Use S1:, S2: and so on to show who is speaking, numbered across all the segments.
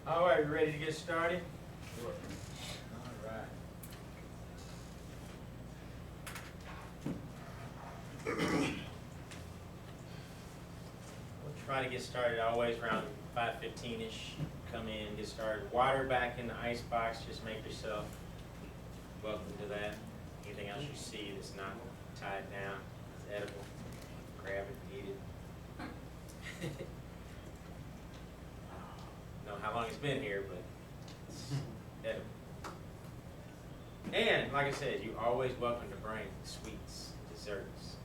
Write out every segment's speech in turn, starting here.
S1: All right, you ready to get started?
S2: Sure.
S1: All right. We'll try to get started always around 5:15-ish. Come in, get started. Water back in the ice box. Just make yourself welcome to that. Anything else you see that's not tied down, it's edible. Grab it, eat it. Know how long it's been here, but it's edible. And like I said, you're always welcome to bring sweets, desserts,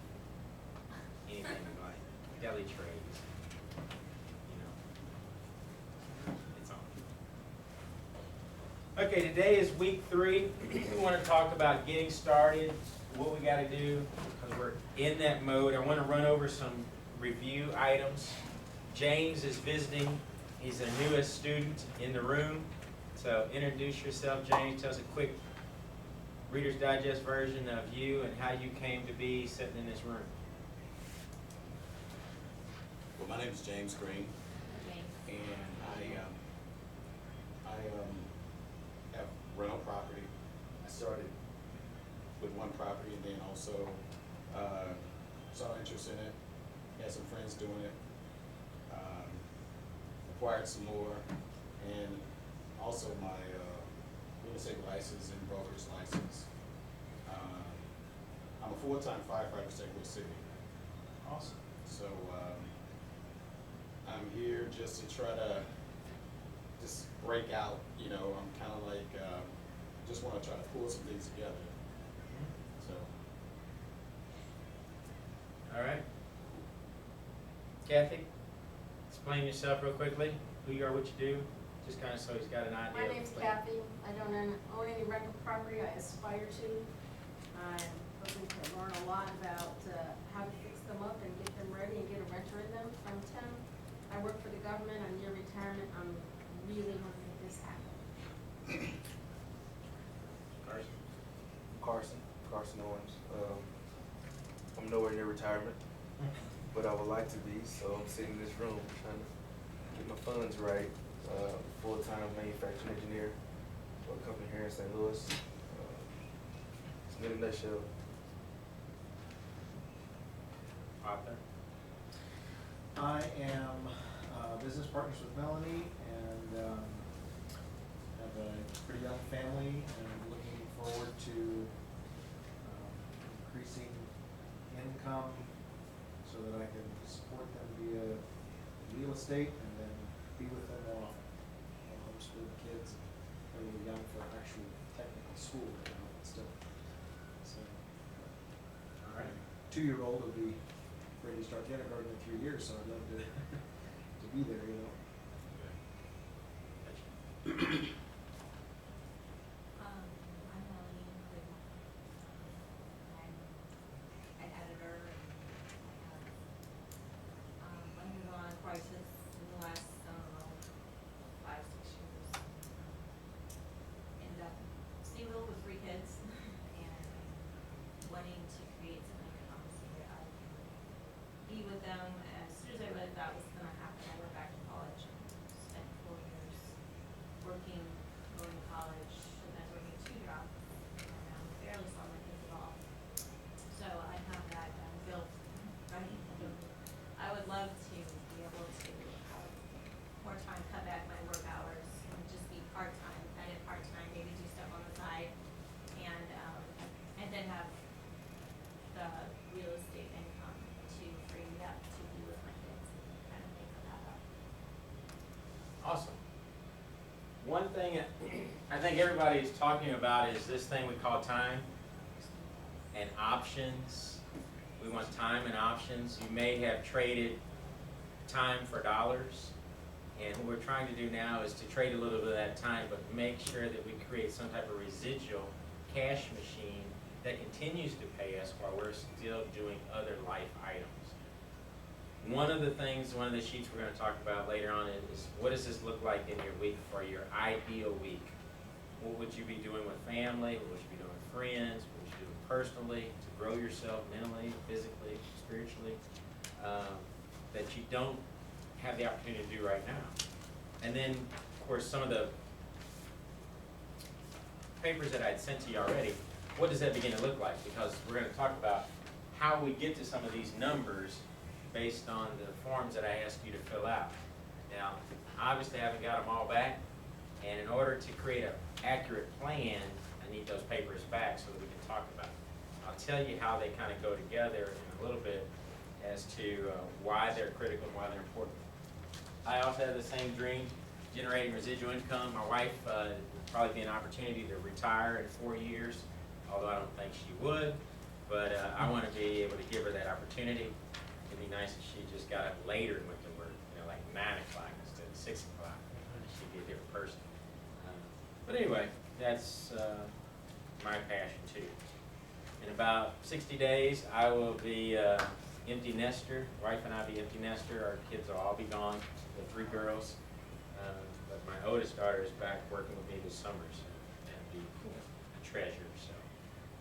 S1: anything you like, deli trays. You know, it's on. Okay, today is week 3. We want to talk about getting started, what we got to do, because we're in that mode. I want to run over some review items. James is visiting. He's the newest student in the room. So introduce yourself, James. Tell us a quick Reader's Digest version of you and how you came to be sitting in this room.
S2: Well, my name is James Green, and I have rental property. I started with one property and then also saw interest in it, had some friends doing it, acquired some more, and also my real estate license and broker's license. I'm a full-time firefighter in St. Louis City.
S1: Awesome.
S2: So I'm here just to try to just break out, you know, I'm kind of like, just want to try to pull some things together. So.
S1: All right. Kathy, explain yourself real quickly, who you are, what you do, just kind of so he's got an idea.
S3: My name's Kathy. I don't own any rental property. I aspire to. I'm hoping to learn a lot about how to fix them up and get them ready and get a renter in them. I'm 10. I work for the government. I'm near retirement. I'm really hoping to make this happen.
S4: Carson Owens. I'm nowhere near retirement, but I would like to be, so I'm sitting in this room trying to get my funds right. Full-time manufacturing engineer for a company here in St. Louis. It's in a nutshell.
S1: Author.
S5: I am business partners with Melanie and have a pretty young family and looking forward to increasing income so that I can support them via real estate and then be with them more often. I homeschool the kids, they're a little young for actual technical school right now, but still. So,
S1: All right.
S5: 2-year-old will be ready to start kindergarten in 3 years, so I'd love to be there, you know.
S6: I'm Melanie Cleveland. I'm an editor and I have undergone crisis in the last, 5-6 years. Ended up single with 3 kids and wanting to create some income so that I can be with them. As soon as I realized that was gonna happen, I went back to college and spent 4 years working, going to college, and then working 2 jobs, and barely saw my kids at all. So I have that built right. I would love to be able to have more time, cut back my work hours, and just be part-time, edit part-time, maybe do stuff on the side, and then have the real estate income to free me up to be with my kids, kind of think of that up.
S1: Awesome. One thing I think everybody's talking about is this thing we call time and options. We want time and options. You may have traded time for dollars, and what we're trying to do now is to trade a little bit of that time, but make sure that we create some type of residual cash machine that continues to pay us while we're still doing other life items. One of the things, one of the sheets we're going to talk about later on is what does this look like in your week for your ideal week? What would you be doing with family? What would you be doing with friends? What would you do personally to grow yourself mentally, physically, spiritually, that you don't have the opportunity to do right now? And then course, some of the papers that I'd sent to you already, what does that begin to look like? Because we're gonna talk about how we get to some of these numbers based on the forms that I asked you to fill out. Now, obviously I haven't got them all back, and in order to create an accurate plan, I need those papers back so that we can talk about it. I'll tell you how they kind of go together in a little bit as to why they're critical and why they're important. I also have the same dream, generating residual income. My wife would probably be an opportunity to retire in 4 years, although I don't think she would. But I want to be able to give her that opportunity. It'd be nice if she just got up later and went to work, like 9 o'clock instead of 6 o'clock. She'd be a different person. But anyway, that's my passion too. In about 60 days, I will be empty nester. Wife and I will be empty nester. Our kids will all be gone. The 3 girls. But my oldest daughter is back working with me this summer, so that'd be a treasure. So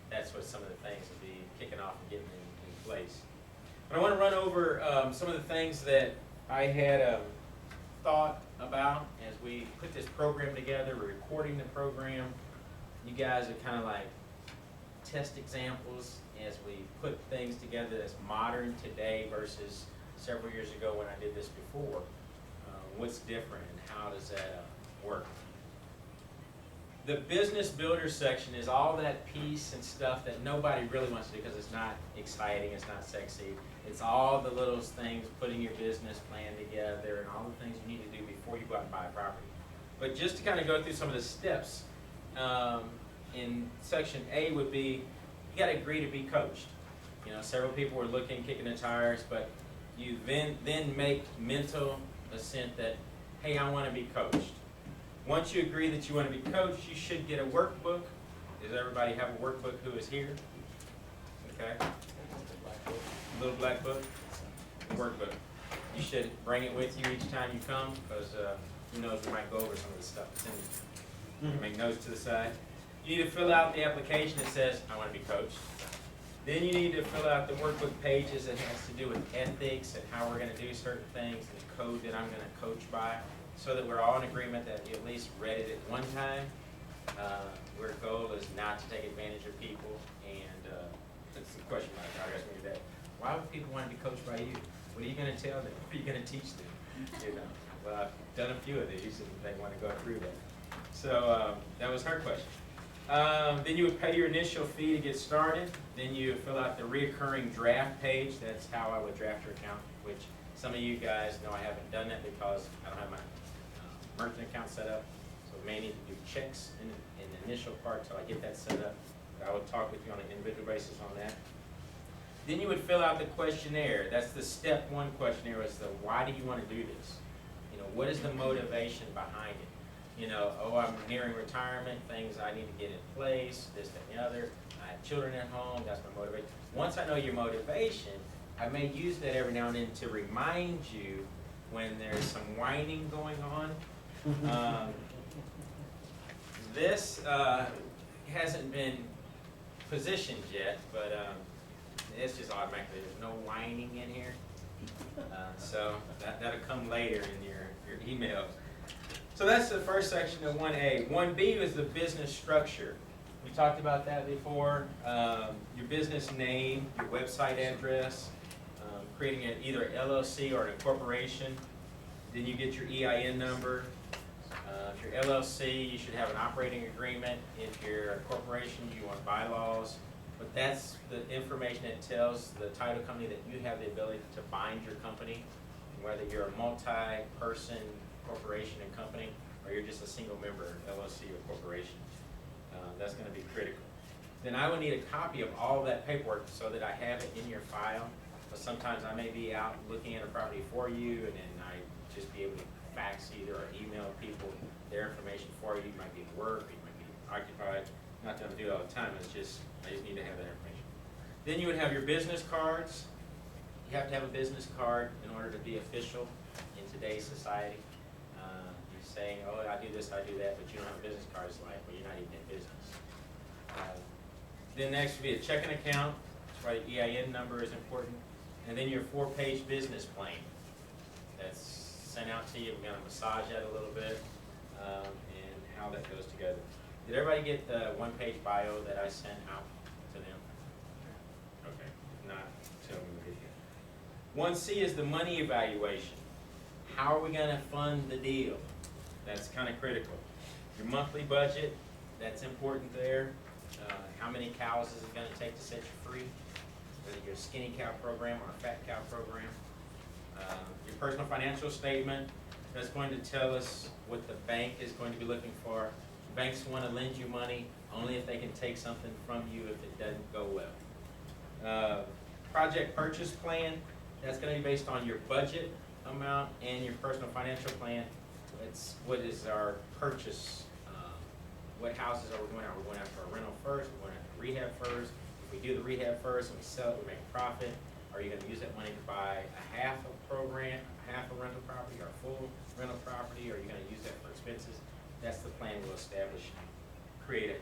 S1: that's what some of the things will be kicking off and getting in place. But I want to run over some of the things that I had thought about as we put this program together. We're recording the program. You guys are kind of like test examples as we put things together that's modern today versus several years ago when I did this before. What's different and how does that work? The business builder section is all that piece and stuff that nobody really wants to do because it's not exciting, it's not sexy. It's all the little things, putting your business plan together and all the things you need to do before you go out and buy a property. But just to kind of go through some of the steps, in section A would be, you got to agree to be coached. Several people were looking, kicking the tires, but you then make mental assent that, hey, I want to be coached. Once you agree that you want to be coached, you should get a workbook. Does everybody have a workbook who is here? Okay. A little black book? A workbook. You should bring it with you each time you come because who knows, we might go over some of the stuff that's in it. You can make notes to the side. You need to fill out the application that says, I want to be coached. Then you need to fill out the workbook pages that has to do with ethics and how we're going to do certain things and the code that I'm going to coach by, so that we're all in agreement that you at least read it at one time. Our goal is not to take advantage of people, and that's the question mark. I guess we do that. Why would people want to be coached by you? What are you going to tell them? What are you going to teach them? Well, I've done a few of these, and they want to go through that. So that was her question. Then you would pay your initial fee to get started. Then you fill out the reoccurring draft page. That's how I would draft your account, which some of you guys know I haven't done that because I don't have my merchant account set up. So we may need to do checks in the initial part until I get that set up. But I will talk with you on an individual basis on that. Then you would fill out the questionnaire. That's the step 1 questionnaire. Is the why do you want to do this? What is the motivation behind it? I'm nearing retirement, things I need to get in place, this, that, and the other. I have children at home, that's my motivation. Once I know your motivation, I may use that every now and then to remind you when there's some whining going on. This hasn't been positioned yet, but it's just automatically, there's no whining in here. So that'll come later in your emails. So that's the first section of 1A. 1B is the business structure. We talked about that before. Your business name, your website address, creating either an LLC or an incorporation. Then you get your EIN number. If you're LLC, you should have an operating agreement. If you're a corporation, you want bylaws. But that's the information that tells the title company that you have the ability to bind your company, whether you're a multi-person corporation and company, or you're just a single member LLC or corporation. That's going to be critical. Then I would need a copy of all that paperwork so that I have it in your file. But sometimes I may be out looking at a property for you, and then I just be able to fax either or email people their information for you. You might be at work, you might be occupied. Not that I do it all the time. I just need to have that information. Then you would have your business cards. You have to have a business card in order to be official in today's society. You're saying, oh, I do this, I do that, but you don't have a business card. It's like, well, you're not even in business. Then next would be a checking account. That's why the EIN number is important. And then your 4-page business plan. That's sent out to you. We're going to massage that a little bit. and how that goes together. Did everybody get the one-page bio that I sent out to them? Okay, if not, tell me we did get. 1C is the money evaluation. How are we gonna fund the deal? That's kind of critical. Your monthly budget, that's important there. How many cows is it gonna take to set you free? Whether you're a skinny cow program or a fat cow program. Your personal financial statement, that's going to tell us what the bank is going to be looking for. Banks wanna lend you money only if they can take something from you if it doesn't go well. Project purchase plan, that's gonna be based on your budget amount and your personal financial plan. It's what is our purchase, what houses are we going after? We're going after a rental first, we're going after rehab first. If we do the rehab first and we sell it, we make a profit. Are you gonna use that money to buy a half a program, half a rental property, or a full rental property? Or are you gonna use that for expenses? That's the plan we'll establish, create a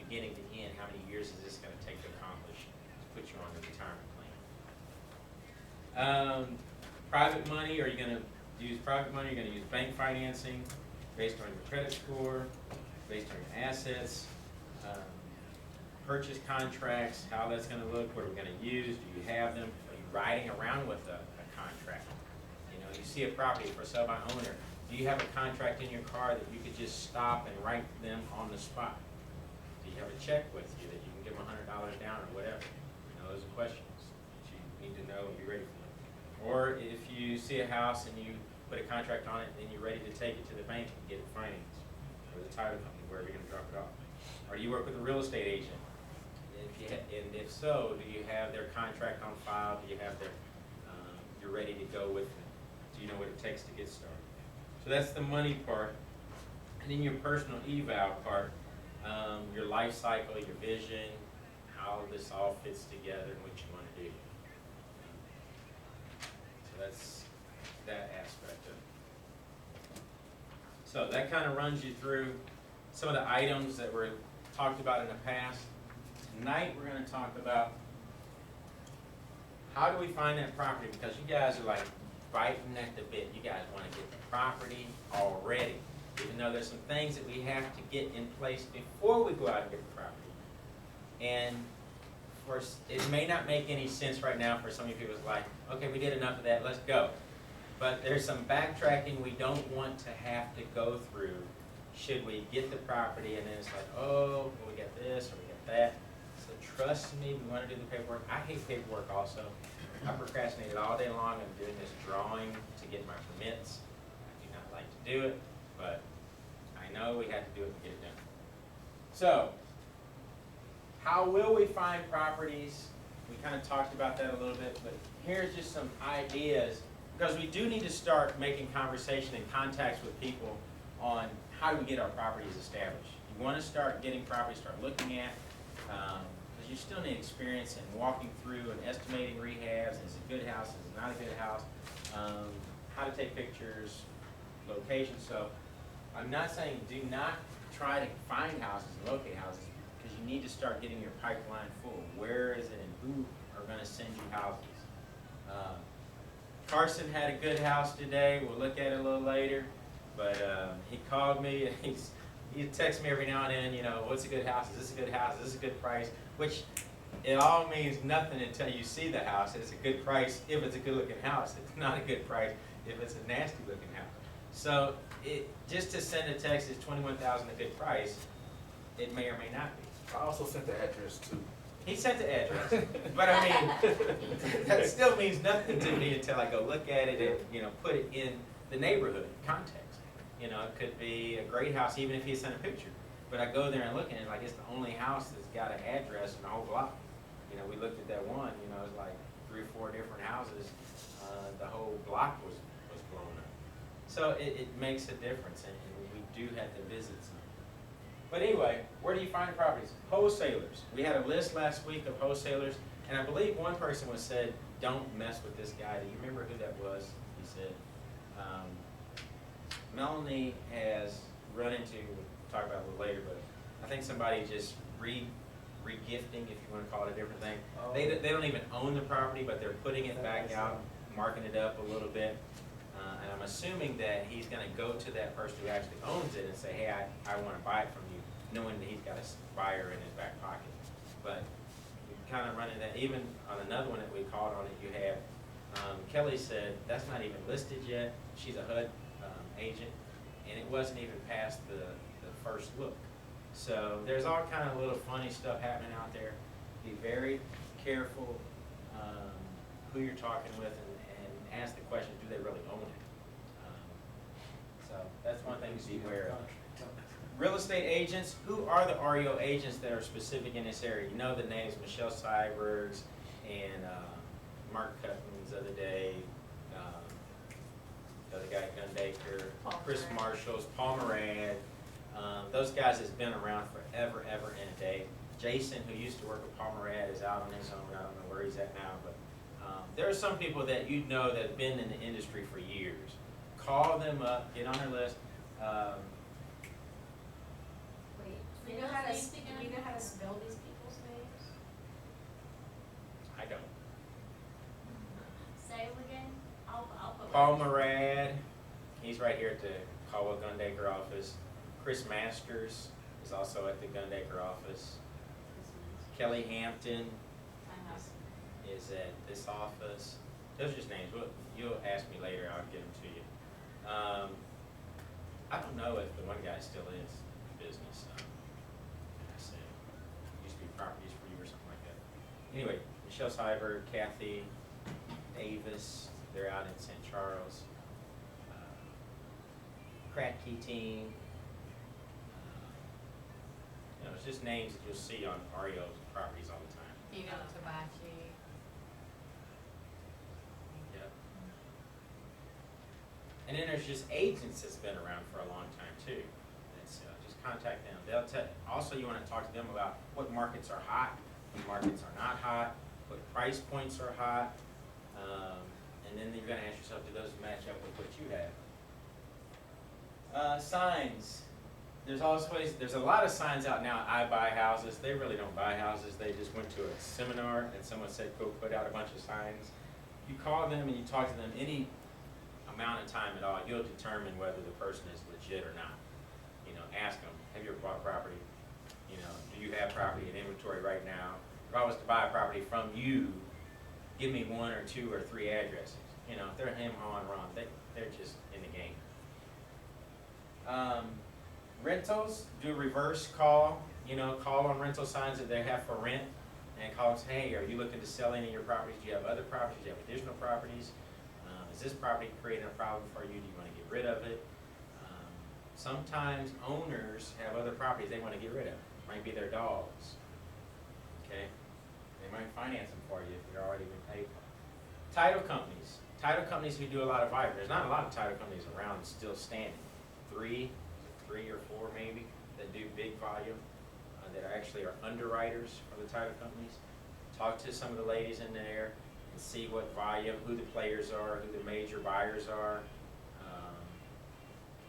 S1: beginning to end. How many years is this gonna take to accomplish, to put you on the retirement plan? Private money, are you gonna use private money? You're gonna use bank financing based on your credit score, based on your assets, purchase contracts, how that's gonna look, what are we gonna use, do you have them? Are you riding around with a contract? You know, you see a property for sale by owner, do you have a contract in your car that you could just stop and write them on the spot? Do you have a check with you that you can give them $100 down or whatever? You know, those are questions that you need to know and be ready for. Or if you see a house and you put a contract on it, then you're ready to take it to the bank and get it financed, or the title company, wherever you're gonna drop it off. Or do you work with a real estate agent? And if so, do you have their contract on file? Do you have their, you're ready to go with them? Do you know what it takes to get started? So that's the money part. And then your personal eval part, your life cycle, your vision, how this all fits together and what you want to do. So that's that aspect of it. So that kind of runs you through some of the items that were talked about in the past. Tonight we're going to talk about how do we find that property, because you guys are like biting at the bit. You guys want to get the property already, even though there's some things that we have to get in place before we go out and get the property. And it may not make any sense right now for some of you people. It's like, okay, we did enough of that, let's go. But there's some backtracking we don't want to have to go through should we get the property and then it's like, oh, well, we got this or we got that. So trust me, we want to do the paperwork. I hate paperwork also. I procrastinated all day long on doing this drawing to get my permits. I do not like to do it, but I know we have to do it and get it done. So, how will we find properties? We kind of talked about that a little bit, but here's just some ideas, because we do need to start making conversation and contacts with people on how do we get our properties established. You want to start getting properties, start looking at, because you still need experience in walking through and estimating rehabs. Is it a good house? Is it not a good house? How to take pictures, locations. So I'm not saying do not try to find houses and locate houses, because you need to start getting your pipeline full. Where is it and who are going to send you houses? Carson had a good house today. We'll look at it a little later. But he called me and he texts me every now and then, you know, what's a good house? Is this a good house? Is this a good price? Which it all means nothing until you see the house. It's a good price if it's a good looking house. It's not a good price if it's a nasty looking house. So just to send a text is $21,000 a good price. It may or may not be.
S4: I also sent the address too.
S1: He sent the address, but I mean, that still means nothing to me until I go look at it and, you know, put it in the neighborhood context. You know, it could be a great house even if he sent a picture. But I go there and look at it like it's the only house that's got an address in the whole block. You know, we looked at that one, you know, it was like 3 or 4 different houses. The whole block was blown up. So it makes a difference, and we do have to visit some. But anyway, where do you find properties? Wholesalers. We had a list last week of wholesalers, and I believe one person was said, don't mess with this guy. Do you remember who that was? He said, Melanie has run into, we'll talk about it a little later, but I think somebody just re-gifting, if you want to call it a different thing.
S5: Oh.
S1: They don't even own the property, but they're putting it back out, marking it up a little bit. And I'm assuming that he's gonna go to that person who actually owns it and say, hey, I wanna buy it from you, knowing that he's got a buyer in his back pocket. But you kind of run into that, even on another one that we called on it, you had, Kelly said, that's not even listed yet, she's a HUD, agent, and it wasn't even past the first look. So there's all kind of little funny stuff happening out there. Be very careful, who you're talking with, and ask the question, do they really own it? So that's one thing to be aware of. Real estate agents, who are the REO agents that are specific in this area? You know the names, Michelle Sybergs and Mark Cuttman's the other day, the other guy, Gundaker,
S6: Paul
S1: Chris
S6: Murad.
S1: Marshall's, Paul Murad. Those guys has been around forever, ever and a day. Jason, who used to work with Paul Murad, is out on his own. I don't know where he's at now, but there are some people that you know that have been in the industry for years. Call them up, get on their list.
S3: Wait, do
S6: You
S3: you
S6: know
S3: know how to,
S6: names again?
S3: do you know how to spell these people's names?
S1: I don't.
S6: Say it again, I'll put.
S1: Paul Murad, he's right here at the Caldwell Gundaker office. Chris Masters is also at the Gundaker office. Kelly Hampton
S6: I have.
S1: is at this office. Those are just names. You'll ask me later, I'll get them to you. I don't know if the one guy still is in business. I said, used to be Properties for You or something like that. Anyway, Michelle Cyber, Kathy Davis, they're out in St. Charles. Kratky team. You know, it's just names that you'll see on REO properties all the time.
S7: You know, Tabachi.
S1: Yep. And then there's just agents that's been around for a long time too. It's, just contact them. They'll tell, also you wanna talk to them about what markets are hot, what markets are not hot, what price points are hot. And then you're gonna ask yourself, do those match up with what you have? Signs. There's a lot of signs out now, I buy houses. They really don't buy houses. They just went to a seminar and someone said, go put out a bunch of signs. You call them and you talk to them any amount of time at all, you'll determine whether the person is legit or not. You know, ask them, have you ever bought property? You know, do you have property in inventory right now? If I was to buy a property from you, give me 1 or 2 or 3 addresses. You know, if they're him, hawing, wrong, they're just in the game. Rentals, do a reverse call, you know, call on rental signs that they have for rent, and call and say, hey, are you looking to sell any of your properties? Do you have other properties? Do you have additional properties? Is this property creating a problem for you? Do you want to get rid of it? Sometimes owners have other properties they want to get rid of. Might be their dogs, okay? They might finance them for you if you're already been paid for. Title companies who do a lot of volume. There's not a lot of title companies around still standing. 3 or 4 maybe, that do big volume, that actually are underwriters for the title companies. Talk to some of the ladies in there and see what volume, who the players are, who the major buyers are.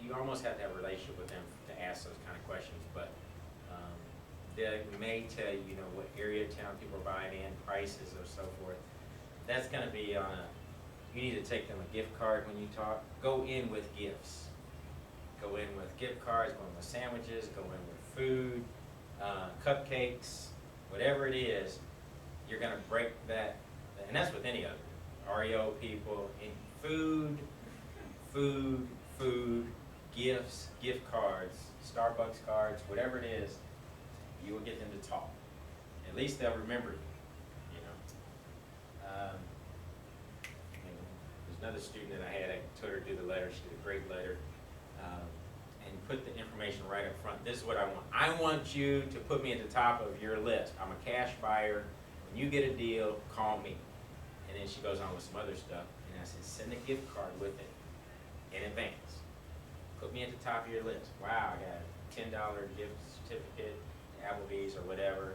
S1: You almost have to have a relationship with them to ask those kind of questions, but they may tell you, you know, what area of town people are buying in, prices or so forth. That's gonna be on you need to take them a gift card when you talk. Go in with gifts. Go in with gift cards, go in with sandwiches, go in with food, cupcakes, whatever it is, you're gonna break that, and that's with any of it. REO people, in food, gifts, gift cards, Starbucks cards, whatever it is, you will get them to talk. At least they'll remember you, you know. There's another student that I had, I told her to do the letter, she did a great letter. And put the information right up front. This is what I want. I want you to put me at the top of your list. I'm a cash buyer. When you get a deal, call me. And then she goes on with some other stuff. And I said, send a gift card with it in advance. Put me at the top of your list. Wow, I got a $10 gift certificate to Applebee's or whatever.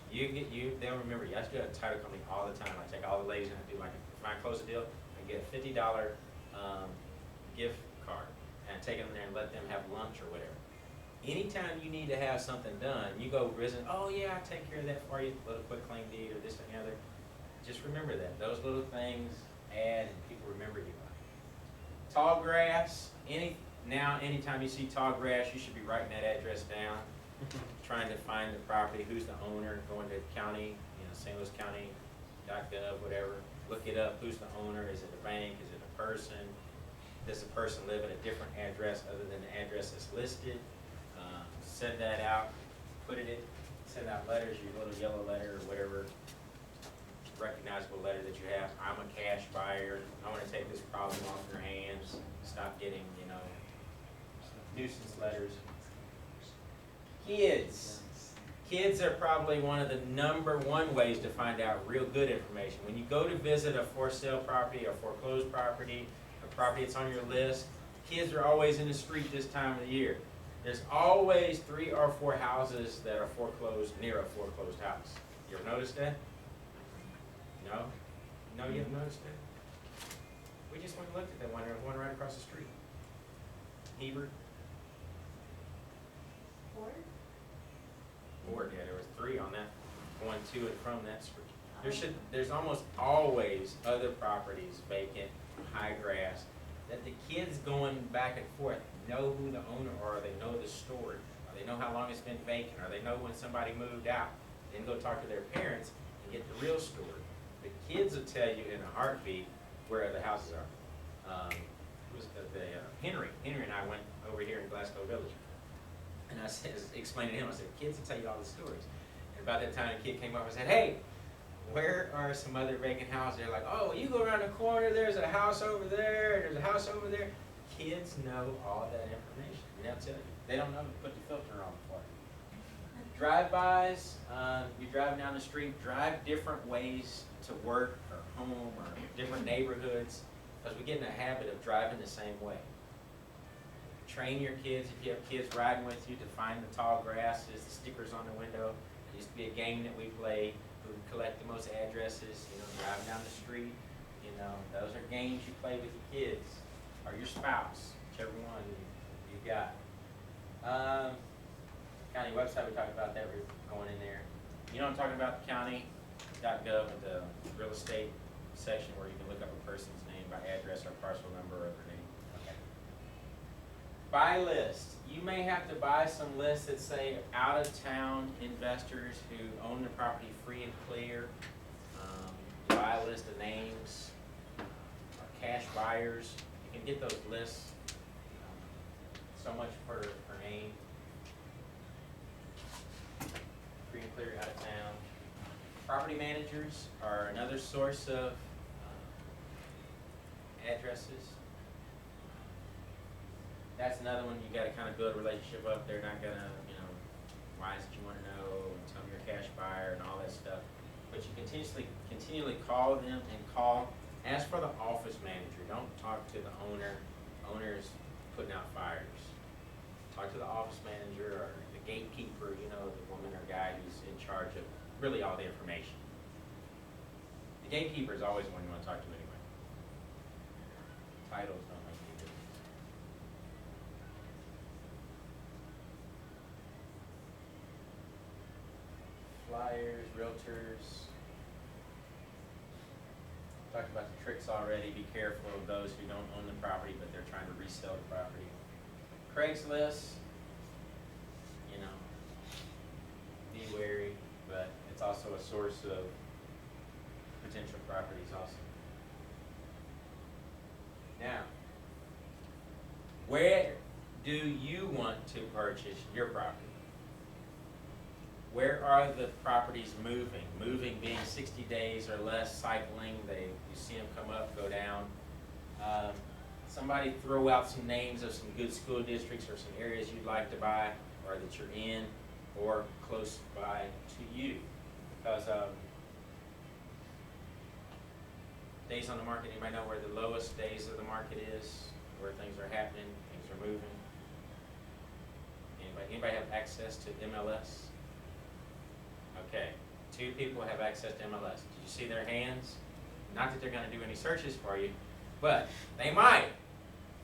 S1: They'll remember you. I do a title company all the time. I take all the ladies and I do if I close a deal, I get a $50 gift card. And take them there and let them have lunch or whatever. Anytime you need to have something done, you go visit, oh yeah, I'll take care of that for you, a little quick claim deed or this and the other. Just remember that. Those little things add and people remember you by. tall grass, anytime you see tall grass, you should be writing that address down, trying to find the property, who's the owner, going to county, St. Louis County.gov, whatever. Look it up, who's the owner, is it a bank, is it a person? Does the person live at a different address other than the address that's listed? Send that out, send out letters, your little yellow letter or whatever recognizable letter that you have. I'm a cash buyer, I wanna take this problem off your hands, stop getting, nuisance letters. Kids are probably one of the number one ways to find out real good information. When you go to visit a for sale property or foreclosed property, a property that's on your list, kids are always in the street this time of the year. There's always 3 or 4 houses that are foreclosed near a foreclosed house. You ever noticed that? No? No, you haven't noticed that? We just went and looked at that one, there was one right across the street. Hebert? Ford, yeah, there was 3 on that, going to and from that street. There's almost always other properties vacant, high grass, that the kids going back and forth know who the owner are, they know the story, or they know how long it's been vacant, or they know when somebody moved out. Then go talk to their parents and get the real story. The kids will tell you in a heartbeat where the houses are. Henry and I went over here in Glasgow Village. And I said, explained to him, I said, kids will tell you all the stories. And about that time, a kid came up and said, hey, where are some other vacant houses? They're like, oh, you go around the corner, there's a house over there, there's a house over there. Kids know all that information, and they'll tell you. They don't know to put the filter on for it. Drive-bys, you're driving down the street, drive different ways to work or home or different neighborhoods, because we get in a habit of driving the same way. Train your kids, if you have kids riding with you, to find the tall grasses, the stickers on the window. It used to be a game that we played. We would collect the most addresses, driving down the street. Those are games you play with your kids or your spouse, whichever one you got. County website, we talked about that, we're going in there. You know what I'm talking about, county.gov with the real estate section where you can look up a person's name by address or parcel number or their name. Buy list. You may have to buy some lists that say out-of-town investors who own the property free and clear. Buy a list of names, or cash buyers. You can get those lists so much per name. Free and clear out of town. Property managers are another source of addresses. That's another one you gotta kind of build a relationship up. They're not gonna, why is it you wanna know, and tell them you're a cash buyer and all that stuff. But you continually call them and ask for the office manager. Don't talk to the owner. Owner's putting out fires. Talk to the office manager or the gatekeeper, the woman or guy who's in charge of really all the information. The gatekeeper is always the one you wanna talk to anyway. Titles don't make any difference. Flyers, realtors. Talked about the tricks already. Be careful of those who don't own the property, but they're trying to resell the property. Craigslist, be wary, but it's also a source of potential properties also. Now, where do you want to purchase your property? Where are the properties moving? Moving being 60 days or less, cycling, you see them come up, go down. Somebody throw out some names of some good school districts or some areas you'd like to buy or that you're in or close by to you. Because days on the market, anybody know where the lowest days of the market is? Where things are happening, things are moving? Anybody have access to MLS? Okay, 2 people have access to MLS. Did you see their hands? Not that they're going to do any searches for you, but they might.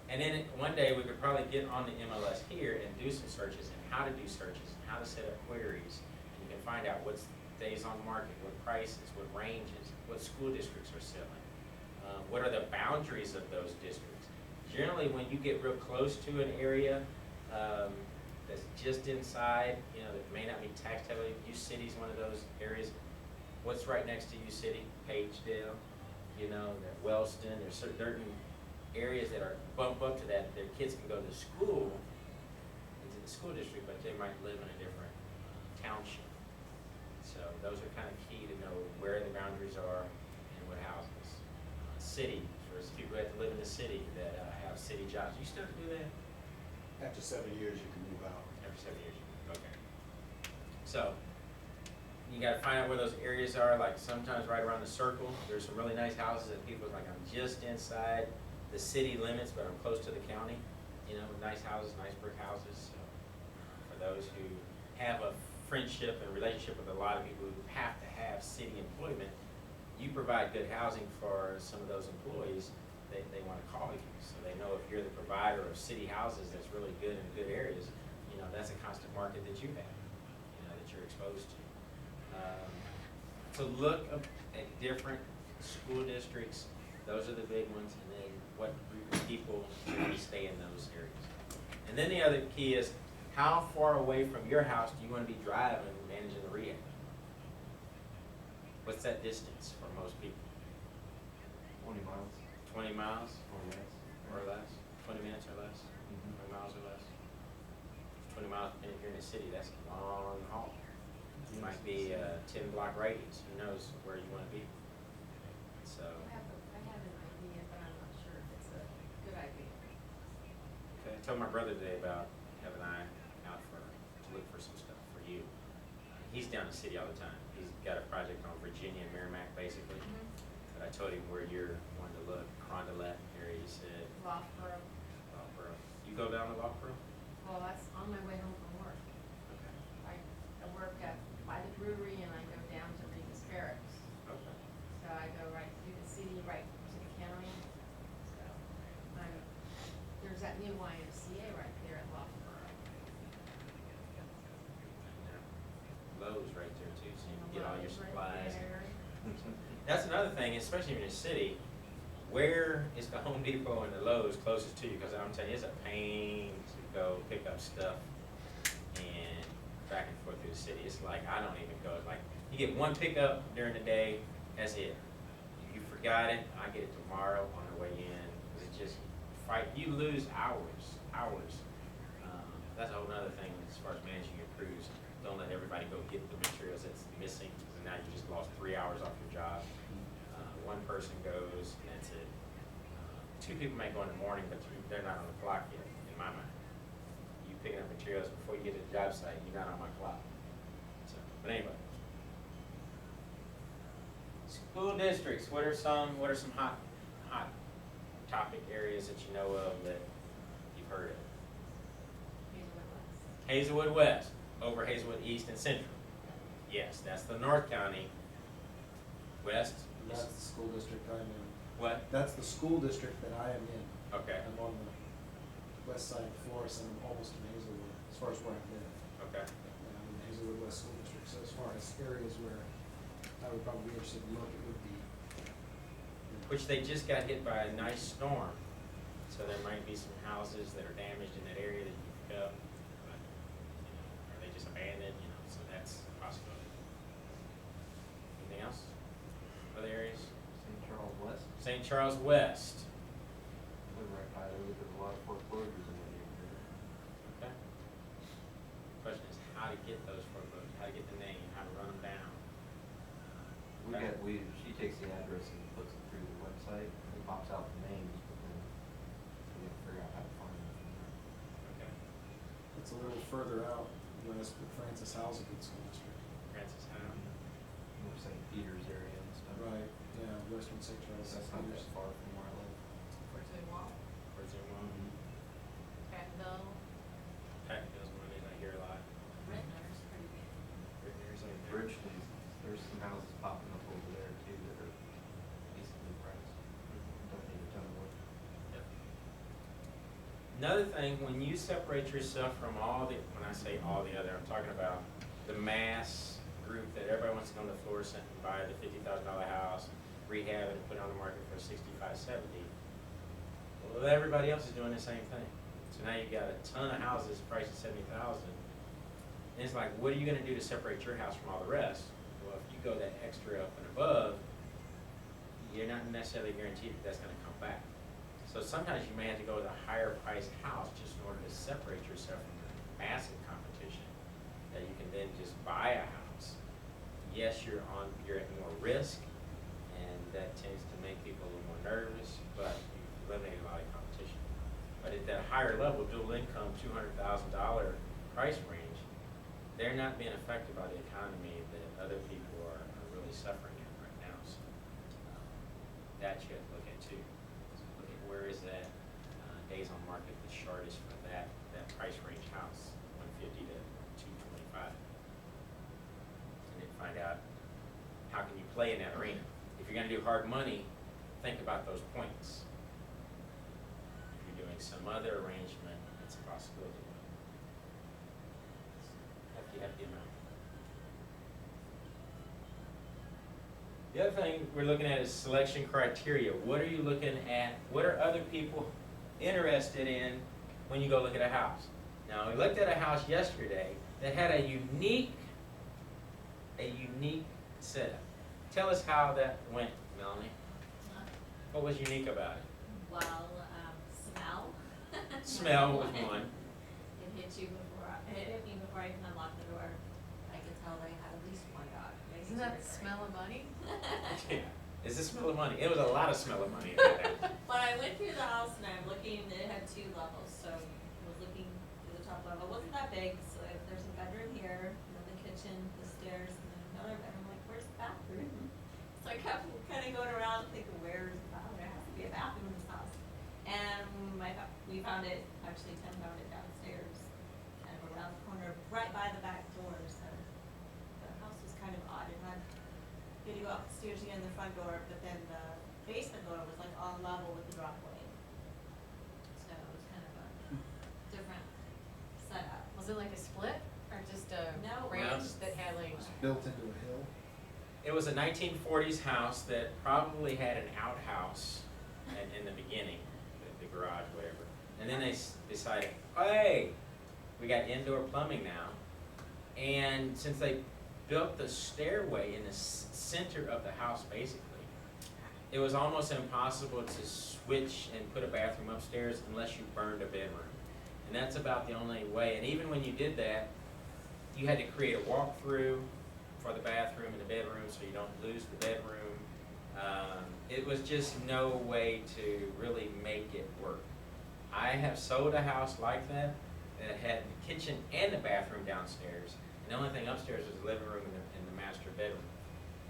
S1: And then one day we could probably get on the MLS here and do some searches and how to do searches and how to set up queries. And you can find out what's days on the market, what prices, what ranges, what school districts are selling. What are the boundaries of those districts? Generally, when you get real close to an area, that's just inside, you know, that may not be taxed heavily, U City's one of those areas. What's right next to U City? Pagedale, you know, Wellston, there's certain areas that are bump up to that, their kids can go to school, into the school district, but they might live in a different township. So those are kind of key to know where the boundaries are and what houses. City, for people who have to live in the city that have city jobs, you still have to do that?
S2: After 7 years, you can move out.
S1: Every 7 years, okay. So, you gotta find out where those areas are, like sometimes right around the circle, there's some really nice houses that people are like, I'm just inside the city limits, but I'm close to the county, you know, nice houses, nice brick houses. So, for those who have a friendship and relationship with a lot of people who have to have city employment, you provide good housing for some of those employees, they wanna call you. So they know if you're the provider of city houses that's really good in good areas, you know, that's a constant market that you have, you know, that you're exposed to. So look at different school districts, those are the big ones, and then what group of people really stay in those areas. And then the other key is, how far away from your house do you wanna be driving managing the rehab? What's that distance for most people?
S4: 20 miles.
S1: 20 miles
S4: Or less.
S1: or less? 20 minutes or less? 20 miles or less? 20 miles, and if you're in a city, that's a long haul. It might be a 10-block radius, who knows where you wanna be. So,
S3: I have an idea, but I'm not sure if it's a good idea.
S1: okay, I told my brother today about having an eye out to look for some stuff for you. He's down in the city all the time. He's got a project on Virginia and Merrimack, basically. But I told him where you're wanting to look, Carondelet area, he said,
S3: Loughborough.
S1: Loughborough. You go down to Loughborough?
S3: Well, that's on my way home from work.
S1: Okay.
S3: I work by the brewery and I go down to Regus Barracks.
S1: Okay.
S3: So I go right through the city, right to the county. So there's that new YMCA right there at Loughborough.
S1: Lowe's right there too, so you can get all your
S3: Lowe's right
S1: supplies.
S3: there.
S1: That's another thing, especially in a city, where is the Home Depot and the Lowe's closest to you? Because I'm telling you, it's a pain to go pick up stuff and back and forth through the city. It's like, I don't even go. It's like, you get one pickup during the day, that's it. If you forgot it, I get it tomorrow on the way in. It's just, you lose hours. That's a whole other thing as far as managing your crews. Don't let everybody go get the materials that's missing, because now you just lost 3 hours off your job. One person goes, and that's it. Two people may go in the morning, but they're not on the clock yet, in my mind. You picking up materials before you get to the job site, you're not on my clock. So, but anyway. School districts, what are some hot topic areas that you know of that you've heard of? Hazelwood West, over Hazelwood East and Central. Yes, that's the North County. West?
S5: That's the school district I'm in.
S1: What?
S5: That's the school district that I am in.
S1: Okay,
S5: I'm on the west side of Florissant, I'm almost in Hazelwood, as far as where I live.
S1: okay.
S5: And I'm in Hazelwood West School District, so as far as areas where I would probably be interested in looking, it would be.
S1: Which they just got hit by a nice storm, so there might be some houses that are damaged in that area that you pick up. But, you know, are they just abandoned, you know, so that's a possibility. Anything else? Other areas?
S4: St. Charles West.
S1: St. Charles West.
S4: Live right by there, there's a lot of foreclosures in that neighborhood.
S1: Okay. Question is how to get those foreclosures, how to get the name, how to run them down.
S4: She takes the address and puts it through the website, and it pops out the names, but then we have to figure out how to find them from there.
S1: Okay.
S5: It's a little further out west, but Francis Howell's a good school district.
S1: Francis Howe.
S4: St. Peter's area and stuff.
S5: Right, yeah, western St. Charles.
S4: That's not that far from where I live.
S3: Where's the wall?
S1: Where's there one?
S3: Pattonville,
S1: Pack Bill's one that I hear a lot.
S3: Redner's pretty good.
S1: There's
S4: Like Bridgeton, there's some houses popping up over there too that are decently priced. Don't need a ton of work.
S1: Yep. Another thing, when you separate yourself from when I say all the other, I'm talking about the mass group that everybody wants to come to Florissant and buy the $50,000 house, rehab it and put it on the market for $65,000, $70,000. Well, everybody else is doing the same thing. So now you've got a ton of houses priced at 70,000. And it's like, what are you gonna do to separate your house from all the rest? Well, if you go that extra up and above, you're not necessarily guaranteed that that's gonna come back. So sometimes you may have to go with a higher priced house just in order to separate yourself from the massive competition, that you can then just buy a house. Yes, you're at more risk, and that tends to make people a little more nervous, but you eliminate a lot of competition. But at that higher level, dual income, $200,000 price range, they're not being affected by the economy that other people are really suffering in right now. So that you have to look at too. So look at where is that days on market the shortest for that price range house, 150 to 225. And then find out how can you play in that arena. If you're gonna do hard money, think about those points. If you're doing some other arrangement, it's a possibility. Hefty amount. The other thing we're looking at is selection criteria. What are you looking at? What are other people interested in when you go look at a house? Now, we looked at a house yesterday that had a unique setup. Tell us how that went, Melanie. What was unique about it?
S6: Well, smell.
S1: Smell was one.
S6: It hit me before I even unlocked the door. I could tell they had at least one dog.
S7: Isn't that the smell of money?
S1: Yeah. It's the smell of money. It was a lot of smell of money in that house.
S6: But I went through the house and I'm looking, it had 2 levels, so I was looking through the top level. It wasn't that big, so there's a bedroom here, and then the kitchen, the stairs, and then another bedroom. Like, where's the bathroom? So I kept kind of going around thinking, where's the bathroom? There has to be a bathroom in this house. And we found it, actually Tim found it downstairs, kind of around the corner, right by the back door. So the house was kind of odd. It had, you had to go up the stairs to get in the front door, but then the basement door was like on level with the driveway. So it was kind of a different setup.
S7: Was it like a split or just a
S6: No,
S7: ranch that had like?
S5: It's built into a hill.
S1: It was a 1940s house that probably had an outhouse in the beginning, the garage, whatever. And then they decided, hey, we got indoor plumbing now. And since they built the stairway in the center of the house, basically, it was almost impossible to switch and put a bathroom upstairs unless you burned a bedroom. And that's about the only way. And even when you did that, you had to create a walkthrough for the bathroom and the bedroom so you don't lose the bedroom. It was just no way to really make it work. I have sold a house like that had the kitchen and the bathroom downstairs, and the only thing upstairs was the living room and the master bedroom.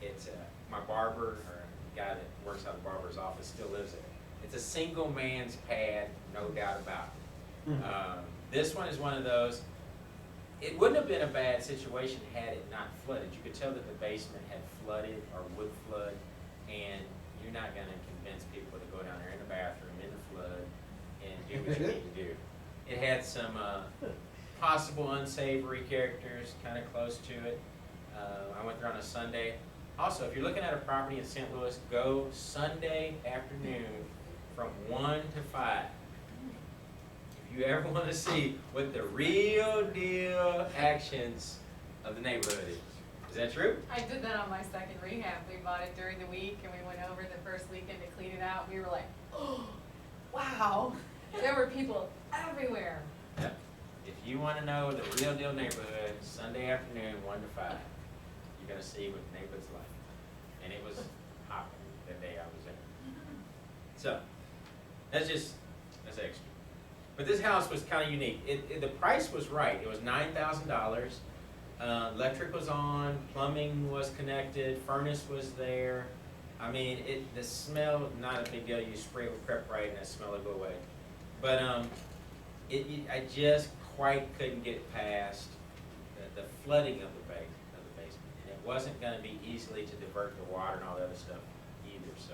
S1: It's my barber, or a guy that works out of the barber's office, still lives there. It's a single man's pad, no doubt about it. This one is one of those. It wouldn't have been a bad situation had it not flooded. You could tell that the basement had flooded or would flood, and you're not going to convince people to go down there in the bathroom in the flood and do what you need to do. It had some possible unsavory characters kind of close to it. I went there on a Sunday. Also, if you're looking at a property in St. Louis, go Sunday afternoon from 1 to 5. If you ever want to see what the real deal actions of the neighborhood is. Is that true?
S7: I did that on my second rehab. We bought it during the week and we went over the first weekend to clean it out. We were like, oh, wow. There were people everywhere.
S1: Yep. If you want to know the real deal neighborhood, Sunday afternoon, 1 to 5, you're going to see what the neighborhood's like. And it was hopping that day I was there. So, that's extra. But this house was kind of unique. The price was right. It was $9,000. Electric was on, plumbing was connected, furnace was there. I mean, the smell, not a big deal. You spray it with Prep Right and that smell will go away. But I just quite couldn't get past the flooding of the basement. And it wasn't going to be easily to divert the water and all the other stuff either. So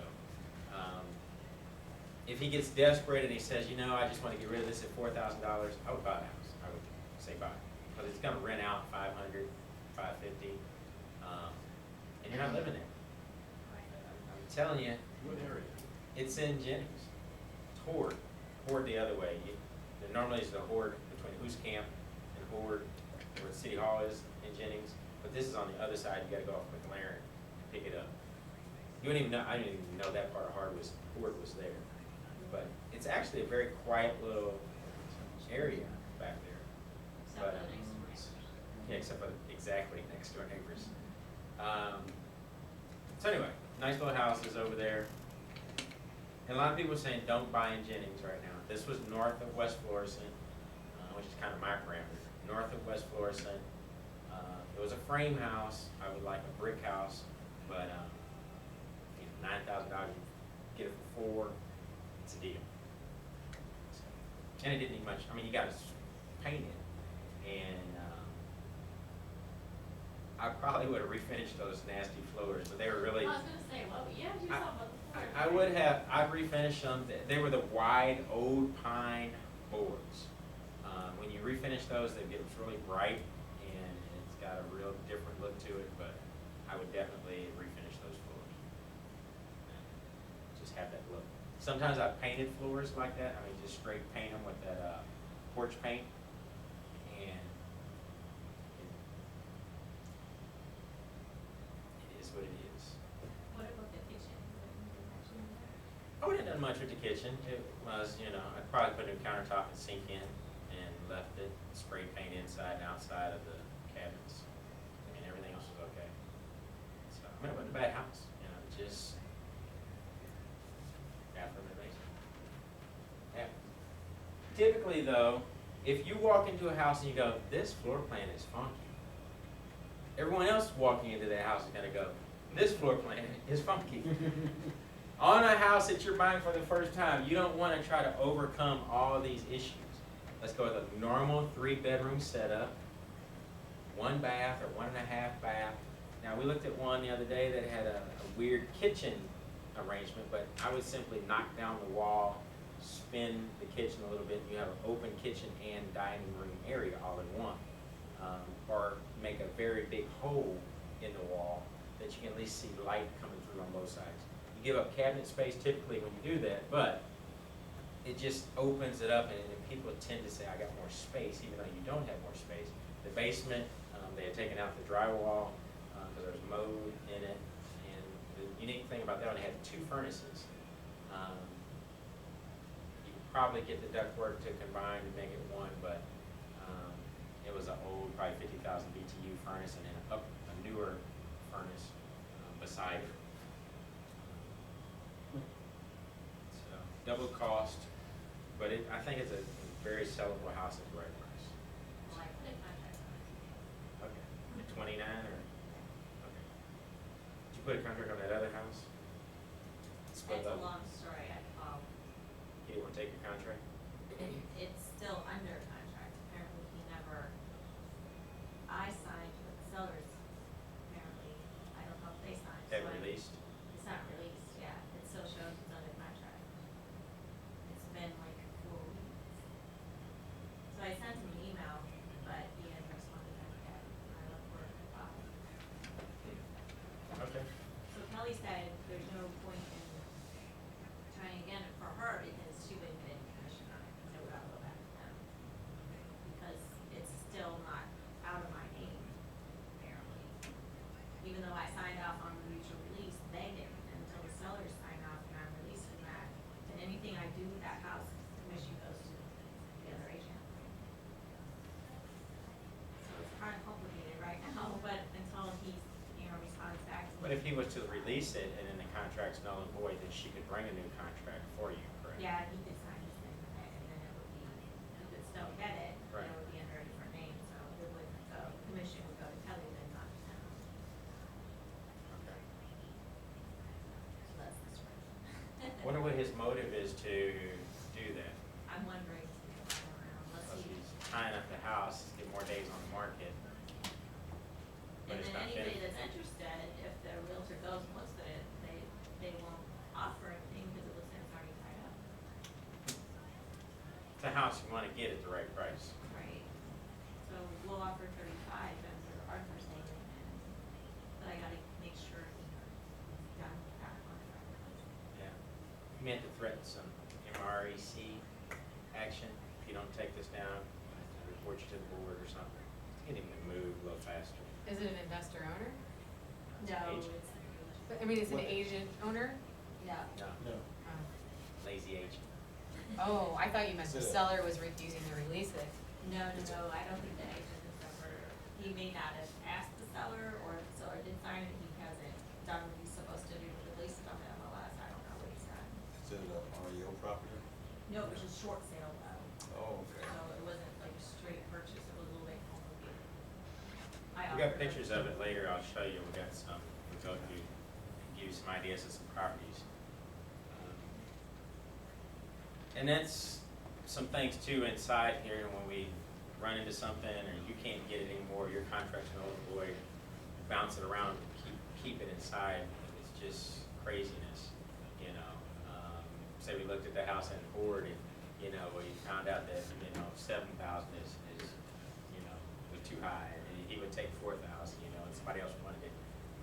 S1: if he gets desperate and he says, you know, I just want to get rid of this at $4,000, I would buy a house. I would say buy it. Because it's going to rent out $500, $550, and you're not living there. I'm telling you,
S2: What area?
S1: it's in Jennings, Toward. Horde the other way. There normally is the Horde between Hoos Camp and Horde, where City Hall is in Jennings, but this is on the other side, you gotta go off McLaren and pick it up. You don't even know, I didn't even know that part of Horde was there. But it's actually a very quiet little area back there.
S6: Except
S1: But,
S6: for the next door.
S1: Yeah, except for exactly next door neighbors. So anyway, nice little houses over there. And a lot of people are saying don't buy in Jennings right now. This was north of West Florissant, which is kind of my parameter. North of West Florissant. It was a frame house. I would like a brick house, but $9,000, get it for $4,000. It's a deal. And it didn't need much. I mean, you got to paint it, and I probably would have refinished those nasty floors, but they were really.
S6: I was gonna say, well, yeah, do something about the floor.
S1: I would have. I'd refinished them. They were the wide old pine boards. When you refinish those, they get really bright, and it's got a real different look to it. But I would definitely refinish those floors. Just have that look. Sometimes I've painted floors like that. I mean, just straight paint them with that porch paint, and it is what it is.
S6: What about the kitchen?
S1: I wouldn't have done much with the kitchen. It was, I'd probably put a new countertop and sink in and left it, spray paint inside and outside of the cabinets. I mean, everything else was okay. So, I mean, it wasn't a bad house, just bathroom and basement. Yeah. Typically though, if you walk into a house and you go, this floor plan is funky, everyone else walking into that house is gonna go, this floor plan is funky. On a house that you're buying for the first time, you don't want to try to overcome all of these issues. Let's go with a normal 3-bedroom setup, 1 bath or 1.5 bath. Now, we looked at one the other day that had a weird kitchen arrangement, but I would simply knock down the wall, spin the kitchen a little bit, and you have an open kitchen and dining room area all in one. Or make a very big hole in the wall that you can at least see light coming through on both sides. You give up cabinet space typically when you do that, but it just opens it up, and people tend to say, I got more space, even though you don't have more space. The basement, they had taken out the drywall because there was mold in it, and the unique thing about that one, it had 2 furnaces. You could probably get the ductwork to combine to make it one, but it was an old, probably 50,000 BTU furnace, and then a newer furnace beside it. So double cost, but I think it's a very sellable house at the right price.
S6: Well, I put a contract on it.
S1: Okay. At 29 or? Okay. Did you put a contract on that other house? Split
S6: It's a
S1: up.
S6: long story,
S1: He didn't want to take your contract?
S6: it's still under contract, apparently he never, I signed with the sellers, apparently, I don't know if they signed.
S1: Have
S6: so I-
S1: released?
S6: It's not released, yeah, it still shows it's under contract. It's been like 4 weeks. So I sent him an email, but he hadn't responded back yet, I left work at 5.
S1: Okay.
S6: So Kelly said there's no point in trying again for her because she wouldn't get any commission on it, because it would all go back to them. Because it's still not out of my name, apparently. Even though I signed off on the mutual release, they didn't until the sellers signed off and I'm releasing that. And anything I do with that house, commission goes to the other agent. So it's kind of complicated right now, but until he, responds back to me.
S1: But if he was to release it and then the contract's null and void, then she could bring a new contract for you, correct?
S6: Yeah, he could sign his name on it, and then it would be, he could still get it, but
S1: Right.
S6: it would be under a different name, so it would, the commission would go to Kelly, then not to him.
S1: Okay.
S6: So that's the story.
S1: Wonder what his motive is to do that.
S6: I'm wondering, I don't know, let's
S1: Unless
S6: see.
S1: he's tying up the house, get more days on the market. But
S6: And
S1: it's
S6: then
S1: not
S6: anybody
S1: finished.
S6: that's interested, if the realtor goes and looks at it, they won't offer anything because it looks like it's already tied up.
S1: It's a house you want to get at the right price.
S6: Right. So we'll offer 35 under Arthur's name, but I gotta make sure he's done with that contract.
S1: Yeah. You may have to threaten some MREC report you to the board or something. Get him to move a little faster.
S7: Is it an investor owner?
S6: No,
S1: Agent.
S6: it's,
S7: But, I mean, it's an
S2: What?
S7: agent owner?
S6: yeah.
S1: No,
S5: No.
S7: Oh.
S1: lazy agent.
S7: Oh, I thought you meant the
S2: So-
S7: seller was refusing to release it.
S6: No, I don't think the agent has ever, he may not have asked the seller, or if the seller did sign it, he hasn't done what he's supposed to do to release it on the MLS, I don't know what he's done.
S2: Is it a REO property?
S6: No, it was a short sale though,
S2: Oh, okay.
S6: so it wasn't like a straight purchase, it was a little bit complicated. I
S1: We got
S6: offered
S1: pictures of it later, I'll show you, we got some, we'll go through, give you some ideas of some properties. And that's some things too inside here, when we run into something or you can't get it anymore, your contract's null and void, bounce it around, keep it inside, it's just craziness, you know. Say we looked at the house in Ford and, you know, we found out that, you know, 7,000 is, you know, was too high, and he would take 4,000, you know, and somebody else wanted it.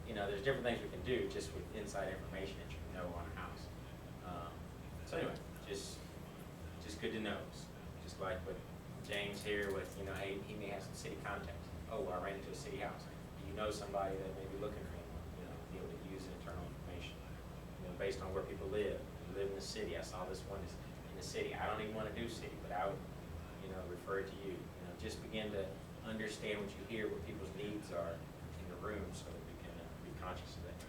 S1: You know, there's different things we can do just with inside information that you know on a house. So anyway, just good to know. Just like with James here with, you know, hey, he may have some city contacts. Oh, I ran into a city house. Do you know somebody that may be looking for him? You know, be able to use internal information, you know, based on where people live. You live in the city. I saw this one is in the city. I don't even want to do city, but I would, you know, refer it to you. You know, just begin to understand what you hear, what people's needs are in the room, so that we can be conscious of that.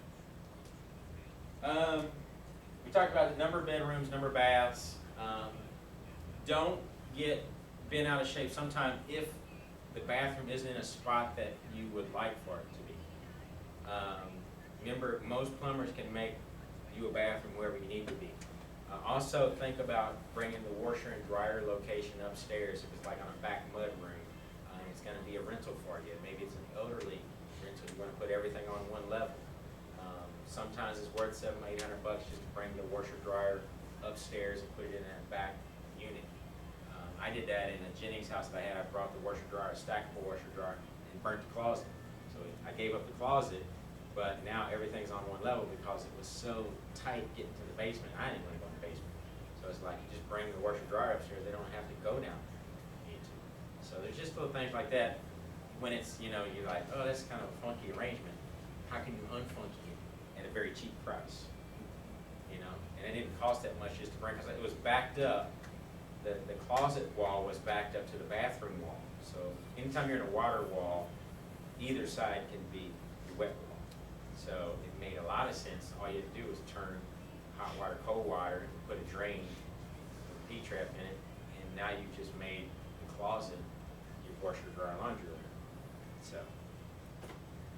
S1: We talked about the number of bedrooms, number of baths. Don't get bent out of shape. Sometimes if the bathroom isn't in a spot that you would like for it to be. Remember, most plumbers can make you a bathroom wherever you need to be. Also think about bringing the washer and dryer location upstairs if it's like on a back mud room. It's gonna be a rental for you. Maybe it's an elderly rental. You wanna put everything on one level. Sometimes it's worth $700-800 just to bring the washer dryer upstairs and put it in that back unit. I did that in a Jennings house that I had. I brought the washer dryer, a stackable washer dryer, and burnt the closet. So I gave up the closet, but now everything's on one level because it was so tight getting to the basement. I didn't want to go in the basement. So it's like you just bring the washer dryer upstairs. They don't have to go down if you need to. So there's just little things like that. When it's, you know, you're like, oh, that's kind of a funky arrangement. How can you unfunky it at a very cheap price? You know, and it didn't cost that much just to bring, because it was backed up. The closet wall was backed up to the bathroom wall. So anytime you're in a water wall, either side can be your wet wall. So it made a lot of sense. All you had to do was turn hot water, cold water, and put a drain, a P-trap in it, and now you've just made the closet your washer, dryer, laundry room. So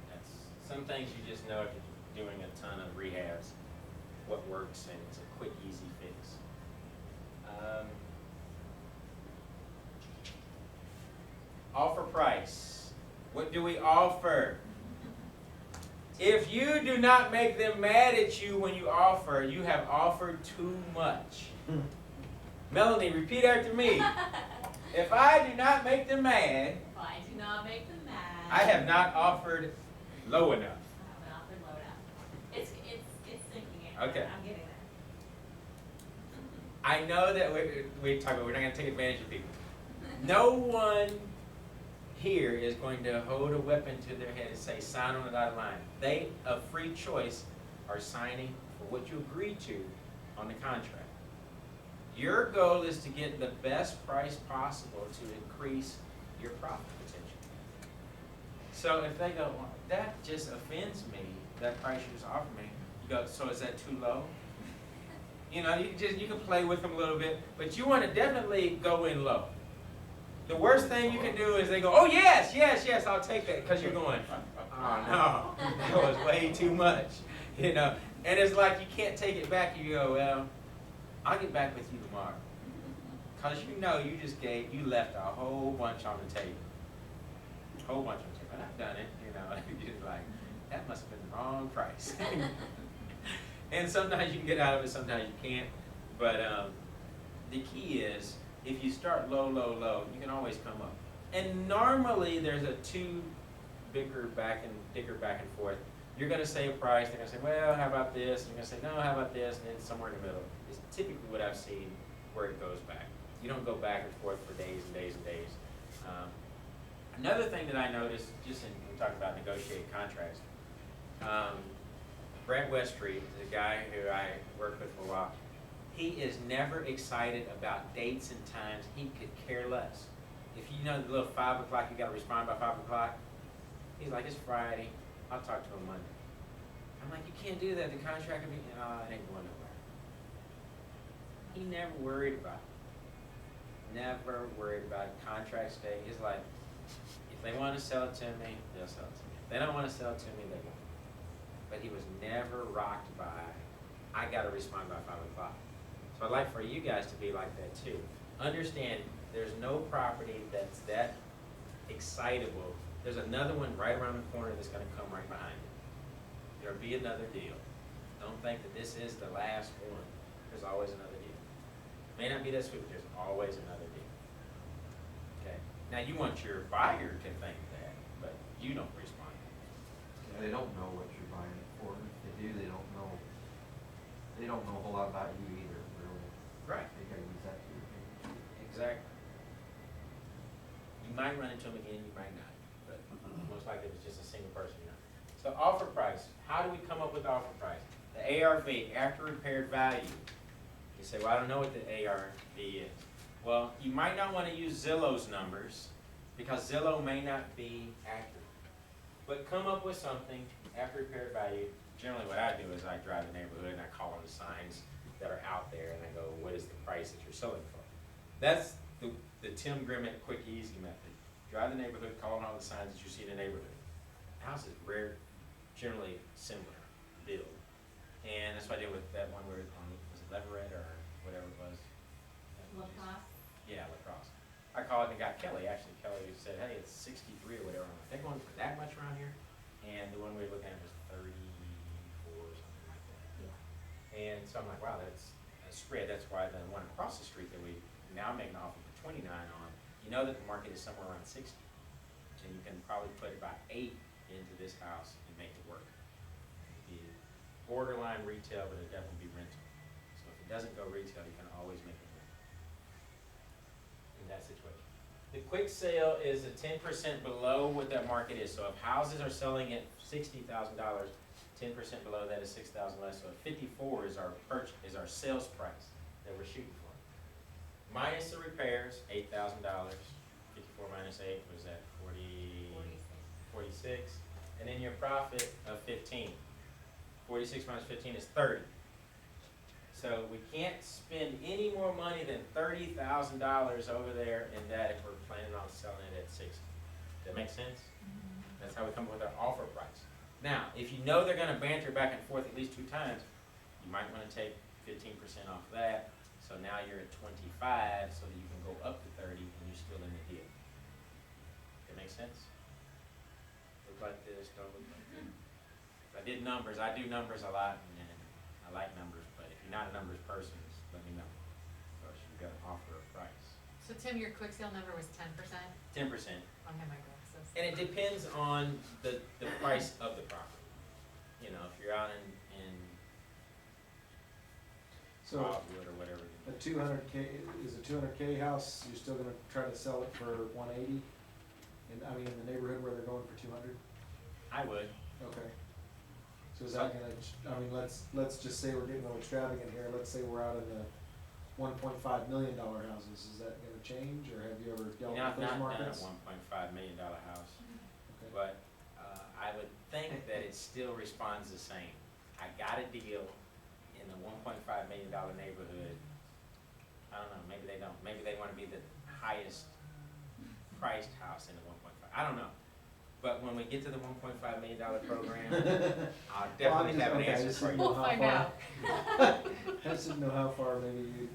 S1: that's some things you just know if you're doing a ton of rehabs, what works, and it's a quick, easy fix. Offer price. What do we offer? If you do not make them mad at you when you offer, you have offered too much. Melanie, repeat after me. If I do not make them mad,
S6: If I do not make them mad.
S1: I have not offered low enough.
S6: I haven't offered low enough. It's sinking in.
S1: Okay.
S6: I'm getting there.
S1: I know that we talk about we're not going to take advantage of people. No one here is going to hold a weapon to their head and say, sign on the dotted line. They, of free choice, are signing for what you agreed to on the contract. Your goal is to get the best price possible to increase your profit potential. So if they go, well, that just offends me, that price you just offered me, you go, so is that too low? You know, you can play with them a little bit, but you want to definitely go in low. The worst thing you can do is they go, oh yes, yes, yes, I'll take that, because you're going, oh no, that was way too much, you know. And it's like you can't take it back. You go, well, I'll get back with you tomorrow, because you know you left a whole bunch on the table, a whole bunch on the table. And I've done it, you know. You're like, that must have been the wrong price. And sometimes you can get out of it, sometimes you can't. But the key is, if you start low, low, low, you can always come up. And normally there's a dicker back and forth. You're going to say a price, they're going to say, well, how about this? And you're going to say, no, how about this? And then somewhere in the middle. It's typically what I've seen where it goes back. You don't go back and forth for days and days and days. Another thing that I noticed, just in, we talked about negotiating contracts, Brett Weststreet, the guy who I worked with for a while, he is never excited about dates and times. He could care less. If you know the little 5 o'clock, you gotta respond by 5 o'clock, he's like, it's Friday, I'll talk to him Monday. I'm like, you can't do that, the contract will be, no, it ain't going nowhere. He never worried about it. Never worried about it. Contract stay. He's like, if they want to sell it to me, they'll sell it to me. If they don't want to sell it to me, they won't. But he was never rocked by, I got to respond by 5 o'clock. So I'd like for you guys to be like that too. Understand, there's no property that's that excitable. There's another one right around the corner that's going to come right behind it. There'll be another deal. Don't think that this is the last one. There's always another deal. May not be this week, but there's always another deal. Okay? Now you want your buyer to think that, but you don't respond.
S8: They don't know what you're buying it for. If they do, they don't know. They don't know a whole lot about you either, really.
S1: Right.
S8: They gotta use that to your advantage.
S1: Exactly. You might run into them again, you might not, but most likely if it's just a single person, you know. So offer price, how do we come up with offer price? The ARV, after repaired value. You say, well, I don't know what the ARV is. Well, you might not want to use Zillow's numbers because Zillow may not be accurate. But come up with something after repaired value. Generally what I do is I drive the neighborhood and I call on the signs that are out there and I go, what is the price that you're selling for? That's the Tim Grimmett quick easy method. Drive the neighborhood, call on all the signs that you see in the neighborhood. House is rare, generally similar build. And that's what I did with that one where on, was it Leverett or whatever it was?
S6: Lacrosse.
S1: Yeah, Lacrosse. I called and got Kelly, actually. Kelly said, hey, it's 63 or whatever. I'm like, they're going for that much around here? And the one we were looking at was 34 or something like that.
S6: Yeah.
S1: And so I'm like, wow, that's a spread. That's why the one across the street that we now make an offer for 29 on, you know that the market is somewhere around 60. And you can probably put about 8 into this house and make it work. It'd be borderline retail, but it'd definitely be rental. So if it doesn't go retail, you can always make it work in that situation. The quick sale is a 10% below what that market is. So if houses are selling at $60,000, 10% below that is 6,000 less. So 54 is our sales price that we're shooting for. Minus the repairs, $8,000. 54 minus 8 was that 46. And then your profit of 15. 46 minus 15 is 30. So we can't spend any more money than $30,000 over there in that if we're planning on selling it at 60. Does that make sense? That's how we come up with our offer price. Now, if you know they're going to banter back and forth at least 2 times, you might want to take 15% off of that. So now you're at 25, so that you can go up to 30 and you're still in the deal. That make sense? Look like this, don't look like this. If I did numbers, I do numbers a lot, and I like numbers, but if you're not a numbers person, just let me know. Or you've got to offer a price.
S7: So Tim, your quick sale number was 10%?
S1: 10%.
S7: I don't have my glasses.
S1: And it depends on the price of the property. You know, if you're out in
S5: So
S1: Wildwood or whatever.
S5: a 200K, is a 200K house, you're still gonna try to sell it for 180? In the neighborhood where they're going for 200?
S1: I would.
S5: Okay. So is that gonna, let's just say we're getting a little extravagant here, let's say we're out in the $1.5 million houses, is that gonna change, or have you ever dealt with
S1: Not
S5: those
S1: done a
S5: markets?
S1: $1.5 million house,
S5: Okay.
S1: but I would think that it still responds the same. I got a deal in the $1.5 million neighborhood. I don't know, maybe they don't. Maybe they want to be the highest priced house in the 1.5. I don't know. But when we get to the $1.5 million program, I'll definitely have an answer for you.
S7: We'll find out.
S5: I just didn't know how far maybe you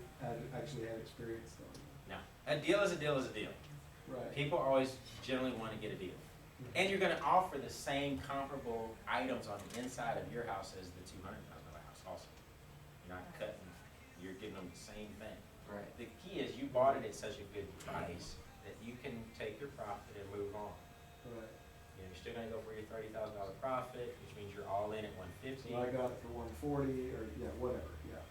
S5: actually had experience though.
S1: No, a deal is a deal is a deal.
S5: Right.
S1: People always generally want to get a deal. And you're gonna offer the same comparable items on the inside of your house as the $200,000 house also. You're not cutting, you're giving them the same thing.
S8: Right.
S1: The key is you bought it at such a good price that you can take your profit and move on.
S5: Right.
S1: You know, you're still gonna go for your $30,000 profit, which means you're all in at $150.
S5: So I got it for 140, or, yeah, whatever, yeah.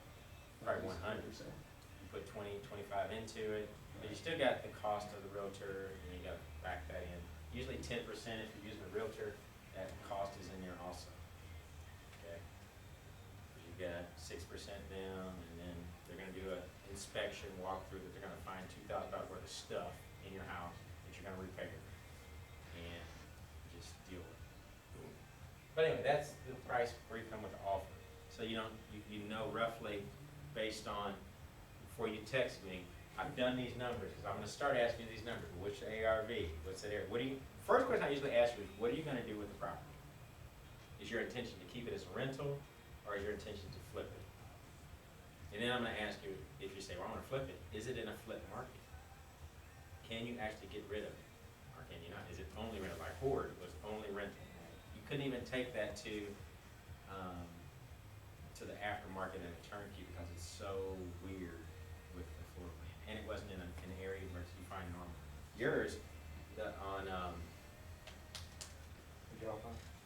S1: Probably 100.
S5: Percent.
S1: You put 20, 25 into it, But you still got the cost of the realtor, and you gotta back that in. Usually 10% if you're using a realtor, that cost is in there also. Okay? You got 6% down, and then they're gonna do an inspection, walkthrough, that they're gonna find $2,000 worth of stuff in your house that you're gonna repair. And just deal with it. But anyway, that's the price before you come with the offer. So you don't, you know roughly based on, before you text me, I've done these numbers, because I'm gonna start asking you these numbers. What's the ARV? What's that area? What do you, first question I usually ask you is, what are you gonna do with the property? Is your intention to keep it as a rental, or is your intention to flip it? And then I'm gonna ask you, if you say, well, I'm gonna flip it, is it in a flip market? Can you actually get rid of it? Or can you not? Is it only rental? Like Horde was only rental. You couldn't even take that to the aftermarket and a turnkey, because it's so weird with the floor plan. And it wasn't in an area where you find normal. Yours, on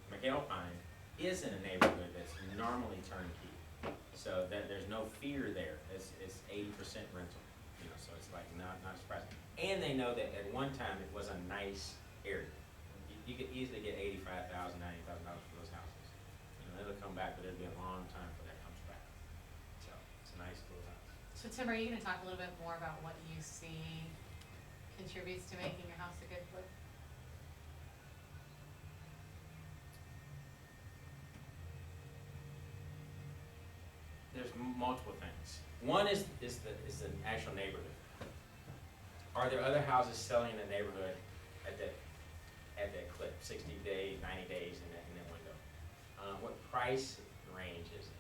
S1: McAlpine, is in a neighborhood that's normally turnkey. So that there's no fear there. It's 80% rental, you know, so it's like not surprising. And they know that at one time it was a nice area. You could easily get $85,000, $90,000 for those houses. You know, it'll come back, but it'll be a long time before that comes back. So it's a nice little house.
S7: So Tim, are you gonna talk a little bit more about what you see contributes to making your house a good flip?
S1: There's multiple things. One is the actual neighborhood. Are there other houses selling in the neighborhood at that clip, 60 days, 90 days in that window? What price range is it?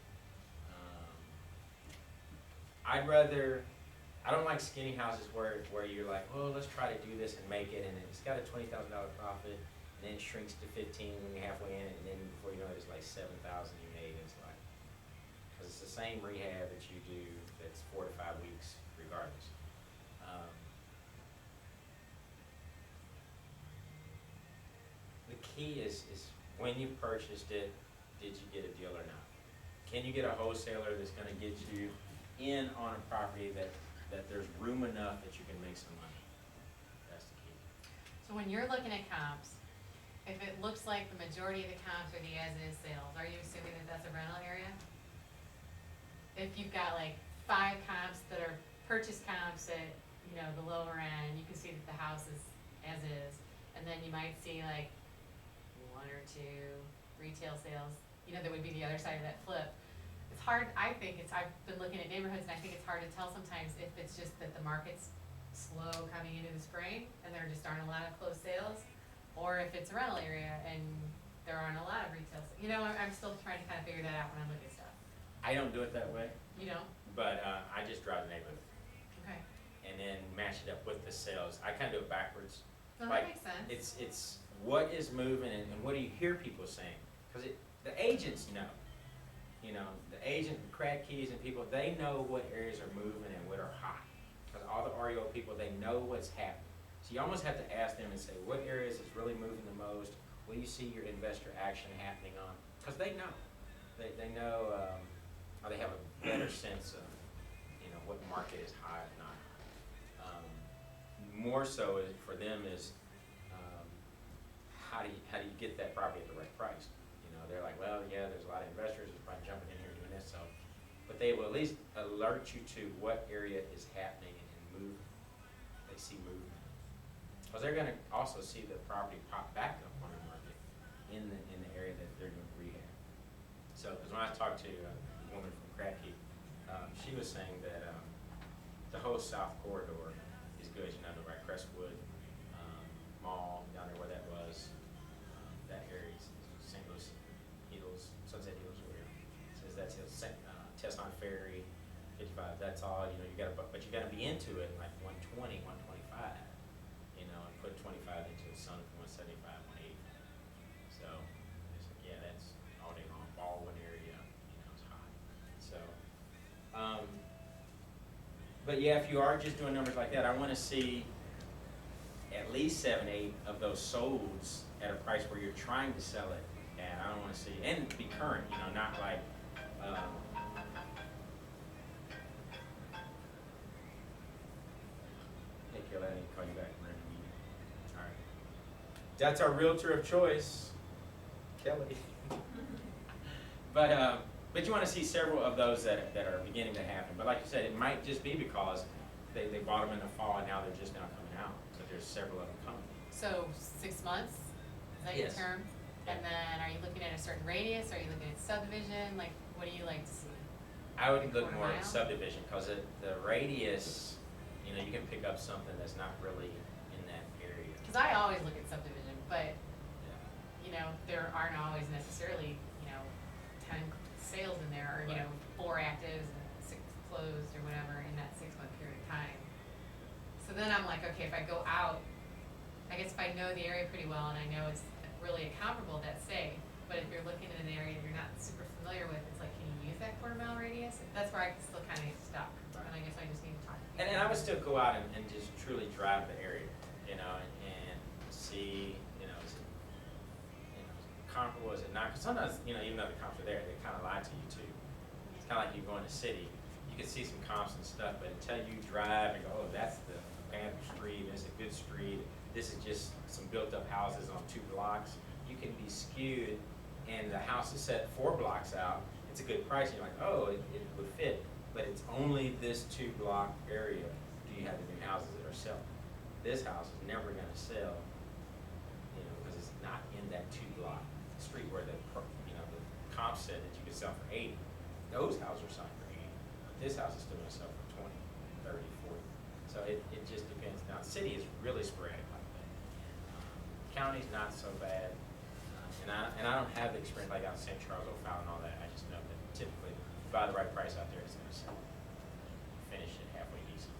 S1: I don't like skinny houses where you're like, oh, let's try to do this and make it, and it's got a $20,000 profit, and then it shrinks to 15 when you're halfway in it, and then before you know it, it's like 7,000 you made. It's like, because it's the same rehab that you do that's 4 to 5 weeks regardless. The key is when you purchased it, did you get a deal or not? Can you get a wholesaler that's gonna get you in on a property that there's room enough that you can make some money? That's the key.
S7: So when you're looking at comps, if it looks like the majority of the comps are the as-is sales, are you assuming that that's a rental area? If you've got like 5 comps that are purchase comps at, you know, the lower end, you can see that the house is as is, and then you might see like 1 or 2 retail sales, you know, that would be the other side of that flip. It's hard, I've been looking at neighborhoods, and I think it's hard to tell sometimes if it's just that the market's slow coming into the spring and there just aren't a lot of closed sales, or if it's a rental area and there aren't a lot of retail sales. You know, I'm still trying to kind of figure that out when I'm looking at stuff.
S1: I don't do it that way,
S7: You know?
S1: but I just drive the neighborhood
S7: Okay.
S1: and then match it up with the sales. I kind of do it backwards.
S7: No,
S1: Like,
S7: that makes sense.
S1: It's what is moving and what do you hear people saying? Because the agents know. You know, the agent, the crack keys and people, they know what areas are moving and what are hot. Because all the REO people, they know what's happening. So you almost have to ask them and say, what areas is really moving the most? Will you see your investor action happening on? Because they know. They know, or they have a better sense of, you know, what market is hot and not hot. More so for them is, how do you get that property at the right price? You know, they're like, well, yeah, there's a lot of investors who's probably jumping in here doing this, so, but they will at least alert you to what area is happening and moving. They see movement. Because they're gonna also see the property pop back up on the market in the area that they're doing rehab. So, because when I talked to a woman from Cracky, she was saying that the whole south corridor is good, you know, right, Crestwood Mall, down there where that was, that area, St. Louis Hills, Sunset Hills, whatever. Says that's Tesson Ferry, 55, that's all, you know, but you gotta be into it like 120, 125, you know, and put 25 into the sun for 175, 180. So, it's like, yeah, that's all day long, Baldwin area, you know, it's hot. So, but yeah, if you are just doing numbers like that, I wanna see at least 7, 8 of those solds at a price where you're trying to sell it, and I don't want to see, and be current, you know, not like, Kelly, I need to call you back. We're in a meeting. All right. That's our realtor of choice, Kelly. But you want to see several of those that are beginning to happen. But like you said, it might just be because they bought them in the fall and now they're just now coming out. So there's several of them coming.
S7: So 6 months, is that your
S1: Yes.
S7: term? And then are you looking at a certain radius, are you looking at subdivision, like, what do you like to see?
S1: I would
S7: Like
S1: look
S7: quarter
S1: more at
S7: mile?
S1: subdivision because the radius, you know, you can pick up something that's not really in that area.
S7: Cause I always look at subdivision, but,
S1: Yeah.
S7: you know, there aren't always necessarily, you know, 10 sales in there, or, you know, 4 actives and 6 closed or whatever in that 6-month period of time. So then I'm like, okay, if I go out, I guess if I know the area pretty well and I know it's really a comparable, that's safe. But if you're looking at an area you're not super familiar with, it's like, can you use that quarter mile radius? That's where I can still kinda get stuck, and I guess I just need to talk to people.
S1: And I would still go out and just truly drive the area, you know, and see, you know, is it, you know, is it comparable, is it not? Because sometimes, you know, even though the comps are there, they kind of lie to you too. It's kind of like you go in the city, you can see some comps and stuff, but until you drive and go, oh, that's the Panther Street, it's a good street, this is just some built-up houses on 2 blocks, you can be skewed, and the house is set 4 blocks out, it's a good price, and you're like, oh, it would fit, but it's only this 2-block area do you have the new houses that are selling. This house is never gonna sell, you know, because it's not in that 2-block street where the comp said that you could sell for 80. Those houses are selling for 80, but this house is still gonna sell for 20, 30, 40. So it just depends. Now, the city is really sporadic like that. County's not so bad. And I don't have the experience like out in St. Charles, O'Fallon, and all that. I just know that typically, if you buy the right price out there, it's gonna sell. Finish it halfway decent.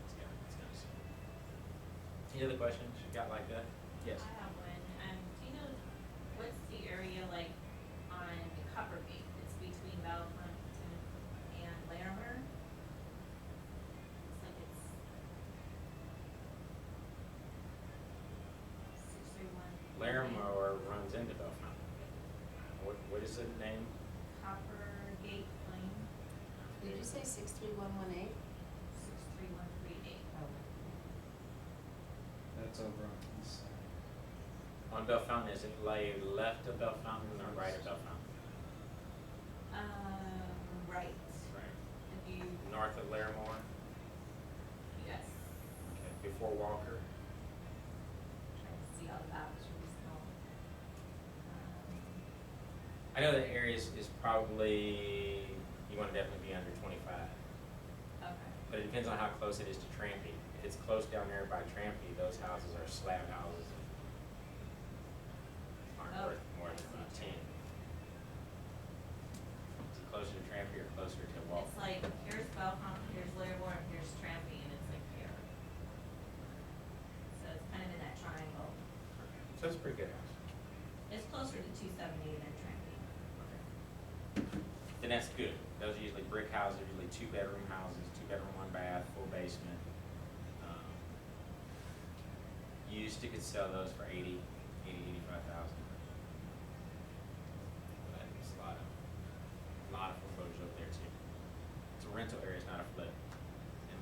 S1: It's gonna sell. Any other questions you got like that? Yes.
S6: I have one. Do you know what's the area like on Copper Gate? It's between Bellefonte and Larimer. Looks like it's 631.
S1: Larimore runs into Bellefonte. What is the name?
S6: Copper Gate Lane,
S3: Did you say 63118?
S6: 63138.
S5: That's over on the east side.
S1: On Bellefonte, is it lay left of Bellefonte or right of Bellefonte?
S6: Right.
S1: Right.
S6: If you,
S1: North of Larimore?
S6: yes,
S1: Okay, before Walker?
S6: trying to see all the maps really small.
S1: I know the area is probably, you want to definitely be under 25.
S6: Okay.
S1: But it depends on how close it is to Trampy. If it's close down there by Trampy, those houses are slab houses and aren't
S6: Oh,
S1: worth more than
S6: I see.
S1: 10. Is it closer to Trampy or closer to Walker?
S6: It's like, here's Bellefonte, here's Larimore, and here's Trampy, and it's like here. So it's kind of in that triangle.
S1: Okay. So it's a pretty good house.
S6: It's closer to 270 than Trampy.
S1: Then that's good. Those are usually brick houses, usually 2-bedroom houses, 2-bedroom, 1-bath, full basement. Used to could sell those for 85,000. But it's a lot of foreclosures up there too. It's a rental area, it's not a flip.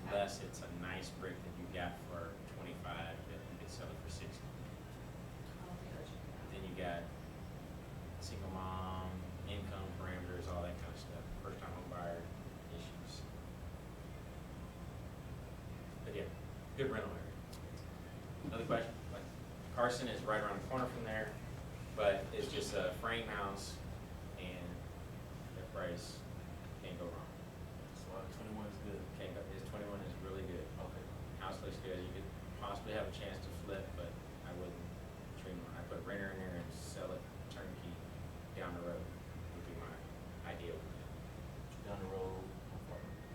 S1: Unless it's a nice brick that you got for 25, that you could sell it for 60.
S6: I'll take a look at that.
S1: Then you got single mom, income parameters, all that kind of stuff, first time home buyer issues. But yeah, good rental area. Another question? Like, Carson is right around the corner from there, but it's just a frame house and the price can't go wrong.
S8: So 21 is good.
S1: Can't go, 21 is really good.
S8: Okay.
S1: House looks good, you could possibly have a chance to flip, but I wouldn't dream on. I put renter in there and sell it turnkey down the road would be my ideal.
S8: Down the road.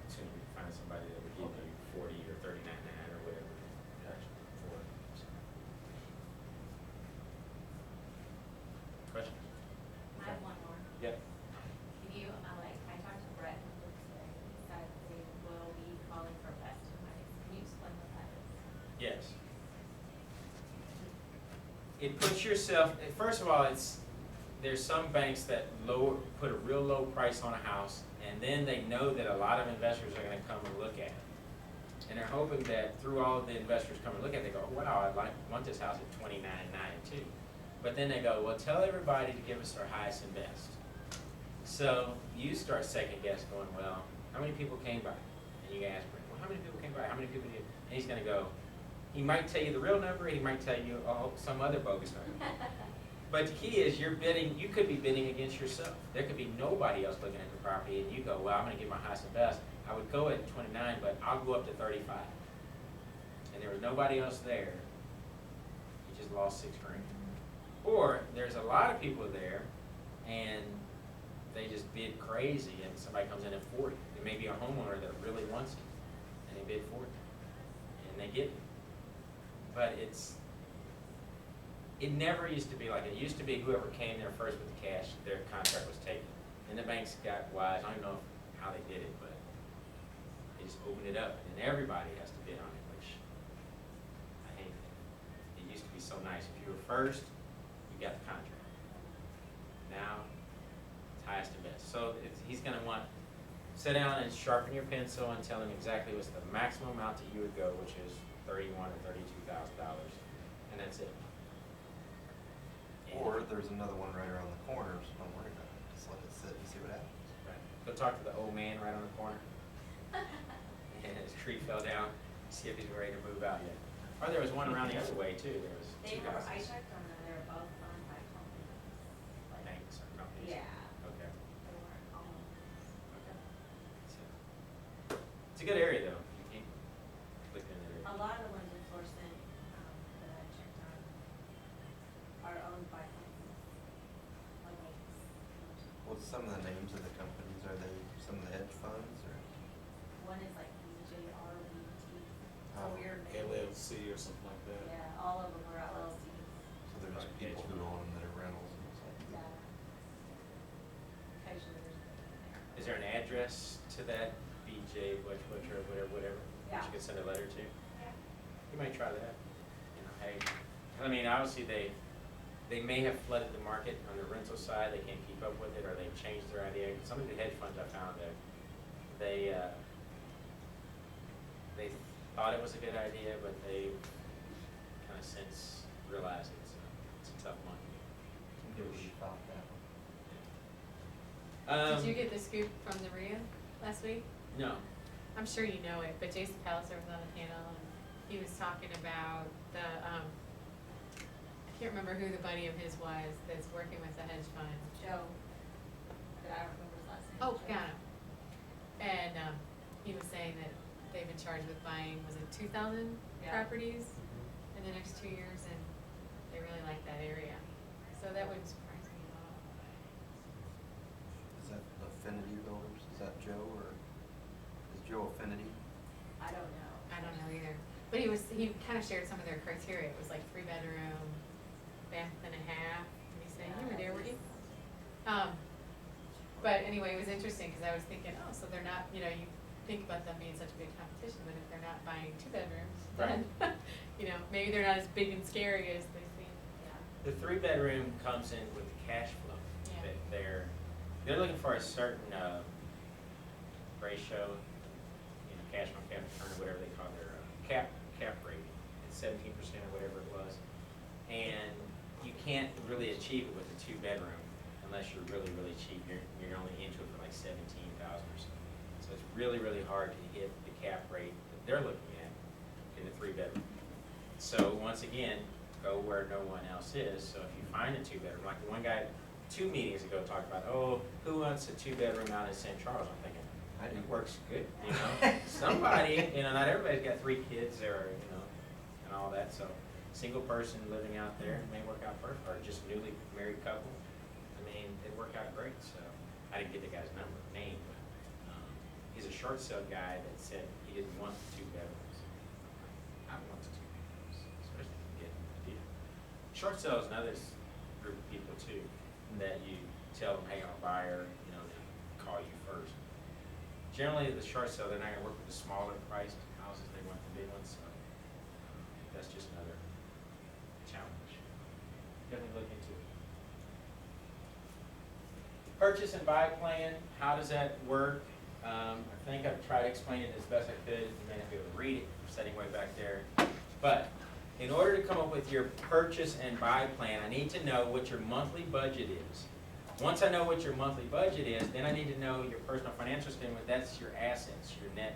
S1: As soon as we can find somebody that would give you 40 or 39 or whatever.
S8: Gotcha.
S1: For it. Question?
S6: I have one more.
S1: Yep.
S6: Can you, I talked to Brett today, he said they will be calling for vested monies. Can you explain what that is?
S1: Yes. It puts yourself, first of all, there's some banks that put a real low price on a house, and then they know that a lot of investors are gonna come and look at it. And they're hoping that through all of the investors come and look at it, they go, wow, want this house at 29.92. But then they go, well, tell everybody to give us their highest and best. So you start second guess going, well, how many people came by? And you ask, well, how many people came by? How many people did? And he's gonna go, he might tell you the real number, and he might tell you some other bogus number. But the key is you're bidding, you could be bidding against yourself. There could be nobody else looking at the property, and you go, well, I'm gonna give my highest and best. I would go at 29, but I'll go up to 35. And there was nobody else there. You just lost $6 grand. Or there's a lot of people there, and they just bid crazy, and somebody comes in at 40. There may be a homeowner that really wants it, and they bid 40, and they get it. But it never used to be like it. It used to be whoever came there first with the cash, their contract was taken. And the banks got wise. I don't know how they did it, but they just opened it up, and everybody has to bid on it, which I hate. It used to be so nice. If you were first, you got the contract. Now, it's highest and best. So he's going to want sit down and sharpen your pencil and tell him exactly what's the maximum amount that you would go, which is $31,000 or $32,000, and that's it.
S8: Or there's another one right around the corner, so don't worry about it. Just let it sit and see what happens.
S1: Right. Go talk to the old man right on the corner. And his tree fell down. See if he's ready to move out yet. Or there was one around the other way too. There was
S6: They
S1: two
S6: were,
S1: houses.
S6: I checked on them, they were both owned by companies. Like,
S1: Banks or companies.
S6: yeah,
S1: Okay.
S6: they weren't owned.
S1: Okay. So, it's a good area though. You keep looking in that area.
S6: A lot of the ones in Florissant, that I checked on are owned by companies, like banks.
S8: What's some of the names of the companies? Are they some of the hedge funds or?
S6: One is like BJRBT, it's a
S8: Oh,
S6: weird name.
S2: LLC or something like that.
S6: Yeah, all of them are LLCs.
S8: So there's
S1: Like
S8: people
S1: hedge
S8: who
S1: fund.
S8: own them that are rentals and stuff.
S6: Yeah. Occasionally there's a in there.
S1: Is there an address to that BJ Butcher or whatever? That
S6: Yeah.
S1: you could send a letter to?
S6: Yeah.
S1: You might try that. You know, hey, I mean, obviously they may have flooded the market on the rental side. They can't keep up with it, or they've changed their idea. Some of the hedge funds I found that they thought it was a good idea, but they kind of since realized it's a tough money.
S8: Some people who thought that one.
S7: Did you get the scoop from the RIA last week?
S1: No.
S7: I'm sure you know it, but Jason Palliser was on the panel and he was talking about the, I can't remember who the buddy of his was that's working with the hedge fund.
S6: Joe, but I don't remember his last name.
S7: Oh,
S6: Joe.
S7: got him. And, he was saying that they've been charged with buying, was it 2,000
S6: Yeah.
S7: properties in the next 2 years, and they really like that area. So that wouldn't surprise me at all.
S8: Is that Affinity Builders? Is that Joe or is Joe Affinity?
S6: I don't know.
S7: I don't know either. But he kind of shared some of their criteria. It was like 3-bedroom, bath and a half. And he said, you were there, were you? But anyway, it was interesting because I was thinking, oh, so they're not, you think about them being such a big competition, but if they're not buying 2 bedrooms, then, maybe they're not as big and scary as they seem.
S6: Yeah.
S1: The 3-bedroom comes in with the cash flow.
S7: Yeah.
S1: They're looking for a certain ratio, cash on cash return, or whatever they call their cap rate. It's 17% or whatever it was. And you can't really achieve it with a 2-bedroom unless you're really, really cheap. You're only into it for like $17,000 or so. So it's really, really hard to hit the cap rate that they're looking at in the 3-bedroom. So once again, go where no one else is. So if you find a 2-bedroom, like the one guy 2 meetings ago talked about, oh, who wants a 2-bedroom out in St. Charles? I'm thinking, it works good, Somebody, not everybody's got 3 kids or, and all that. So single person living out there may work out perfect, or just newly married couple. I mean, it'd work out great. So I didn't get the guy's name, but he's a short sale guy that said he didn't want the 2 bedrooms. I want the 2 bedrooms, especially if you get a deal. Short sale is another group of people too that you tell them, hey, I'm a buyer, they call you first. Generally, the short sale, they're not going to work with the smaller priced houses. They want the big ones. So that's just another challenge. Definitely look into it. Purchase and buy plan. How does that work? I think I've tried to explain it as best I could. You may not be able to read it, sitting way back there. But in order to come up with your purchase and buy plan, I need to know what your monthly budget is. Once I know what your monthly budget is, then I need to know your personal financial statement. That's your assets, your net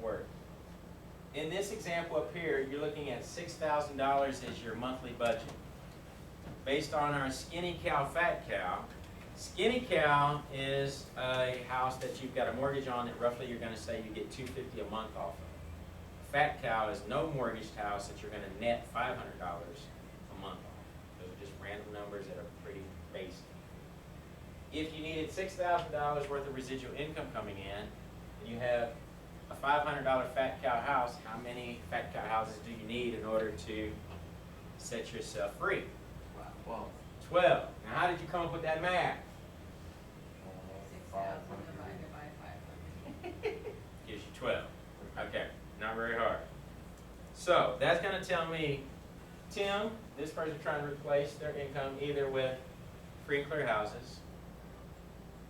S1: worth. In this example up here, you're looking at $6,000 as your monthly budget. Based on our Skinny Cow, Fat Cow, Skinny Cow is a house that you've got a mortgage on that roughly you're gonna say you get $250 a month off of. Fat Cow is no mortgaged house that you're gonna net $500 a month off. Those are just random numbers that are pretty basic. If you needed $6,000 worth of residual income coming in, and you have a $500 Fat Cow house, how many Fat Cow houses do you need in order to set yourself free?
S8: Well,
S1: 12. Now how did you come up with that math?
S7: 6,000 divided by 500.
S1: Gives you 12. Okay, not very hard. So that's going to tell me, Tim, this person trying to replace their income either with free and clear houses,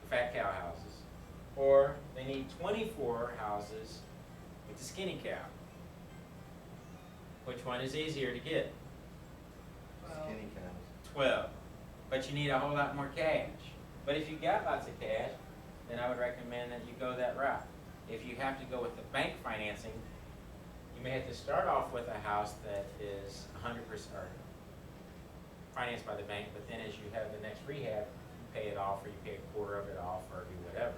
S1: Fat Cow houses, or they need 24 houses with the Skinny Cow. Which one is easier to get?
S8: skinny cows.
S1: 12. But you need a whole lot more cash. But if you got lots of cash, then I would recommend that you go that route. If you have to go with the bank financing, you may have to start off with a house that is 100% or financed by the bank, but then as you have the next rehab, you pay it off, or you pay a quarter of it off, or do whatever.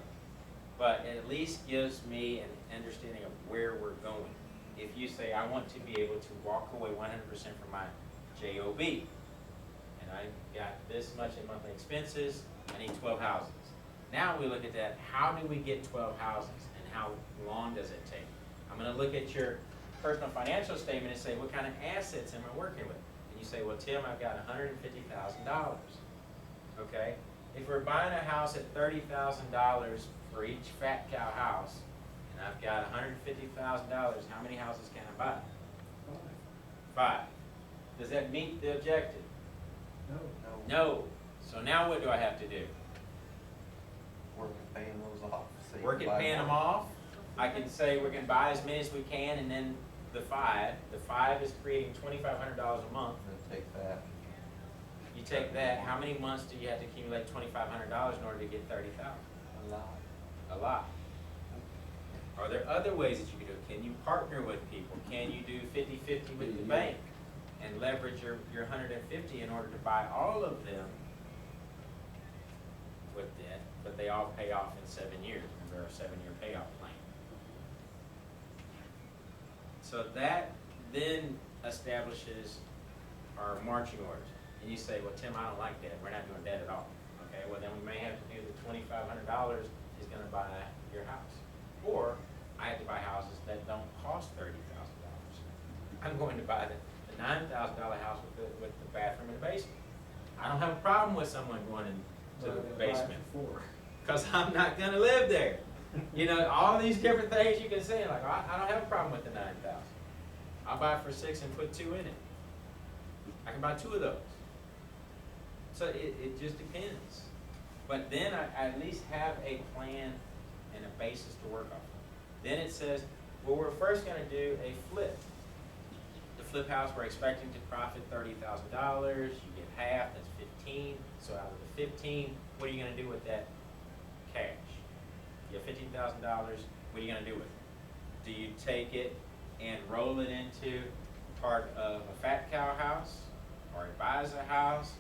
S1: But it at least gives me an understanding of where we're going. If you say, I want to be able to walk away 100% from my JOB, and I got this much in monthly expenses, I need 12 houses. Now we look at that, how do we get 12 houses, and how long does it take? I'm gonna look at your personal financial statement and say, what kind of assets am I working with? And you say, well, Tim, I've got $150,000, okay? If we're buying a house at $30,000 for each Fat Cow house, and I've got $150,000, how many houses can I buy? 5. Does that meet the objective?
S5: No.
S1: No. So now what do I have to do?
S8: Work at paying those off. so you
S1: Work
S8: can
S1: at
S8: buy
S1: paying them
S8: more.
S1: off. I can say we're gonna buy as many as we can, and then the 5 is creating $2,500 a month.
S8: And then take that.
S1: You take that, how many months do you have to accumulate $2,500 in order to get $30,000?
S8: A lot.
S1: A lot. Are there other ways that you can do it? Can you partner with people? Can you do 50-50 with the
S2: Yeah.
S1: bank and leverage your 150 in order to buy all of them with debt, but they all pay off in 7 years, because they're a 7-year payoff plan. So that then establishes our marching orders. And you say, well, Tim, I don't like that. We're not doing that at all. Okay, well, then we may have to do the $2,500 is gonna buy your house. Or I have to buy houses that don't cost $30,000. I'm going to buy the $9,000 house with the bathroom and the basement. I don't have a problem with someone going into the basement, because I'm not gonna live there. You know, all these different things you can say, like, I don't have a problem with the 9,000. I'll buy it for 6 and put 2 in it. I can buy 2 of those. So it just depends. But then I at least have a plan and a basis to work off of. Then it says, well, we're first gonna do a flip. The flip house, we're expecting to profit $30,000, you get half, that's 15. So out of the 15, what are you gonna do with that cash? You have $15,000, what are you gonna do with it? Do you take it and roll it into part of a Fat Cow house, or it buys a house,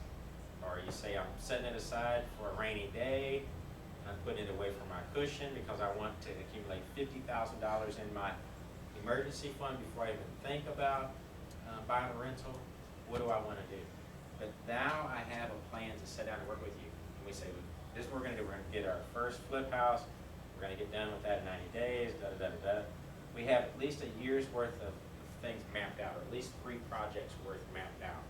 S1: or you say, I'm setting it aside for a rainy day, I'm putting it away for my cushion because I want to accumulate $50,000 in my emergency fund before I even think about buying a rental? What do I want to do? But now I have a plan to sit down and work with you. And we say, this is what we're going to do. We're going to get our first flip house. We're going to get done with that in 90 days, da-da-da-da-da. We have at least a year's worth of things mapped out, or at least 3 projects worth mapped out.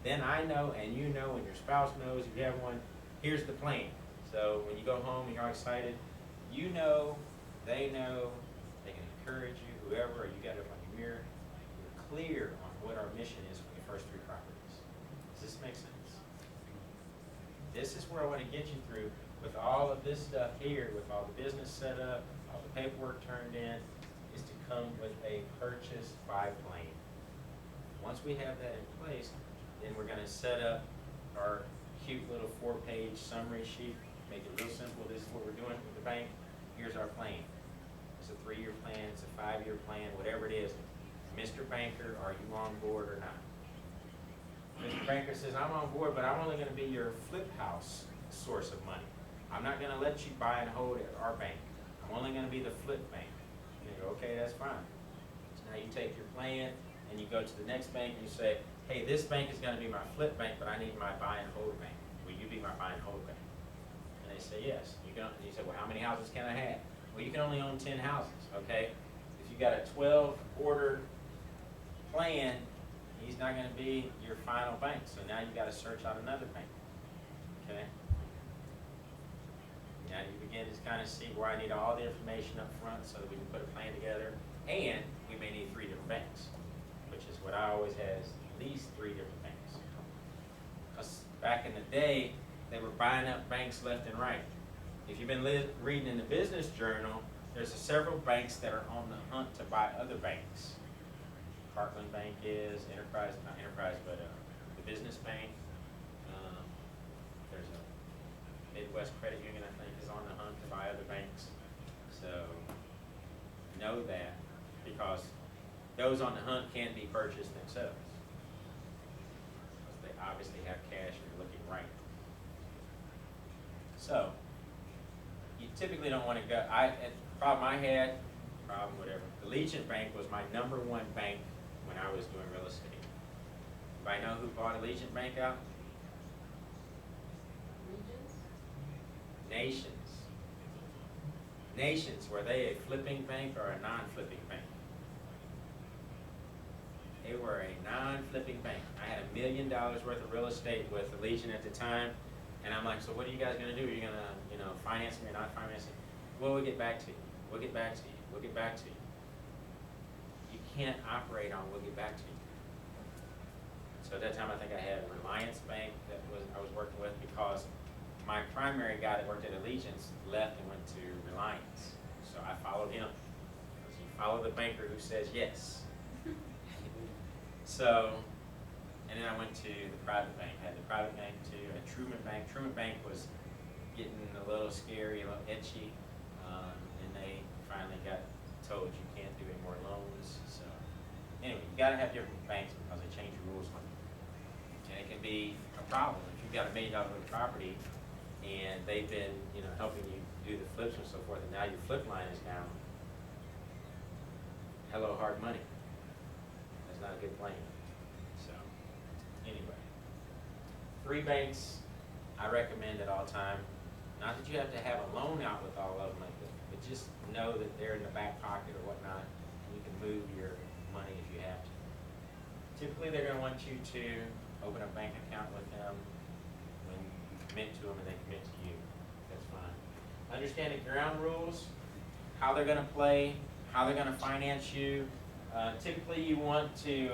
S1: Then I know, and you know, and your spouse knows, if you have one, here's the plan. So when you go home and you're all excited, you know, they can encourage you, whoever, or you got it on your mirror, you're clear on what our mission is for the first 3 properties. Does this make sense? This is where I want to get you through with all of this stuff here, with all the business set up, paperwork turned in is to come with a purchase by plan. Once we have that in place, then we're gonna set up our cute little 4-page summary sheet, make it real simple. This is what we're doing with the bank. Here's our plan. It's a 3-year plan, it's a 5-year plan, whatever it is. Mr. Banker, are you on board or not? Mr. Banker says, I'm on board, but I'm only gonna be your flip house source of money. I'm not gonna let you buy and hold at our bank. I'm only gonna be the flip bank. You go, okay, that's fine. So now you take your plan and you go to the next bank and you say, hey, this bank is gonna be my flip bank, but I need my buy and hold bank. Will you be my buy and hold bank? And they say, yes. And you say, well, how many houses can I have? Well, you can only own 10 houses, okay? If you got a 12-order plan, he's not gonna be your final bank, so now you gotta search out another bank, okay? Now you begin to kind of see where I need all the information up front so that we can put a plan together, and we may need 3 different banks, which is what I always had, is at least 3 different banks. Because back in the day, they were buying up banks left and right. If you've been reading in the Business Journal, there's several banks that are on the hunt to buy other banks. Parkland Bank is, Enterprise, not Enterprise, but the Business Bank. There's a Midwest Credit Union, I think, is on the hunt to buy other banks. So know that, because those on the hunt can't be purchased themselves. Because they obviously have cash and they're looking right. So you typically don't want to go. Whatever. Allegiant Bank was my #1 bank when I was doing real estate. Anybody know who bought Allegiant Bank out?
S3: Regions?
S1: Nations, were they a flipping bank or a non-flipping bank? They were a non-flipping bank. I had $1 million worth of real estate with Allegiant at the time, and I'm like, so what are you guys gonna do? Are you gonna, finance me or not finance me? Well, we'll get back to you. We'll get back to you. We'll get back to you. You can't operate on we'll get back to you. So at that time, I think I had Reliance Bank that I was working with, because my primary guy that worked at Allegiance left and went to Reliance. So I followed him. Because you follow the banker who says yes. So, and then I went to the private bank. I had the private bank too, at Truman Bank. Truman Bank was getting a little scary, a little itchy, and they finally got told you can't do any more loans. So anyway, you gotta have different banks because they change the rules on you. And it can be a problem if you've got $1 million worth of property and they've been, helping you do the flips and so forth, and now your flip line is down. Hello, hard money. That's not a good plan. So anyway, 3 banks I recommend at all time. Not that you have to have a loan out with all of them, but just know that they're in the back pocket or whatnot, and you can move your money if you have to. Typically, they're going to want you to open a bank account with them when you commit to them and they commit to you. That's fine. Understand the ground rules, how they're going to play, how they're going to finance you. Typically, you want to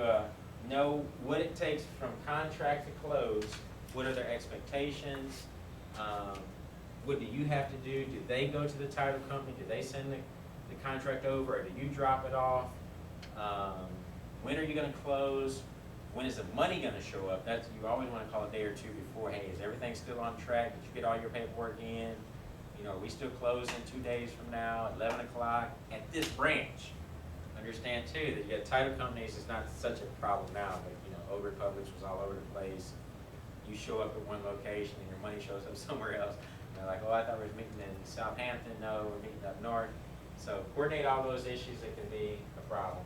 S1: know what it takes from contract to close. What are their expectations? What do you have to do? Do they go to the title company? Do they send the contract over, or do you drop it off? When are you going to close? When is the money going to show up? That's, you always want to call a day or 2 before. Hey, is everything still on track? Did you get all your paperwork in? Are we still closing 2 days from now at 11 o'clock at this branch? Understand too that you got title companies. It's not such a problem now, but Old Republics was all over the place. You show up at one location and your money shows up somewhere else. They're like, oh, I thought we were meeting in Southampton. No, we're meeting up north. So coordinate all those issues that can be a problem.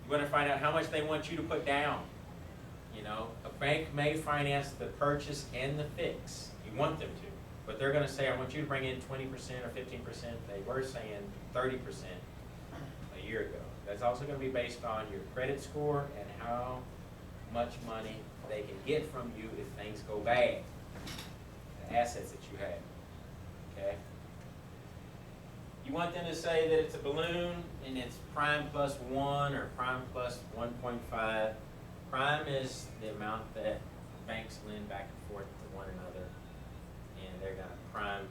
S1: You want to find out how much they want you to put down. A bank may finance the purchase and the fix. You want them to. But they're going to say, I want you to bring in 20% or 15%. They were saying 30% a year ago. That's also going to be based on your credit score and how much money they can get from you if things go bad. The assets that you have. Okay? You want them to say that it's a balloon and it's prime plus 1 or prime plus 1.5. Prime is the amount that banks lend back and forth to one another, and they're going to prime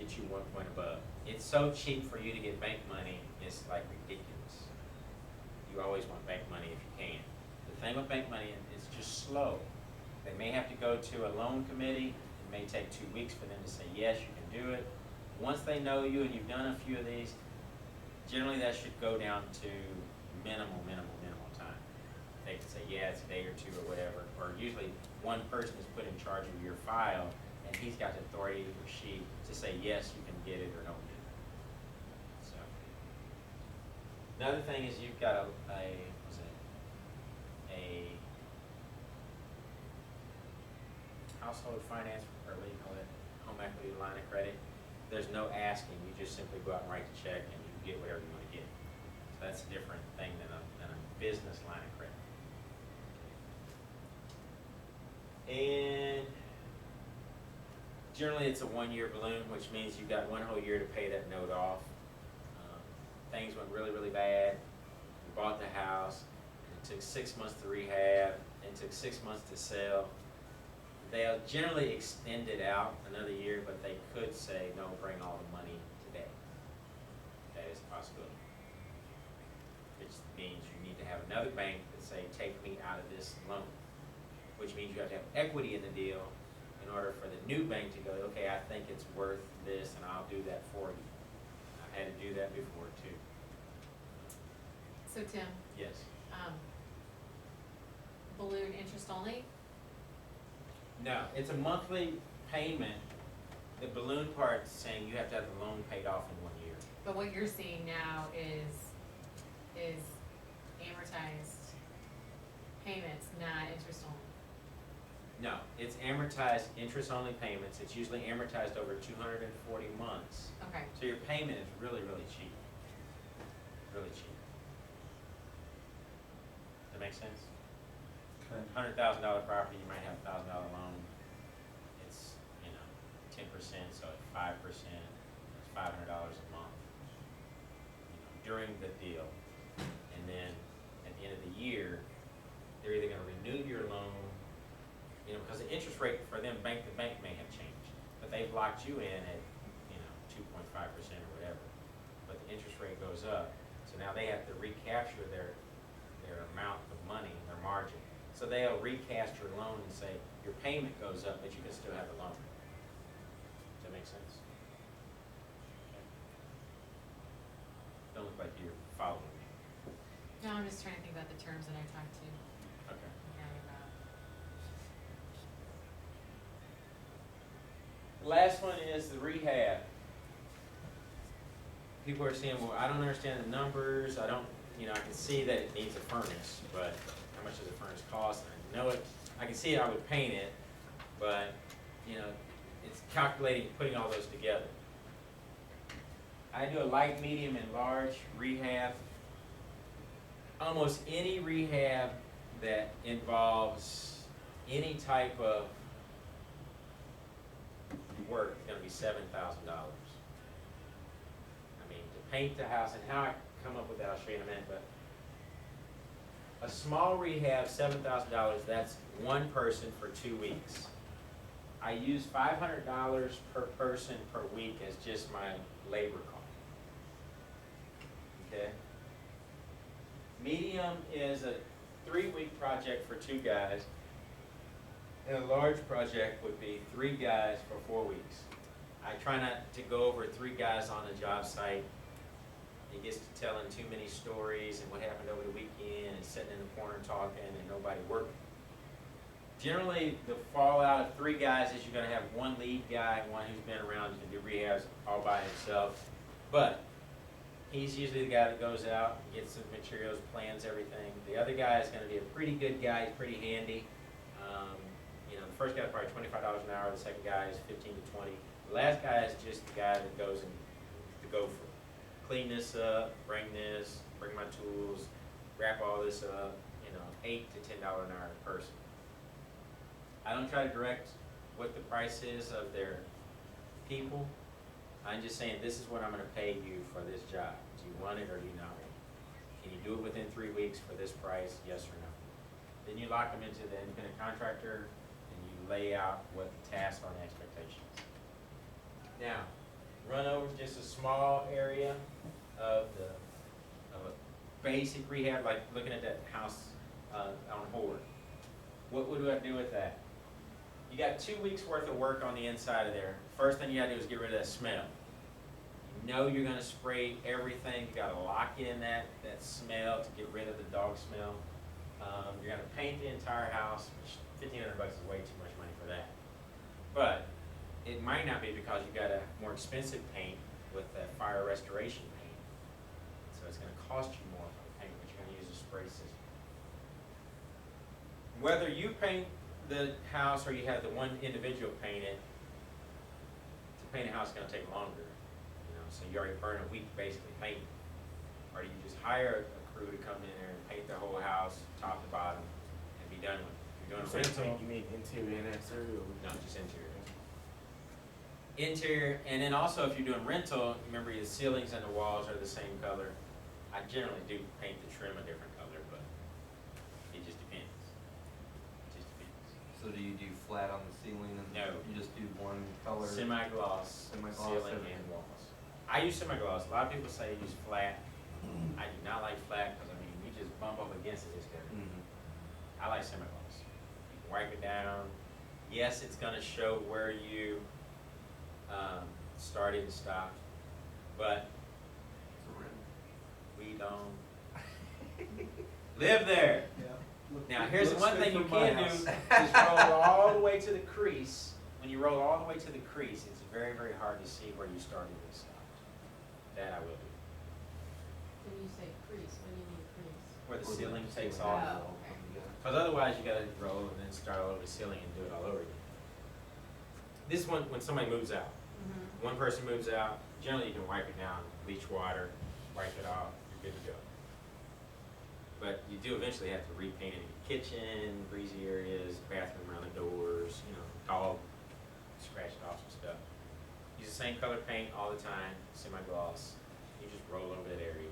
S1: get you 1 point above. It's so cheap for you to get bank money, it's like ridiculous. You always want bank money if you can. The thing with bank money, it's just slow. They may have to go to a loan committee. It may take 2 weeks for them to say, yes, you can do it. Once they know you and you've done a few of these, generally that should go down to minimal time. They can say, yeah, it's a day or two or whatever. Or usually one person is put in charge of your file, and he's got the authority or she to say, yes, you can get it or don't get it. So. Another thing is you've got a household finance, or what do you call it, home equity line of credit. There's no asking, you just simply go out and write the check and you get whatever you want to get. So that's a different thing than a business line of credit. And generally it's a 1-year balloon, which means you've got 1 whole year to pay that note off. Things went really, really bad. You bought the house, and it took 6 months to rehab, and it took 6 months to sell. They'll generally extend it out another year, but they could say, no, bring all the money today. That is a possibility. Which means you need to have another bank that say, take me out of this loan. Which means you have to have equity in the deal in order for the new bank to go, okay, I think it's worth this and I'll do that for you. I've had to do that before too.
S7: So Tim,
S1: Yes.
S7: balloon interest only?
S1: No, it's a monthly payment. The balloon part's saying you have to have the loan paid off in 1 year.
S7: But what you're seeing now is amortized payments, not interest only.
S1: No, it's amortized interest-only payments. It's usually amortized over 240 months.
S7: Okay.
S1: So your payment is really, really cheap. Really cheap. Does that make sense? $100,000 property, you might have a $1,000 loan. It's, 10%, so at 5%, it's $500 a month, during the deal. And then at the end of the year, they're either gonna renew your loan, because the interest rate for them bank to bank may have changed, but they've locked you in at, 2.5% or whatever. But the interest rate goes up, so now they have to recapture their amount of money, their margin. So they'll recast your loan and say, your payment goes up, but you can still have the loan. Does that make sense? Okay. Don't look like you're following me.
S7: No, I'm just trying to think about the terms that I talked to
S1: Okay.
S7: Gary about.
S1: The last one is the rehab. People are saying, well, I don't understand the numbers, I don't, I can see that it needs a furnace, but how much does a furnace cost? And I know it, I can see I would paint it, but, it's calculating, putting all those together. I do a light, medium, and large rehab. Almost any rehab that involves any type of work is gonna be $7,000. I mean, to paint the house, and how I come up with that, I'll show you in a minute, but a small rehab, $7,000, that's one person for 2 weeks. I use $500 per person per week as just my labor cost. Okay? Medium is a 3-week project for 2 guys, and a large project would be 3 guys for 4 weeks. I try not to go over 3 guys on a job site. It gets to telling too many stories and what happened over the weekend and sitting in the corner talking and nobody working. Generally, the fallout of 3 guys is you're gonna have 1 lead guy, one who's been around and do rehabs all by himself. But he's usually the guy that goes out, gets the materials, plans everything. The other guy is gonna be a pretty good guy, he's pretty handy. The first guy's probably $25 an hour, the second guy is 15 to 20. The last guy is just the guy that goes and to go for clean this up, bring my tools, wrap all this up, $8 to $10 an hour per person. I don't try to direct what the price is of their people. I'm just saying, this is what I'm gonna pay you for this job. Do you want it or do you not want it? Can you do it within 3 weeks for this price, yes or no? Then you lock them into the independent contractor and you lay out what the tasks are and expectations. Now, run over just a small area of a basic rehab, like looking at that house, on Horde. What would I do with that? You got 2 weeks worth of work on the inside of there. First thing you gotta do is get rid of that smell. You know you're gonna spray everything, you gotta lock in that smell to get rid of the dog smell. You're gonna paint the entire house, which $1,500 is way too much money for that. But it might not be because you got a more expensive paint with that fire restoration paint. So it's gonna cost you more for the paint, but you're gonna use a spray system. Whether you paint the house or you have the one individual paint it, to paint a house is gonna take longer, you know, so you already burn a week basically painting. Or you just hire a crew to come in there and paint the whole house, top to bottom, and be done with it. If you're doing a rental,
S4: You mean interior and exterior?
S1: no, just interior. Interior, and then also if you're doing rental, remember the ceilings and the walls are the same color. I generally do paint the trim a different color, but it just depends. It just depends.
S8: So do you do flat on the ceiling and
S1: No.
S8: you just do one color?
S1: Semi-gloss,
S8: Semi-gloss,
S1: ceiling
S8: everything.
S1: and walls. I use semi-gloss. A lot of people say use flat. I do not like flat because, I mean, you just bump up against it, it's dirty.
S8: Mhm.
S1: I like semi-gloss. You can wipe it down. Yes, it's gonna show where you started and stopped, but we don't live there.
S5: Yeah. Look-
S1: Now, here's the
S5: looks
S1: one
S5: good
S1: thing you
S5: from my
S1: can do,
S5: house.
S1: is roll all the way to the crease. When you roll all the way to the crease, it's very, very hard to see where you started and stopped. That I will do.
S3: When you say crease, what do you mean crease?
S1: Where the
S8: Or
S1: ceiling
S8: the
S1: takes
S8: ceiling
S1: off.
S8: all
S3: Oh, okay.
S8: come together.
S1: Because otherwise, you gotta roll and then start all over the ceiling and do it all over again. This is when somebody moves out.
S3: Mm-hmm.
S1: One person moves out, generally you can wipe it down, bleach water, wipe it off, you're good to go. But you do eventually have to repaint it in the kitchen, breezy areas, bathroom around the doors, you know, dog, scratch it off some stuff. Use the same color paint all the time, semi-gloss. You just roll over that area.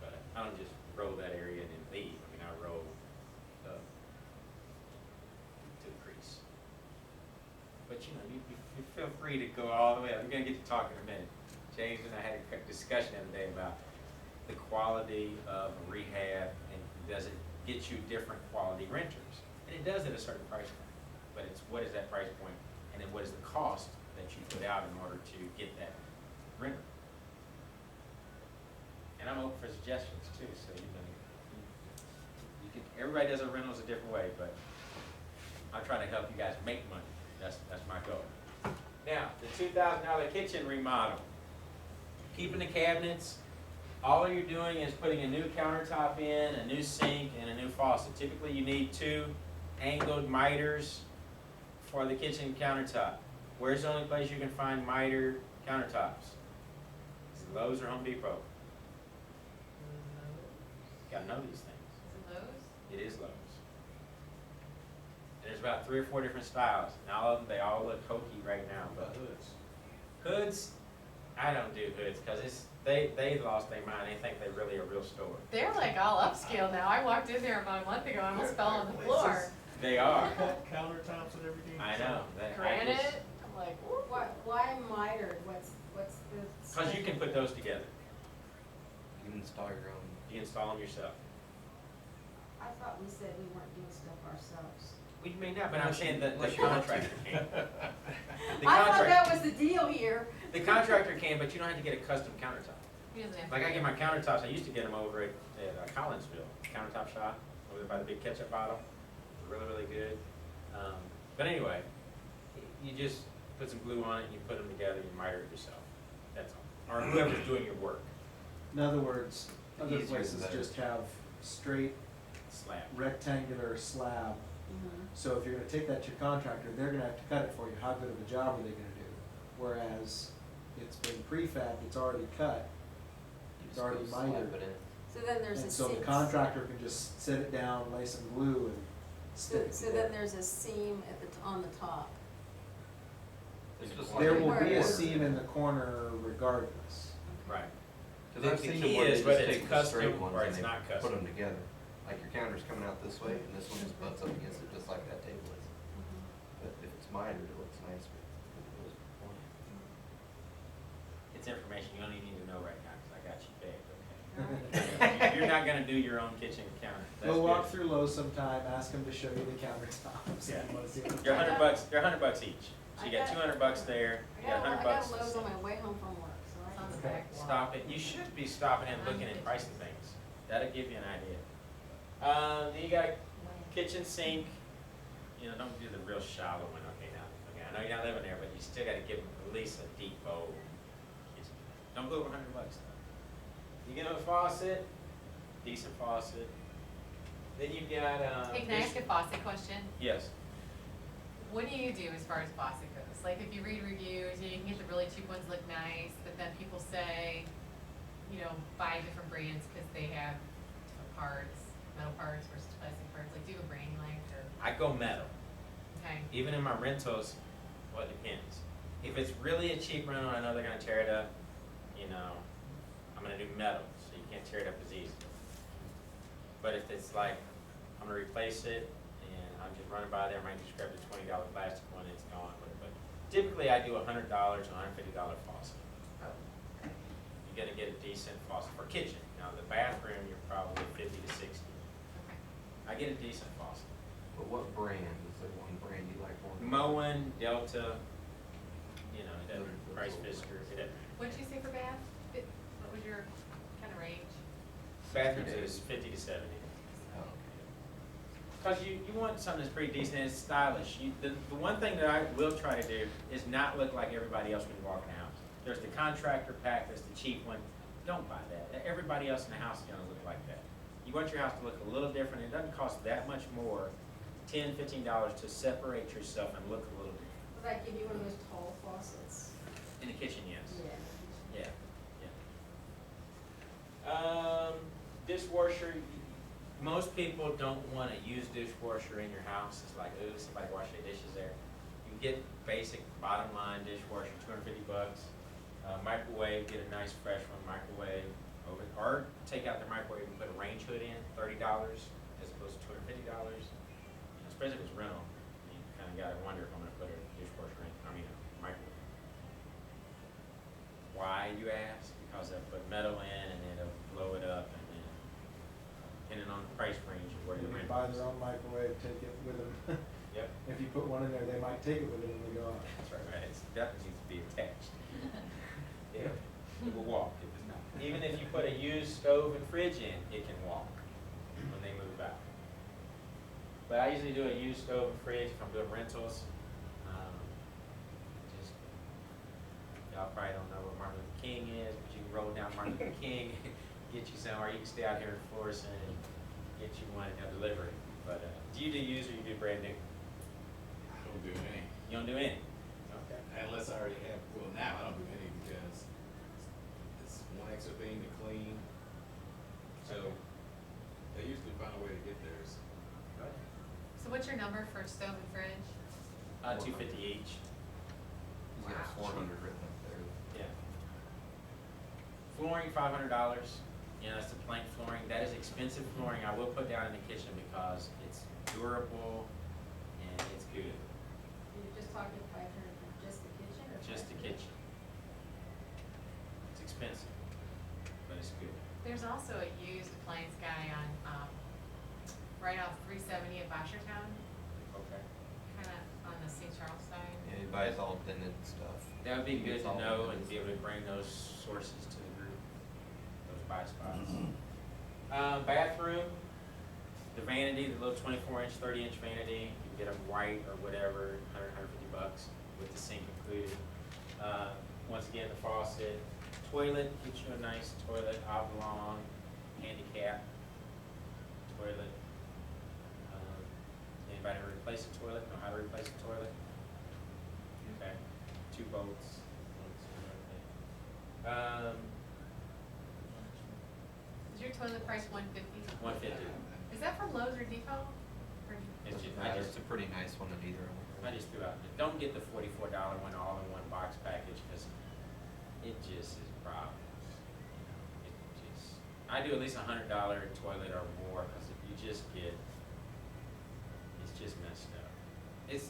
S1: But I don't just roll that area and then leave. I mean, I roll to the crease. But you know, you feel free to go all the way up. We're gonna get to talk in a minute. James and I had a discussion the other day about the quality of a rehab and does it get you different quality renters? And it does at a certain price point. But it's what is that price point and then what is the cost that you put out in order to get that renter? And I'm open for suggestions too, so you can, everybody does a rentals a different way, but I'll try to help you guys make money. That's my goal. Now, the $2,000 kitchen remodel. Keeping the cabinets, all you're doing is putting a new countertop in, a new sink, and a new faucet. Typically, you need 2 angled miters for the kitchen countertop. Where's the only place you can find miter countertops? Is it Lowe's or Home Depot? You gotta know these things.
S7: Is it Lowe's?
S1: It is Lowe's. And there's about 3 or 4 different styles. And all of them, they all look hokey right now,
S2: About
S1: but
S2: hoods.
S1: hoods, I don't do hoods because they lost their mind. They think they're really a real store.
S7: They're like all upscale now. I walked in there about a month ago, I almost fell on the floor.
S1: They are.
S5: Countertops and everything.
S1: I know.
S7: Granite, I'm like, whoop.
S3: Why mitered? What's the?
S1: Because you can put those together.
S8: You can install your own.
S1: You install them yourself.
S3: I thought we said we weren't doing stuff ourselves.
S1: We may not, but I'm saying that the
S8: Unless you want to.
S1: contractor can. The
S3: I thought
S1: contractor,
S3: that was the deal here.
S1: the contractor can, but you don't have to get a custom countertop.
S7: He doesn't have to.
S1: Like I get my countertops, I used to get them over at Collinsville, countertop shop, over there by the big ketchup bottle. Really, really good. But anyway, you just put some glue on it, and you put them together, you miter it yourself. That's all. Or whoever's doing your work.
S5: In other words, other
S8: Easier
S5: places
S8: than
S5: just have straight
S1: Slab.
S5: rectangular slab.
S3: Mm-hmm.
S5: So if you're gonna take that to your contractor, they're gonna have to cut it for you. How good of a job are they gonna do? Whereas it's been prefabbed, it's already cut,
S8: You
S5: it's
S8: just
S5: already
S8: go slap
S5: mitered.
S8: it in.
S3: So then there's a
S5: And so
S3: seam.
S5: the contractor can just set it down, lay some glue and stick it
S3: So
S5: together.
S3: then there's a seam at on the top.
S8: It's just
S5: There
S8: like
S5: will
S3: Where
S5: be a
S3: is-
S5: seam in the corner regardless.
S1: Right.
S8: Cause
S1: The
S8: I've seen
S1: key
S8: them where
S1: is
S8: they
S1: whether
S8: just
S1: it's
S8: take the straight
S1: custom
S8: ones
S1: or
S8: and
S1: it's
S8: they
S1: not custom.
S8: put them together. Like your counter's coming out this way and this one just butts up against it just like that table is. But if it's mitered, it looks nicer.
S1: it's information you don't even need to know right now, cause I got you pegged,
S3: Alright.
S1: okay? You're not gonna do your own kitchen counter, that's
S5: Go walk
S1: good.
S5: through Lowe's sometime, ask them to show you the countertops.
S1: Yeah.
S5: and let's see what-
S1: They're $100 each, so you
S3: I
S1: got
S3: got-
S1: $200 there, you got $100.
S3: I got Lowe's on my way home from work, so I
S7: Sounds
S3: can.
S7: back.
S1: Stop it, you should be stopping and looking at pricing things, that'll give you an idea. Then you got a kitchen sink, you know, don't do the real shallow one, okay, now, okay, I know you're not living there, but you still gotta give them at least a deep bowl. kitchen. Don't go over $100 though. You get a faucet, decent faucet, then you've got,
S7: Hey, can I ask a faucet question?
S1: Yes,
S7: What do you do as far as faucet goes? Like, if you read reviews, you can get the really cheap ones look nice, but then people say, you know, buy different brands because they have different parts, metal parts versus plastic parts. Like, do you have a brand you like, or,
S1: I go metal.
S7: okay?
S1: Even in my rentals, well, it depends. If it's really a cheap rental, I know they're gonna tear it up, you know, I'm gonna do metal, so you can't tear it up as easily. But if it's like, I'm gonna replace it, and I'm just running by there, I might just grab the $20 plastic one, it's gone, but typically I do $100 and $150 faucet. You're gonna get a decent faucet for kitchen. Now, the bathroom, you're probably 50 to 60.
S7: Okay.
S1: I get a decent faucet.
S8: But what brand, is there one brand you like more?
S1: Moen, Delta, you know, it doesn't, Price Fisker, it doesn't.
S7: What'd you say for bath? What was your kind of range?
S1: Bathrooms is 50 to 70. Because you want something that's pretty decent and it's stylish. The one thing that I will try to do is not look like everybody else when you walk in the house. There's the contractor pack, there's the cheap one. Don't buy that. Everybody else in the house is gonna look like that. You want your house to look a little different. It doesn't cost that much more, $10, $15 to separate yourself and look a little different.
S3: Would I give you one of those tall faucets?
S1: In the kitchen, yes.
S3: Yeah.
S1: Yeah. Dishwasher, most people don't wanna use dishwasher in your house. It's like, ooh, somebody wash their dishes there. You can get basic bottom line dishwasher, $250. Microwave, get a nice fresh one, microwave, over, or take out the microwave and put a range hood in, $30 as opposed to $250. Especially if it's rental, you kinda gotta wonder if I'm gonna put a dishwasher in, a microwave. Why, you ask? Because they'll put metal in and then they'll blow it up, and then, depending on the price range of where
S5: You
S1: the
S5: can
S1: rent
S5: buy
S1: is.
S5: their own microwave, take it with them.
S1: Yep,
S5: If you put one in there, they might take it with them when they go out.
S1: that's right, it definitely needs to be attached. Yeah, it will walk if it's not. Even if you put a used stove and fridge in, it can walk when they move out. But I usually do a used stove and fridge if I'm doing rentals. Just, y'all probably don't know what Martin Luther King is, but you can roll down Martin Luther King, get you some, or you can stay out here in Florissant and get you one and have delivery. But, do you do used or you do brand new?
S2: I don't do any,
S1: You don't do any? Okay.
S2: unless I already have, well, now I don't do any because it's one extra thing to clean. So, they usually find a way to get theirs.
S7: So what's your number for stove and fridge?
S1: 250 each.
S8: He's got
S1: Wow.
S8: 400 written up there.
S1: Yeah. Flooring, $500. You know, that's the plank flooring. That is expensive flooring. I will put down in the kitchen because it's durable and it's good.
S3: You're just talking 500 for just the kitchen, or?
S1: Just the
S3: 500?
S1: kitchen. It's expensive, but it's good.
S7: There's also a used appliance guy on, right off 370 at Boshertown,
S1: Okay.
S7: kinda on the St. Charles side.
S8: Yeah, he buys all dented stuff.
S1: That would be
S8: He
S1: good
S8: gets
S1: to
S8: all
S1: know
S8: dented
S1: and be able to
S8: stuff.
S1: bring those sources to the group, those buy spots. Bathroom, the vanity, the little 24-inch, 30-inch vanity, you can get them white or whatever, $100, $150 with the sink included. Once again, the faucet, toilet, get you a nice toilet, oblong, handicap toilet. Anybody ever replace a toilet, know how to replace a toilet? Okay, 2 bolts.
S7: Is your toilet price 150?
S1: 150.
S7: Is that from Lowe's or Depot? Or
S1: It's just,
S8: It's a pretty nice one at either of them.
S1: I just threw out, don't get the $44 one all in one box package, because it just is a problem. You know, it just, I do at least $100 toilet or more, because if you just get, it's just messed up.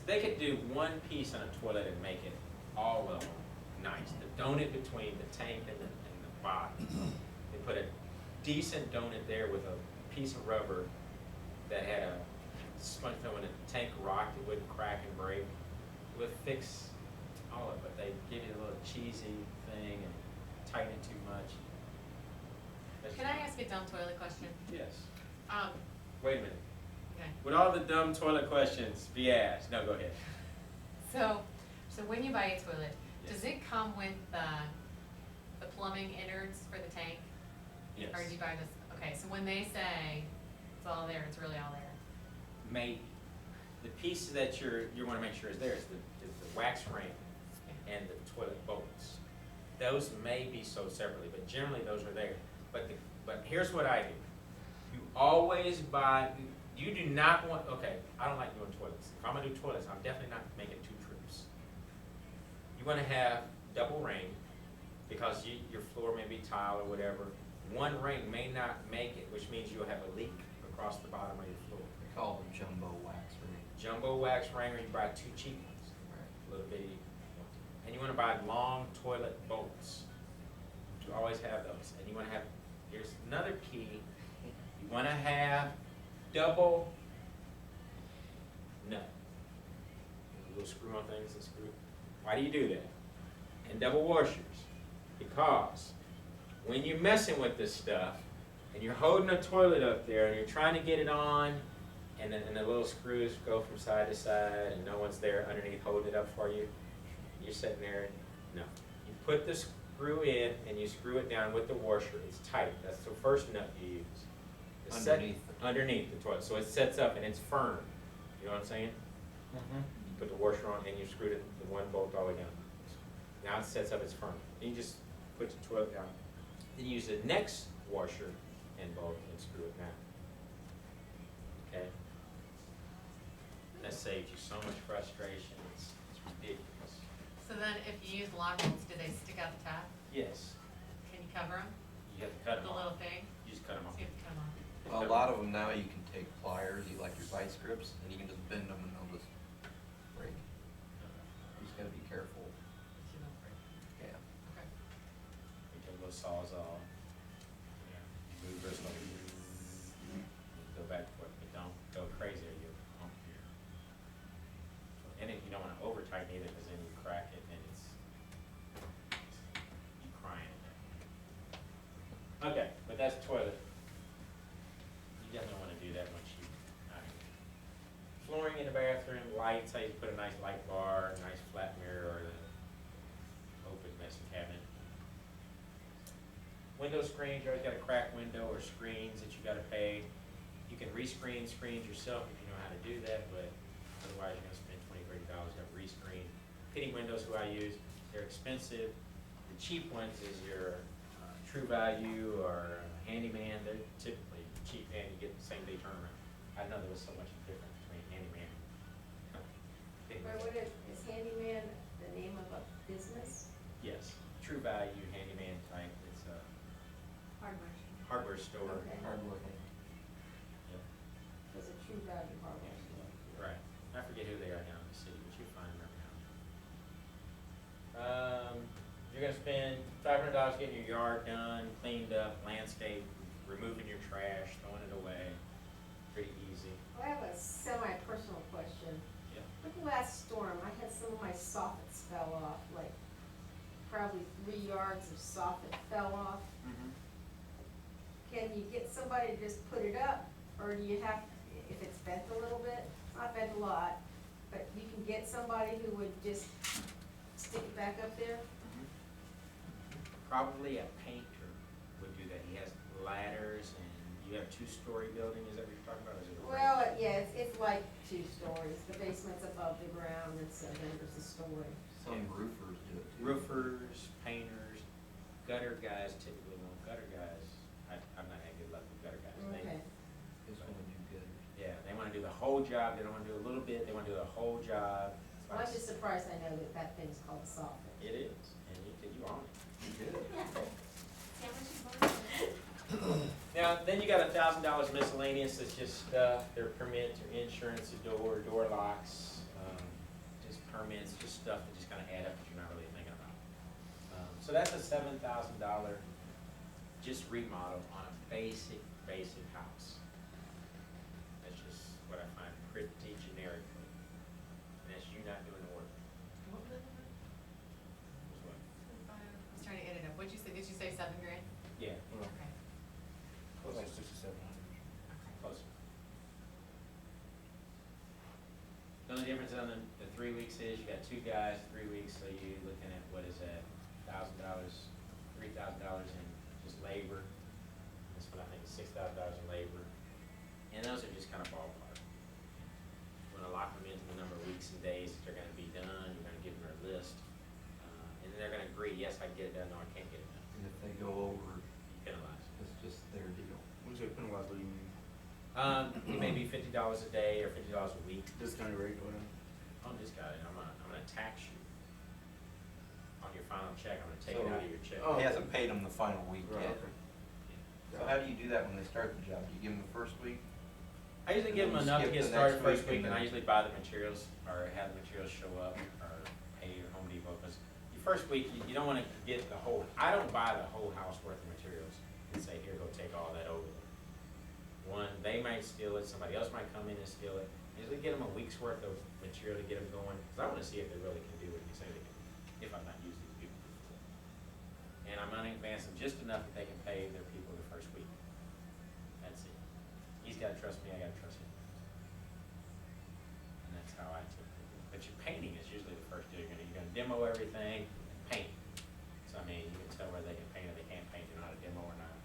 S1: They could do one piece on a toilet and make it all of them nice, the donut between the tank and the bottom. They put a decent donut there with a piece of rubber that had a sponge film. When the tank rocked, it wouldn't crack and break. It would fix all of it. They give you a little cheesy thing and tighten it too much. That's-
S7: Can I ask a dumb toilet question?
S1: Yes.
S7: Um,
S1: Wait a minute.
S7: okay.
S1: Would all the dumb toilet questions be asked? No, go ahead.
S7: So when you buy a toilet,
S1: Yes.
S7: does it come with the plumbing innards for the tank?
S1: Yes.
S7: Or do you buy this, okay, so when they say it's all there, it's really all there?
S1: Maybe. The piece that you want to make sure is there is the wax ring and the toilet bolts. Those may be sold separately, but generally those are there. But here's what I do. You always buy, you do not want, okay, I don't like doing toilets. If I'm gonna do toilets, I'm definitely not making 2 trips. You wanna have double ring, because your floor may be tile or whatever. One ring may not make it, which means you'll have a leak across the bottom of your floor.
S8: They call them jumbo wax ring.
S1: Jumbo wax ring, or you buy 2 cheap ones, little bitty ones. And you wanna buy long toilet bolts. You always have those. And you wanna have, here's another key, you wanna have double nut. Little screw on things and screw. Why do you do that? And double washers. Because when you're messing with this stuff, and you're holding a toilet up there, and you're trying to get it on, and the little screws go from side to side, and no one's there underneath holding it up for you, you're sitting there, no. You put the screw in, and you screw it down with the washer. It's tight. That's the first nut you use. The underneath the toilet. So it sets up, and it's firm. You know what I'm saying? You put the washer on, and you screw the one bolt all the way down. Now it sets up, it's firm. Then you just put the toilet down. Then you use the next washer and bolt and screw it down. Okay? That saves you so much frustration. It's ridiculous.
S7: So then if you use lock bolts, do they stick out the top?
S1: Yes,
S7: Can you cover them?
S1: you have to cut them
S7: The
S1: off.
S7: little thing?
S1: You just cut them
S7: So
S1: off.
S7: you have to cut them off.
S8: A lot of them now, you can take pliers, you like your vice grips, and you can just bend them and they'll just break. You just gotta be careful.
S7: So you don't break.
S8: Yeah.
S7: Okay.
S1: You take those saws off. Yeah. Move this one. Go back for it, but don't go crazy or you'll hump here. And then you don't wanna over tighten either, cause then you crack it and it's, you crying. Okay, but that's toilet. You definitely wanna do that once you, flooring in the bathroom, lights, how you put a nice light bar, nice flat mirror, or the open medicine cabinet. Window screens, you always got a cracked window or screens that you gotta pay. You can rescreen screens yourself if you know how to do that, but otherwise you're gonna spend $20, $30 to rescreen. Penny windows, who I use, they're expensive. The cheap ones is your True Value or Handyman. They're typically cheap and you get the same day turnaround. I know there was so much difference between Handyman and Penny
S3: But
S1: windows.
S3: what is Handyman the name of a business?
S1: Yes, True Value Handyman type. It's a
S3: Hardware.
S1: hardware store.
S3: Okay.
S8: Hardworking.
S1: Yep.
S3: It's a True Value hardware store.
S1: Right. I forget who they are now in the city, but you'll find them around. You're gonna spend $500 getting your yard done, cleaned up, landscape, removing your trash, throwing it away. Pretty easy.
S3: Well, I have a semi-personal question.
S1: Yeah.
S3: With the last storm, I had some of my soffits fell off, like probably 3 yards of soffit fell off. Can you get somebody to just put it up, or do you have, if it's bent a little bit, not bent a lot, but you can get somebody who would just stick it back up there?
S1: Probably a painter would do that. He has ladders and you have 2-story building, is that what you're talking about? Or is it a
S3: Well, yeah, it's like 2 stories, the basement's above the ground, and so then there's a story.
S8: Some roofers do it too.
S1: Roofers, painters, gutter guys typically won't. Gutter guys, I'm not having good luck with gutter guys. They-
S3: Okay.
S8: Just wanna do good.
S1: Yeah, they wanna do the whole job, they don't wanna do a little bit, they wanna do the whole job.
S3: Well, I'm just surprised I know that that thing's called soffit.
S1: It is, and you own it.
S3: See how much you want?
S1: Now, then you got $1,000 miscellaneous, that's just stuff, their permits, their insurance, a door locks, just permits, just stuff that just kinda add up that you're not really thinking about. So that's a $7,000 just remodel on a basic house. That's just what I find pretty generic. And that's you not doing the work.
S7: What was it?
S1: Is what-
S7: I was trying to add it up. What'd you say? Did you say 7 grand?
S1: Yeah,
S7: Okay.
S4: It was like 6,700.
S1: close. The only difference on the 3 weeks is you got 2 guys, 3 weeks, so you're looking at, what is that, $1,000, $3,000 in just labor. That's what I think, $6,000 in labor. And those are just kind of ballpark. We're gonna lock them into the number of weeks and days that they're gonna be done, you're gonna give them their list. And then they're gonna agree, yes, I can get it done, no, I can't get it done.
S8: And if they go over,
S1: Penalized.
S8: it's just their deal.
S4: When you say penalized, what do you mean?
S1: It may be $50 a day or $50 a week.
S4: Discounted rate, whatever.
S1: Oh, just got it, I'm gonna tax you on your final check, I'm gonna take it out of your check.
S4: Oh.
S8: He hasn't paid them the final week
S4: Right,
S8: yet.
S4: okay.
S8: So how do you do that when they start the job? Do you give them the first week?
S1: I usually give them
S8: And then
S1: enough to
S8: skip
S1: get
S8: the
S1: started
S8: next
S1: first
S8: week
S1: week,
S8: and
S1: and I
S8: then-
S1: usually buy the materials, or have the materials show up, or pay your Home Depot, because your first week, you don't wanna get the whole, I don't buy the whole house worth of materials and say, here, go take all that over there. One, they might steal it, somebody else might come in and steal it, usually get them a week's worth of material to get them going, because I wanna see if they really can do what you say they can, if I'm not using these people before. And I'm gonna advance them just enough that they can pay their people the first week. That's it. He's gotta trust me, I gotta trust him. And that's how I typically do it. But your painting is usually the first deal. You're gonna demo everything, paint. So I mean, you can tell whether they can paint or they can't paint, you know how to demo or not.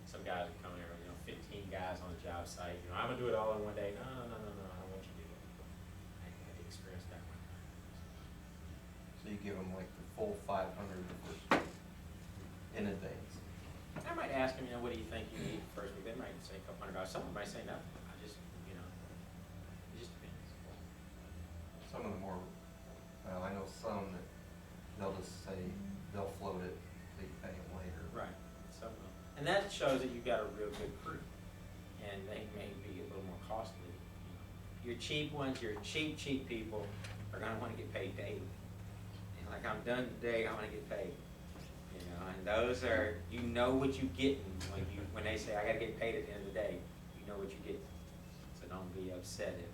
S1: Some guys will come here, 15 guys on the job site, I'm gonna do it all in one day. No, I don't want you to do that. I ain't had the experience that one time.
S8: So you give them like the full 500 the first week in advance.
S1: I might ask them, what do you think you need first week? They might say a couple $100. Some of them might say nothing. I just, it just depends.
S8: Some of the more, well, I know some that they'll just say, they'll float it, so you pay them later.
S1: Right. Some of them. And that shows that you've got a real good crew. And they may be a little more costly. Your cheap ones, your cheap people are gonna wanna get paid daily. And like, I'm done today, I wanna get paid. And those are, what you getting when they say, I gotta get paid at the end of the day, you know what you get. So don't be upset if,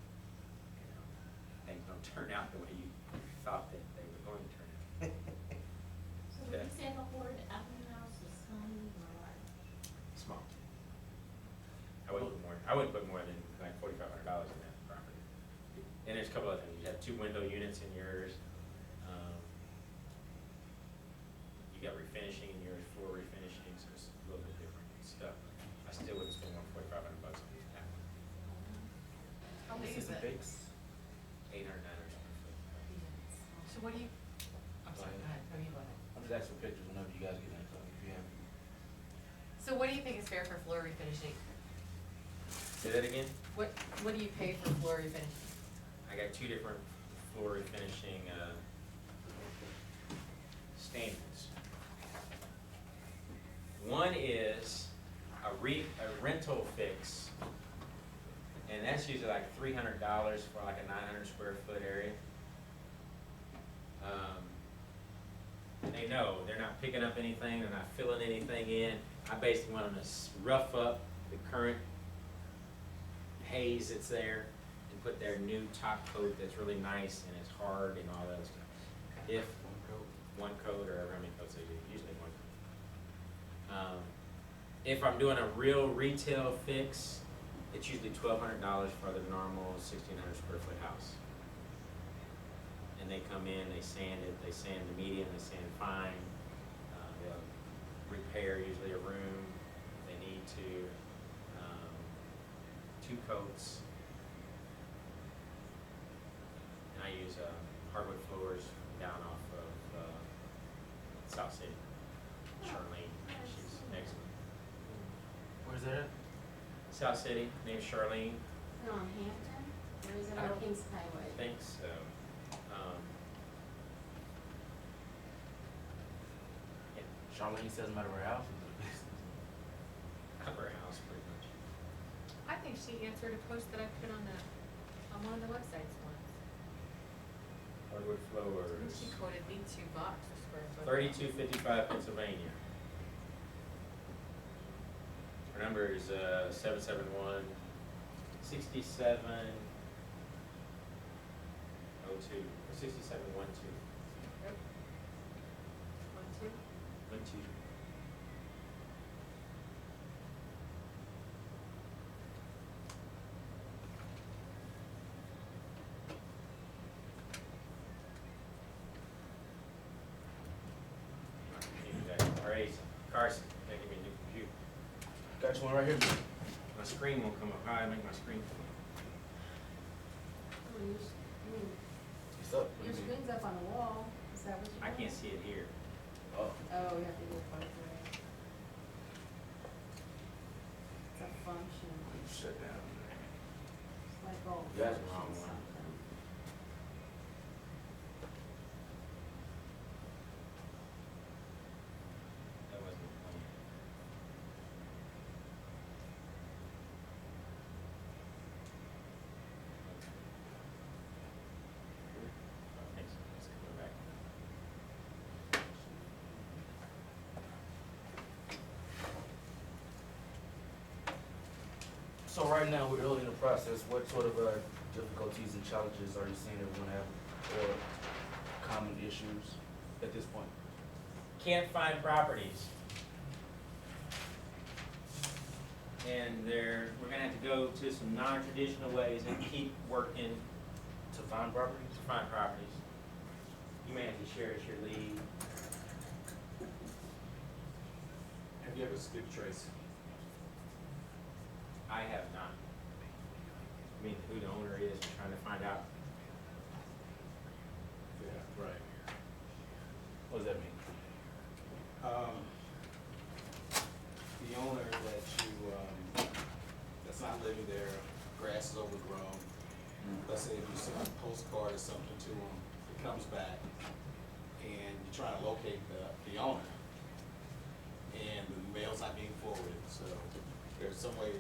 S1: things don't turn out the way you thought that they were going to turn out.
S6: So would you say the Horde Avenue house is small or large?
S1: Small. I wouldn't put more than like $4,500 in that property. And there's a couple other things, you have 2 window units in yours. You got refinishing in yours, floor refinishing, so it's a little bit different stuff. I still wouldn't spend more than $4,500 on that.
S7: How big is it?
S1: 800, 900 square foot.
S7: So what do you, I'm sorry, go ahead, you go ahead.
S9: I'm just asking for pictures whenever you guys get anything, if you have.
S7: So what do you think is fair for floor refinishing?
S1: Say that again?
S7: What do you pay for floor refinishing?
S1: I got 2 different floor refinishing standards. One is a rental fix, and that's usually like $300 for like a 900 square foot area. They know they're not picking up anything, they're not filling anything in. I basically want them to rough up the current haze that's there and put their new top coat that's really nice and it's hard and all that other stuff. If one coat or however many coats they do, usually one coat. If I'm doing a real retail fix, it's usually $1,200 for the normal 1,600 square foot house. And they come in, they sand it, they sand the medium, they sand fine. They'll repair usually a room if they need to. 2 coats. And I use hardwood floors down off of South City. Charlene, she's excellent.
S9: Where's that at?
S1: South City, named Charlene,
S3: Is it on Hampton, or is it
S1: I
S3: on
S1: don't
S3: Kings Highway?
S1: I think so. Yeah,
S9: Charlene says no matter where house is a business.
S1: upper house pretty much.
S7: I think she answered a post that I put on one of the websites once.
S1: hardwood floors.
S7: She quoted me $2 a square foot.
S1: 3255 Pennsylvania. Our number is 771 6702 or 6712.
S7: Yep. 1, 2.
S1: 12. Alright, Carson, that give me a new computer.
S9: Got you one right here.
S1: My screen won't come up. How do I make my screen come up?
S9: It's up. What do
S3: Your
S9: you mean?
S3: screen's up on the wall, is that what you
S1: I
S3: want?
S1: can't see it here.
S9: Oh.
S3: Oh, you have to go farther. It's a function,
S9: Shut down.
S3: it's like all
S9: You guys are
S3: functions
S9: wrong one.
S3: something.
S1: That wasn't the plan. Oh, thanks. Let's go back.
S9: So right now, we're early in the process. What sort of difficulties and challenges are you seeing everyone have, or common issues at this point?
S1: Can't find properties. And we're gonna have to go to some non-traditional ways and keep working
S9: To find properties?
S1: to find properties. You may have to share us your lead.
S2: Have you ever skip trace?
S1: I have not. I mean, who the owner is, we're trying to find out.
S2: Yeah, right.
S9: What does that mean?
S2: The owner that you, that's not living there, grass is overgrown. Let's say if you send a postcard or something to him, it comes back, and you're trying to locate the owner, and the mail's not being forwarded, so there's some way,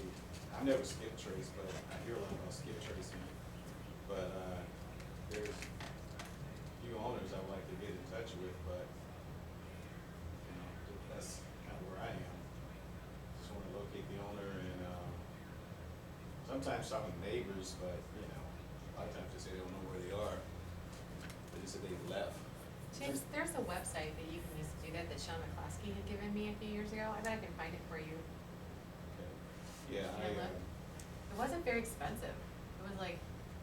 S2: I've never skip traced, but I hear a lot about skip tracing. But, there's a few owners I would like to get in touch with, but, you know, that's kind of where I am. Just wanna locate the owner and, sometimes talking to neighbors, but, you know, a lot of times they say they don't know where they are. They just said they left.
S7: James, there's a website that you can just do that Sean McCloskey had given me a few years ago. I bet I can find it for you.
S2: Okay. Yeah,
S7: Can I look? It wasn't very expensive. It was like,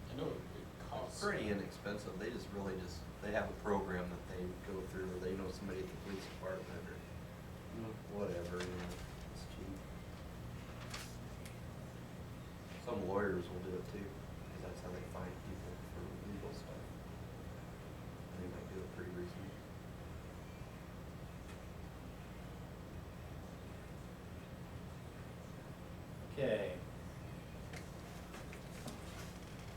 S2: I know it costs.
S8: It's pretty inexpensive, they they have a program that they go through, or they know somebody at the police department, or whatever, you know, it's cheap. Some lawyers will do it too, because that's how they find people for legal stuff. They might do it pretty reasonably.
S1: Okay.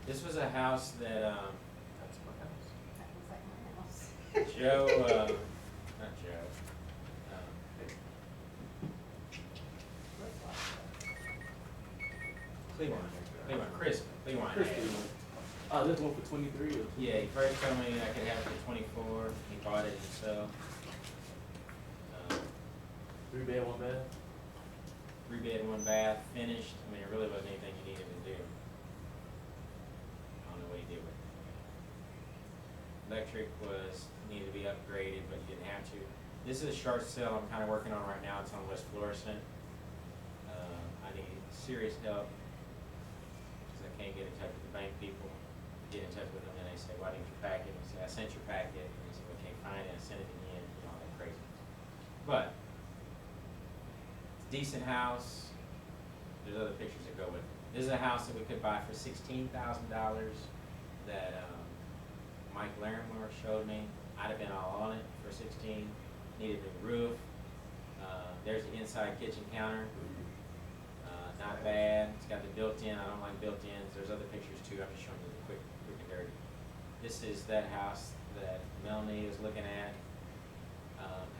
S1: This was a house that,
S8: That's my house.
S3: That was like my house.
S1: Joe, not Joe, Cleveland, Chris had.
S9: Oh, this one for 23 or?
S1: Yeah, he first told me I could have it for 24, he bought it himself.
S9: 3 bed, 1 bath?
S1: 3 bed, 1 bath, finished, I mean, it really wasn't anything you needed to do. I don't know what he did with it. Electric needed to be upgraded, but you didn't have to. This is a short sale I'm kinda working on right now, it's on West Florissant. I need serious help, cause I can't get in touch with the bank people. Get in touch with them, and they say, why didn't you pack it? I say, I sent your packet, and they say, we can't find it, I sent it again, you know, all that crazy. But, it's a decent house, there's other pictures that go with it. This is a house that we could buy for $16,000 that, Mike Larimore showed me. I'd have been all on it for 16, needed a new roof. There's the inside kitchen counter. Not bad, it's got the built-in, I don't like built-ins, there's other pictures too, I'm just showing you the quick and dirty. This is that house that Melanie is looking at.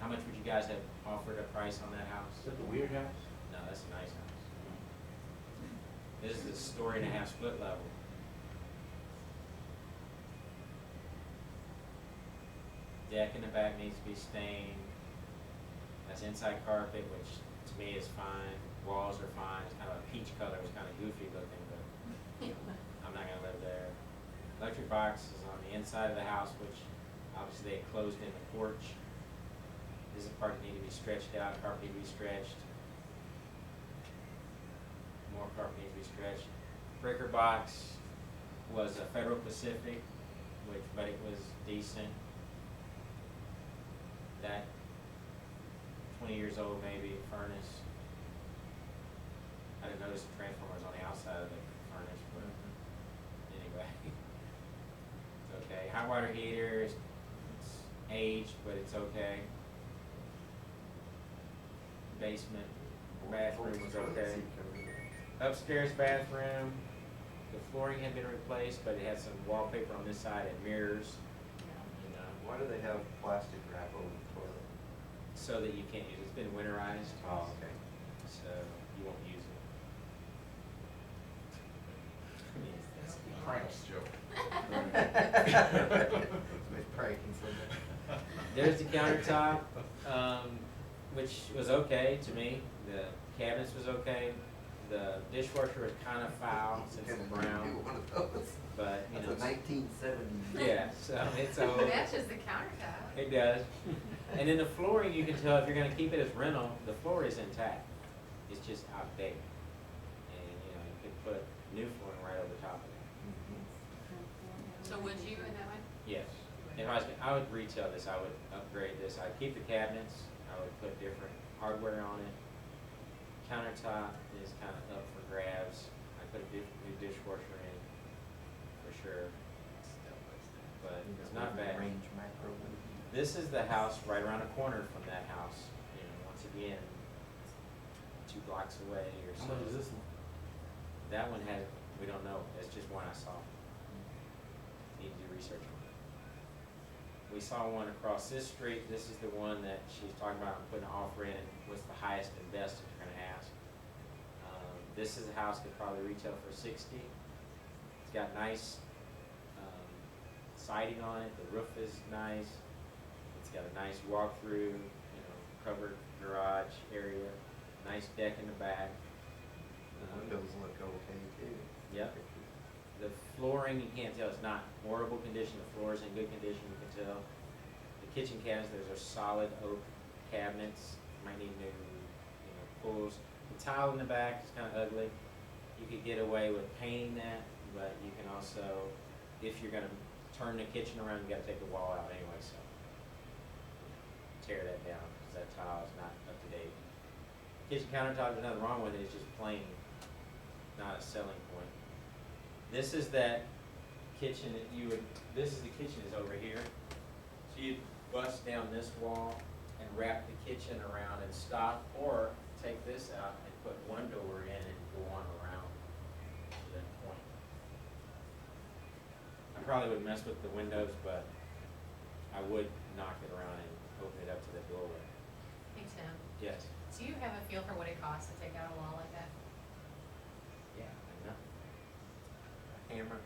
S1: How much would you guys have offered a price on that house?
S9: Is that the weird house?
S1: No, that's a nice house. This is a 1.5 story split level. deck in the back needs to be stained. That's inside carpet, which to me is fine. Walls are fine. It's kind of a peach color. It's kind of goofy looking, but I'm not gonna live there. Electric box is on the inside of the house, which obviously they closed in the porch. This is the part that need to be stretched out. Carpet need to be stretched. More carpet needs to be stretched. Breaker box was a Federal Pacific, but it was decent. That 20 years old maybe, furnace. I didn't notice the transformers on the outside of the furnace, but anyway. It's okay. Hot water heater, it's aged, but it's okay. Basement, bathroom was okay. Upstairs bathroom, the flooring had been replaced, but it had some wallpaper on this side and mirrors, you know,
S8: Why do they have plastic wrap over the toilet?
S1: so that you can't use it. It's been winterized,
S8: Oh, okay.
S1: so you won't use it.
S2: Pranks, Joe.
S8: Somebody's pranking somebody.
S1: There's the countertop, which was okay to me. The cabinets was okay. The dishwasher was kind of foul since it's brown,
S8: One of those.
S1: but you know.
S8: That's a 1970.
S1: Yeah, so it's old.
S7: It matches the countertop.
S1: It does. And then the flooring, you can tell if you're gonna keep it as rental, the floor is intact. It's just outdated. And, you know, you could put new flooring right over top of it.
S7: So would you in that one?
S1: Yes. If I would retail this, I would upgrade this. I'd keep the cabinets, I would put different hardware on it. Countertop is kind of up for grabs. I put a new dishwasher in, for sure. But it's not bad.
S8: Range macro.
S1: This is the house right around the corner from that house, you know, once again, 2 blocks away or so.
S9: How much is this one?
S1: That one had, we don't know, it's just one I saw. Need to do research on it. We saw one across this street. This is the one that she's talking about putting an offer in, what's the highest and best that you're gonna ask. This is a house that probably retail for 60. It's got nice siding on it, the roof is nice. It's got a nice walk-through, you know, covered garage area, nice deck in the back.
S8: The windows look okay too.
S1: Yep. The flooring, you can't tell, it's not horrible condition, the floor is in good condition, you can tell. The kitchen cabinets, those are solid oak cabinets, might need new, you know, pulls. The tile in the back is kinda ugly. You could get away with painting that, but you can also, if you're gonna turn the kitchen around, you gotta take the wall out anyway, so. Tear that down, cause that tile is not up to date. Kitchen countertop, there's nothing wrong with it, it's just plain, not a selling point. This is that kitchen that you would, this is the kitchen is over here. So you'd bust down this wall and wrap the kitchen around and stop, or take this out and put one door in and go on around to that point. I probably would mess with the windows, but I would knock it around and open it up to the doorway.
S7: Hey Tim,
S1: Yes.
S7: do you have a feel for what it costs to take out a wall like that?
S1: Yeah, I know. A hammer.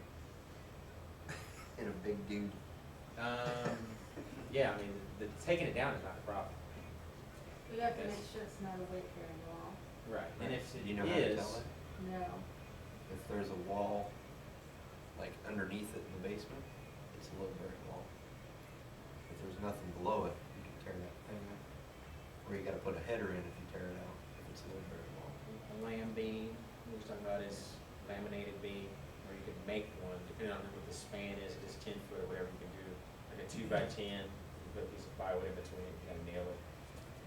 S8: And a big dude.
S1: Yeah, I mean, the taking it down is not a problem.
S3: We have to
S1: Yes.
S3: make sure it's not a weight-bearing wall.
S1: Right. And if
S8: Do
S1: it
S8: you know how to
S1: is,
S8: tell it?
S3: No.
S8: If there's a wall, like underneath it in the basement, it's a load bearing wall. If there's nothing below it, you can tear that thing out. Or you gotta put a header in if you tear it out, if it's a load bearing wall.
S1: a lamb beam, what we're talking about is laminated beam, or you can make one, depending on what the span is, if it's 10 foot or whatever you can do. Like a 2x10, you put a piece of plywood in between it, you gotta nail it,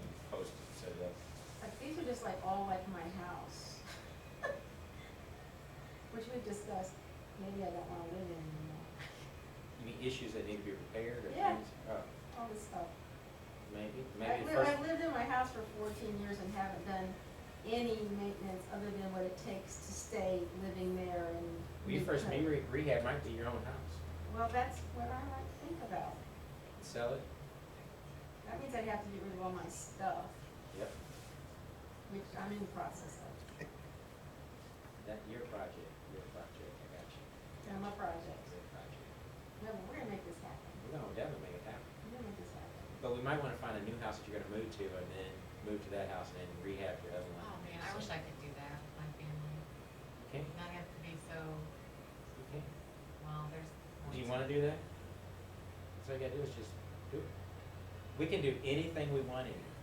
S1: and post it, set it up.
S3: Like, these are just like all like my house. Which we've discussed, maybe I don't wanna live in anymore.
S1: You mean issues that need to be repaired or
S3: Yeah.
S1: things? Oh,
S3: All this stuff.
S1: maybe
S3: I've
S1: first.
S3: lived in my house for 14 years and haven't done any maintenance other than what it takes to stay living there and.
S1: When you first rehab might be your own house.
S3: Well, that's what I might think about.
S1: Sell it?
S3: That means I'd have to get rid of all my stuff,
S1: Yep.
S3: which I'm in the process of.
S1: That, your project, I got you.
S3: Yeah, my project.
S1: Your project.
S3: No, but we're gonna make this happen.
S1: We're gonna definitely make it happen.
S3: We're gonna make this happen.
S1: to, and then move to that house and then rehab your other one.
S7: Oh, man, I wish I could do that with my family.
S1: Okay,
S7: Not have to be so,
S1: okay.
S7: well, there's.
S1: Do you wanna do that? So all you gotta do is just do it. We can do anything we want in here.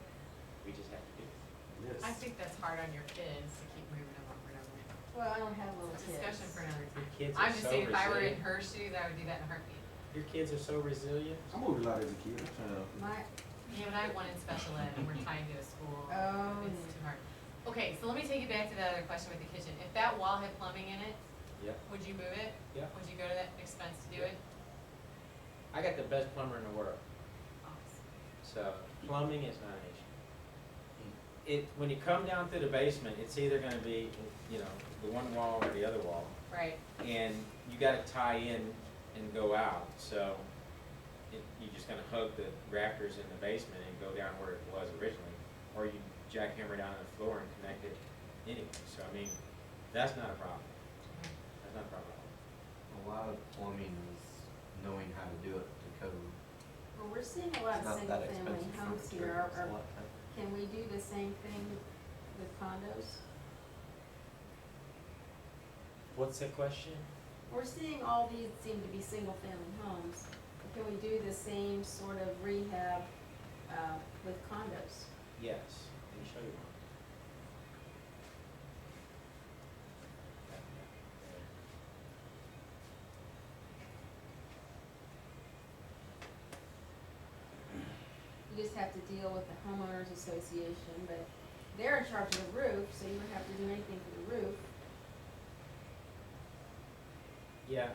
S1: We just have to do it.
S7: I think that's hard on your kids to keep moving them over and over.
S3: Well, I don't have little
S7: It's a
S3: kids.
S7: discussion for another
S1: Your
S7: time.
S1: kids
S7: I'm
S1: are
S7: just
S1: so
S7: saying, if I were in
S1: resilient.
S7: her shoes, I would do that in a heartbeat.
S1: Your kids are so resilient.
S9: I moved a lot as a kid, I'm trying to.
S3: My,
S7: Yeah, but I have one in special ed and we're tied to a school.
S3: Oh.
S7: It's too hard. Okay, so let me take you back to that other question with the kitchen. If that wall had plumbing in it,
S1: Yep.
S7: would you move it?
S1: Yeah.
S7: Would you go to that expense to do it?
S1: I got the best plumber in the world,
S7: Awesome.
S1: so plumbing is not an issue. When you come down through the basement, it's either gonna be, you know, the one wall or the other wall.
S7: Right.
S1: And you gotta tie in and go out, so you're just gonna hug the rafters in the basement and go down where it was originally, or you jackhammer down on the floor and connect it anyway, so I mean, that's not a problem, that's not a problem at all.
S8: A lot of plumbing is knowing how to do it to code.
S3: well, we're seeing a lot
S8: It's
S3: of
S8: not that
S3: single-family
S8: expensive for
S3: homes here.
S8: materials, a lot of time.
S3: Can we do the same thing with condos?
S1: What's the question?
S3: We're seeing all these seem to be single-family homes. Can we do the same sort of rehab, with condos?
S1: Yes, let me show you one.
S3: You just have to deal with the homeowners association, but they're in charge of the roof, so you wouldn't have to do anything for the roof.
S1: Yeah,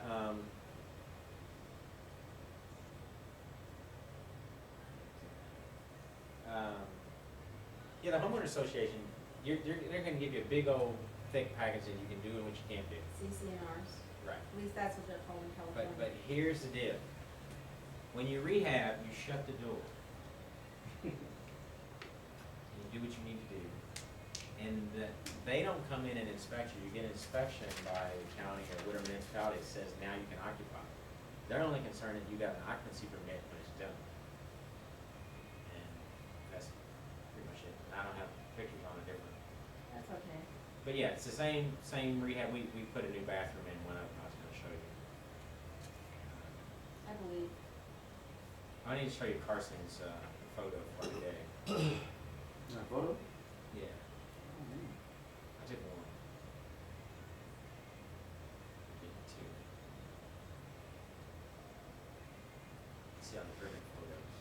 S1: yeah, the homeowner association, they're gonna give you a big old thick package that you can do and what you can't do.
S3: CCNRs,
S1: Right.
S3: at least that's what they're called in California.
S1: But here's the deal. When you rehab, you shut the door. You do what you need to do. And they don't come in and inspect you. You get an inspection by the county or whatever municipality that says now you can occupy. They're only concerned that you got an occupancy permit when it's done. And that's pretty much it. I don't have pictures on a different.
S3: That's okay.
S1: But yeah, it's the same rehab. We put a new bathroom in one of them. I was gonna show you.
S3: I believe.
S1: I need to show you Carson's photo for today.
S9: My photo?
S1: Yeah, I took one. Did two. See on the perfect photos.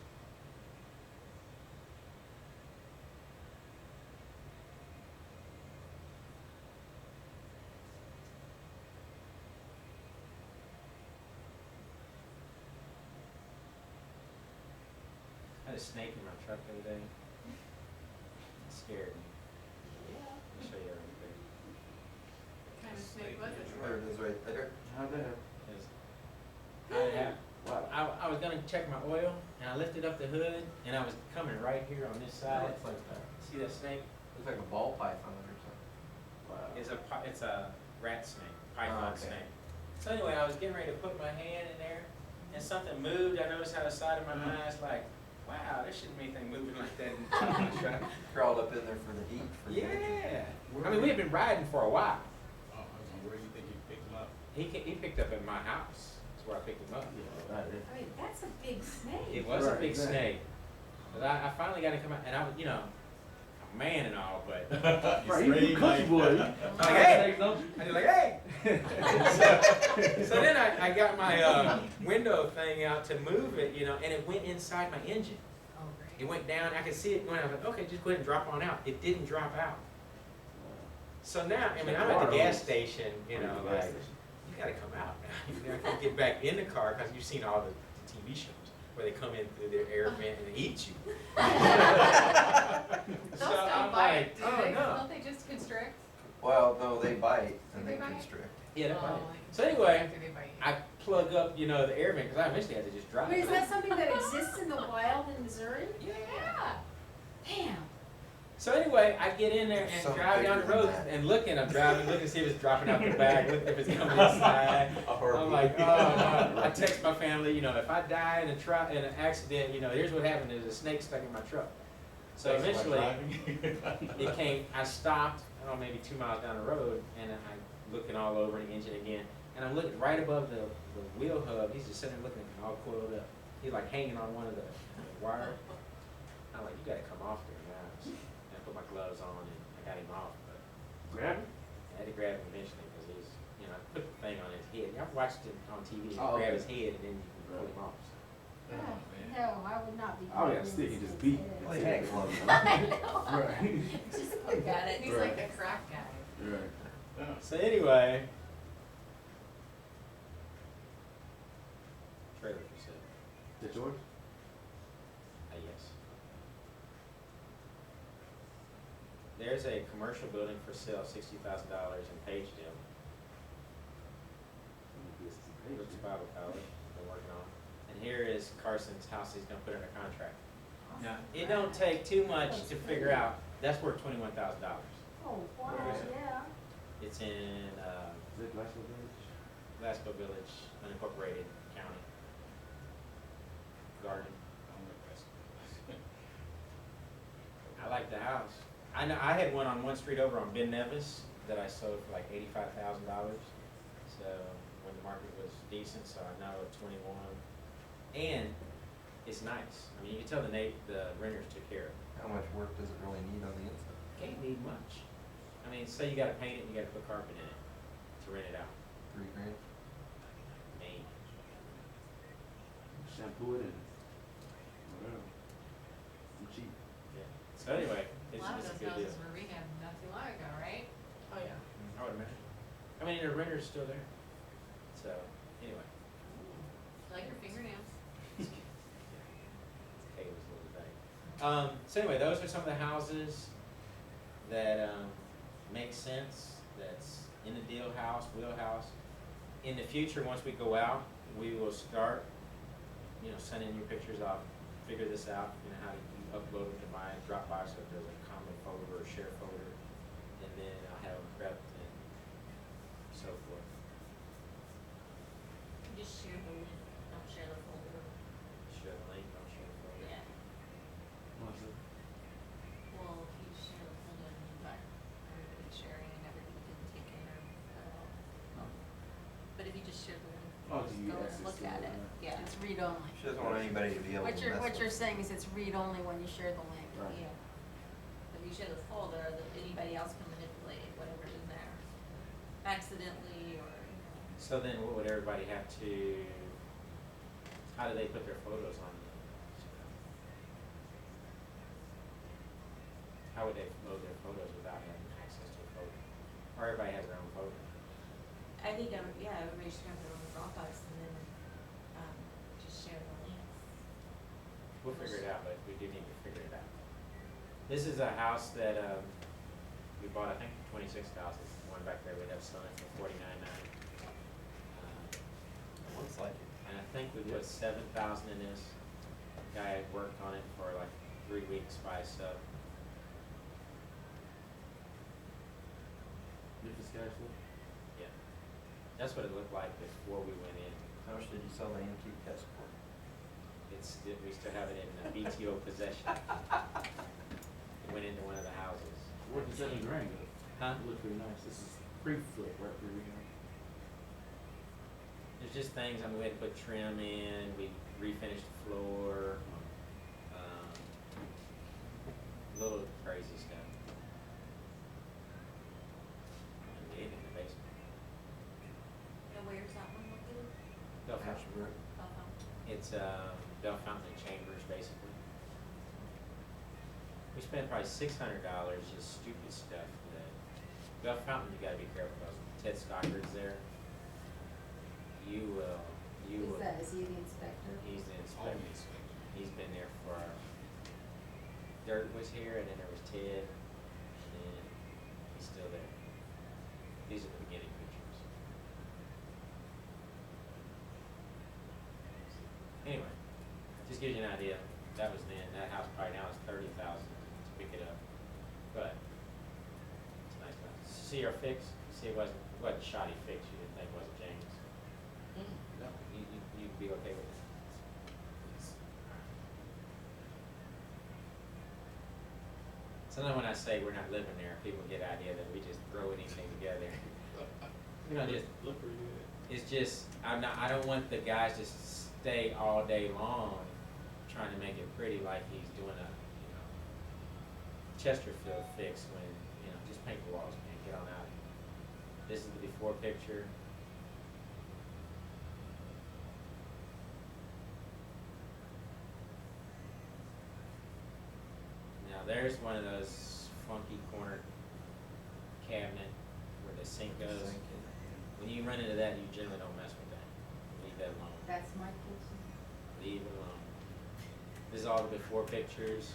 S1: I had a snake in my truck the other day. It scared me.
S3: Yeah.
S1: Let me show you real quick.
S7: What kind of snake was it?
S8: There it is right there.
S9: How'd that happen?
S1: How did it happen?
S9: Wow.
S1: I was gonna check my oil, and I lifted up the hood, and I was coming right here on this side.
S8: Looks like that.
S1: See that snake?
S8: Looks like a ball python or something.
S9: Wow.
S1: It's a rat snake, python
S8: Oh, okay.
S1: snake. So anyway, I was getting ready to put my hand in there, and something moved. I noticed how the side of my eyes like, wow, there shouldn't be anything moving like that in the truck.
S8: Crawled up in there for the heat. For the-
S1: Yeah. I mean, we had been riding for a while.
S2: Oh, where do you think you picked them up?
S1: He picked up at my house. That's where I picked him up.
S9: Yeah, right there.
S3: I mean, that's a big snake.
S1: It was a
S9: Right,
S1: big
S9: exactly.
S1: snake. But I finally got to come out, and I was, you know, a man and all, but
S9: Right, you country boy. You
S1: like, hey!
S9: don't you?
S1: I was like, hey! so then I got my window thing out to move it, you know, and it went inside my engine.
S7: Oh, great.
S1: It went down, I could see it going, I was like, okay, just go ahead and drop on out. It didn't drop out. So now, I mean, I'm at the gas station, you know, like, you gotta come out now. You gotta get back in the car, because you've seen all the TV shows where they come in through their air vent and eat you.
S7: Those
S1: So
S7: don't
S1: I'm
S7: bite,
S1: like,
S7: do
S1: oh
S7: they?
S1: no.
S7: Don't they just constrict?
S8: Well, no, they bite and
S7: Do
S8: they
S7: they bite?
S8: constrict.
S1: Yeah, they're
S7: Oh,
S1: biting.
S7: like-
S1: So anyway,
S7: After they bite you.
S1: I plug up, you know, the air vent, because I eventually had to just drive.
S3: Wait, is that something that exists in the wild in Missouri?
S1: Yeah.
S3: Damn.
S1: So anyway, I get in there and
S8: Something
S1: drive down the
S8: bigger than
S1: road
S8: that.
S1: and looking to see if it's dropping out the bag, looking if it's coming inside. I'm like, oh no. I text my family, you know, if I die in an accident, you know, here's what happened, there's a snake stuck in my truck. So
S2: Thanks for
S1: eventually,
S2: driving.
S1: it came, I stopped, I don't know, maybe 2 miles down the road, and I'm looking all over the engine again, and I'm looking right above the wheel hub, he's just sitting there looking all coiled up. He's like hanging on one of the wire. I'm like, you gotta come off there now. And I put my gloves on and I got him off, but
S9: Grab it?
S1: I had to grab him eventually, because he's, you know, I put the thing on his head. Y'all watched it on TV, you
S9: Oh,
S1: grab
S9: okay.
S1: his head and then you can pull him off.
S3: Oh, no, I would not be.
S9: Oh, yeah,
S3: grabbing
S9: stick, he
S3: this
S9: just
S3: kid's
S9: beat.
S3: head.
S8: Well, he had gloves on.
S3: I know.
S9: Right.
S6: Just look at it.
S7: He's like the crack guy.
S9: Right.
S1: So anyway. Trailer for sale.
S9: Is that yours?
S1: Yes. There's a commercial building for sale, $60,000 in Pagedale. Brooks Bible College, been working on. And here is Carson's house he's gonna put under contract. Now, it don't take too much to figure out, that's worth $21,000.
S3: Oh, wow,
S1: Where is it?
S3: yeah.
S1: It's in,
S9: Is it Glasgow Village?
S1: Glasgow Village, unincorporated county. Garden. I like the house. I know, I had one on one street over on Ben Nevis that I sold for like $85,000. So when the market was decent, so I know at 21. And it's nice. I mean, you can tell the renters took care of it.
S8: How much work does it really need on the inside?
S1: Can't need much. I mean, say you gotta paint it, you gotta put carpet in it to rent it out.
S8: $3,000?
S1: Maybe.
S9: Shampoo it and whatever. I'm cheap.
S1: Yeah. So anyway,
S7: A
S1: it's
S7: lot of
S1: a
S7: those
S1: good deal.
S7: houses were rehabbed not too long ago, right?
S1: Oh, yeah. I would imagine. I mean, the renter's still there. So, anyway.
S7: Like your fingernails.
S1: Kayla's little thing. So anyway, those are some of the houses that, make sense, that's in the wheelhouse. In the future, once we go out, we will start, sending you pictures off, figure this out, how you upload them to my Dropbox, if there's a common folder or share folder, and then I'll have them prepped and so forth.
S6: Just share the link, don't share the folder.
S1: Share the link, I'll share the folder.
S6: Yeah.
S9: What's it?
S6: Well, if you share the folder, then you've got everybody sharing and everybody can take in or cut out. But if you just share the link,
S9: Oh, do
S6: just
S9: you
S6: go and
S9: access
S6: look
S9: to
S6: at
S9: it,
S6: it,
S9: right.
S6: yeah.
S3: It's read only.
S8: She doesn't want anybody to be able to mess with it.
S3: What you're saying is it's read only when you share the link.
S9: Right.
S6: Yeah. If you share the folder, that anybody else can manipulate whatever's in there accidentally or,
S1: So then what would everybody have to, how do they put their photos on? How would they load their photos without having access to a photo? Or everybody has their own photo?
S6: I think, yeah, everybody should have their own Dropbox and then, just share the links.
S1: We'll figure it out, but we do need to figure it out. This is a house that, we bought, I think, 26,000. One back there, we'd have selling it for 49.9.
S8: Looks like it.
S1: And I think we put 7,000 in this. Guy had worked on it for like 3 weeks by himself.
S9: Memphis cash flow?
S1: Yeah. That's what it looked like before we went in.
S8: How much did you sell the antique test for?
S1: We still have it in BTO possession. It went into one of the houses.
S9: Where'd the $7,000 go?
S1: Huh?
S9: It looked pretty nice. This is pre-flip, right, pre-rehab.
S1: There's just things, I mean, we had to put trim in, we refinished the floor, little crazy stuff. And we ate in the basement.
S6: And where's that one located?
S1: Bell Fountain.
S8: Ashbrook.
S1: It's, Bell Fountain and Chambers, basically. We spent probably $600, just stupid stuff. Bell Fountain, you gotta be careful, because Ted Stockard's there. You will.
S3: Is he the inspector?
S1: He's the
S2: All
S1: inspector.
S2: these things.
S1: He's been there for, Dirt was here, and then there was Ted, and he's still there. These are the beginning pictures. Anyway, just gives you an idea. That was then. That house probably now is 30,000 to pick it up, but it's a nice house. See our fix? See, it wasn't shoddy fix. You didn't think it wasn't James? No, you'd be okay with it. Sometimes when I say we're not living there, people get the idea that we just throw anything together. You know, just,
S2: Look pretty good.
S1: it's just, I don't want the guys to stay all day long trying to make it pretty like he's doing a, you know, Chesterfield fix when, you know, just paint the walls, man, get on out of here. This is the before picture. Now there's one of those funky corner cabinet where the sink goes. When you run into that, you generally don't mess with that. Leave that alone.
S3: That's my kitchen.
S1: Leave it alone. This is all the before pictures.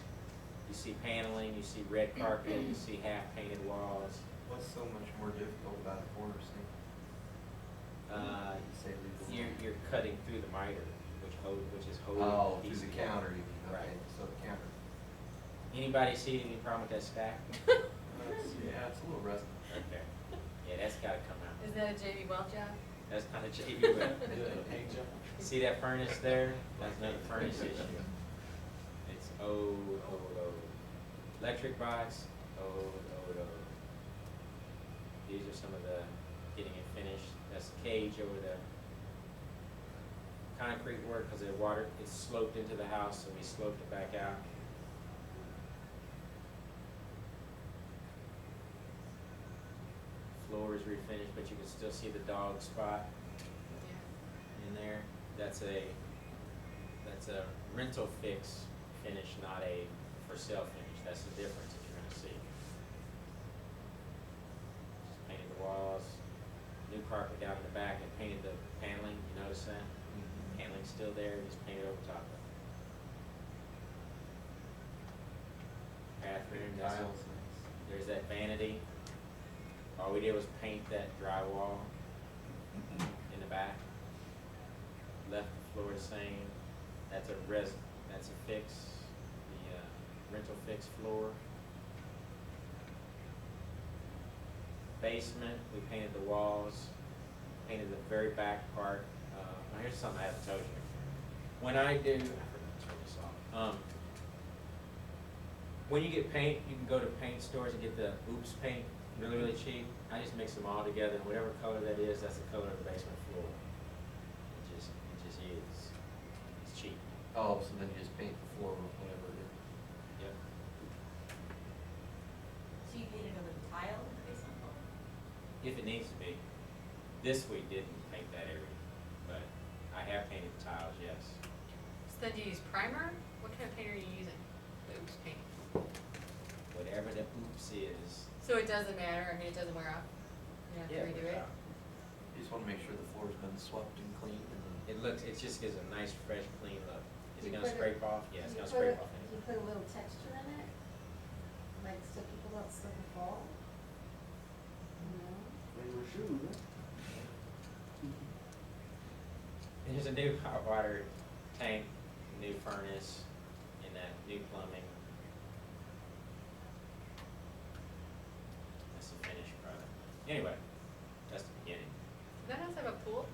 S1: You see paneling, you see red carpet, you see half painted walls.
S8: What's so much more difficult about a corner sink? You say leave the
S1: You're cutting through the miter, which is holding
S8: Oh,
S1: the
S8: through
S1: piece
S8: the
S1: together.
S8: counter, you mean, okay,
S1: Right.
S8: so the counter.
S1: Anybody see any problem with that stack?
S8: Yeah, it's a little rusty.
S1: Okay. Yeah, that's gotta come out.
S7: Is that a JV Welch job?
S1: That's not a JV well.
S2: Paint job.
S1: See that furnace there? That's another furnace issue. It's old. Electric box, old. These are some of the getting it finished. That's the cage over the concrete work because the water, it's sloped into the house, so we sloped it back out. Floor is refinished, but you can still see the dog spot in there. That's a rental fix finish, not a for sale finish. That's the difference that you're gonna see. Just painted the walls, new carpet down in the back, and painted the paneling. You notice that? Paneling's still there, just painted over top of it. Bathroom,
S8: Tiles.
S1: there's that vanity. All we did was paint that drywall in the back. Left the floor the same. That's a fix, the rental fix floor. Basement, we painted the walls, painted the very back part. Now here's something I haven't told you. When I do, I forgot to turn this off. When you get paint, you can go to paint stores and get the Oops paint really cheap. I just mix them all together, and whatever color that is, that's the color of the basement floor. It just is. It's cheap.
S8: Oh, so then you just paint the floor with whatever it is.
S1: Yep.
S6: So you painted over the tile in the basement floor?
S1: If it needs to be. This we didn't paint that area, but I have painted the tiles, yes.
S7: So then do you use primer? What kind of paint are you using? The Oops paint.
S1: Whatever the Oops is.
S7: So it doesn't matter, I mean, it doesn't wear off? You don't have to redo it?
S8: You just wanna make sure the floor's been swept and cleaned and then.
S1: It just gives a nice, fresh, clean look. Is it
S3: You
S1: gonna
S3: put
S1: scrape off? Yeah, it's
S3: you
S1: gonna
S3: put
S1: scrape
S3: it-
S1: off
S3: You
S1: anyway.
S3: put a little texture in it, like so people don't slip and fall. You know?
S5: Favorite shoes, huh?
S1: And there's a new hot water tank, new furnace, and that new plumbing. That's the finished product. Anyway, that's the beginning.
S7: Does that house have a pool?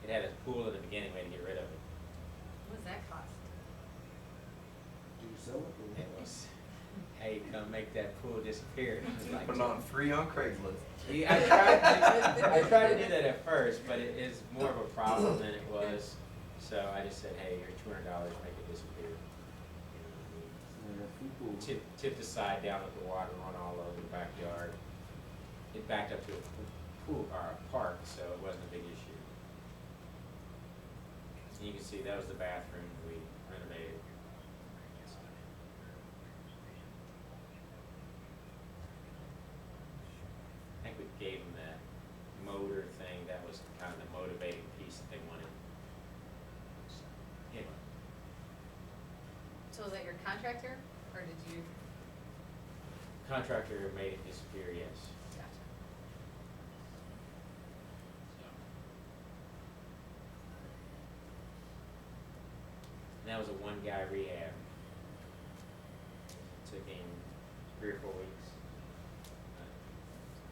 S1: It had a pool in the beginning, we had to get rid of it.
S7: What does that cost?
S5: Do you sell it?
S1: It was, hey, come make that pool disappear. I was like,
S8: Put it on free on Craigslist.
S1: Yeah, I tried to do that at first, but it is more of a problem than it was. So I just said, hey, here's $200, make it disappear. Tip the side down with the water, run all over the backyard. It backed up to a pool or a park, so it wasn't a big issue. And you can see that was the bathroom we renovated. I think we gave them that motor thing, that was kind of the motivating piece that they wanted. So, anyway,
S7: So is that your contractor, or did you?
S1: contractor made it disappear, yes.
S7: Gotcha.
S1: So. And that was a one-guy rehab. Took him 3 or 4 weeks.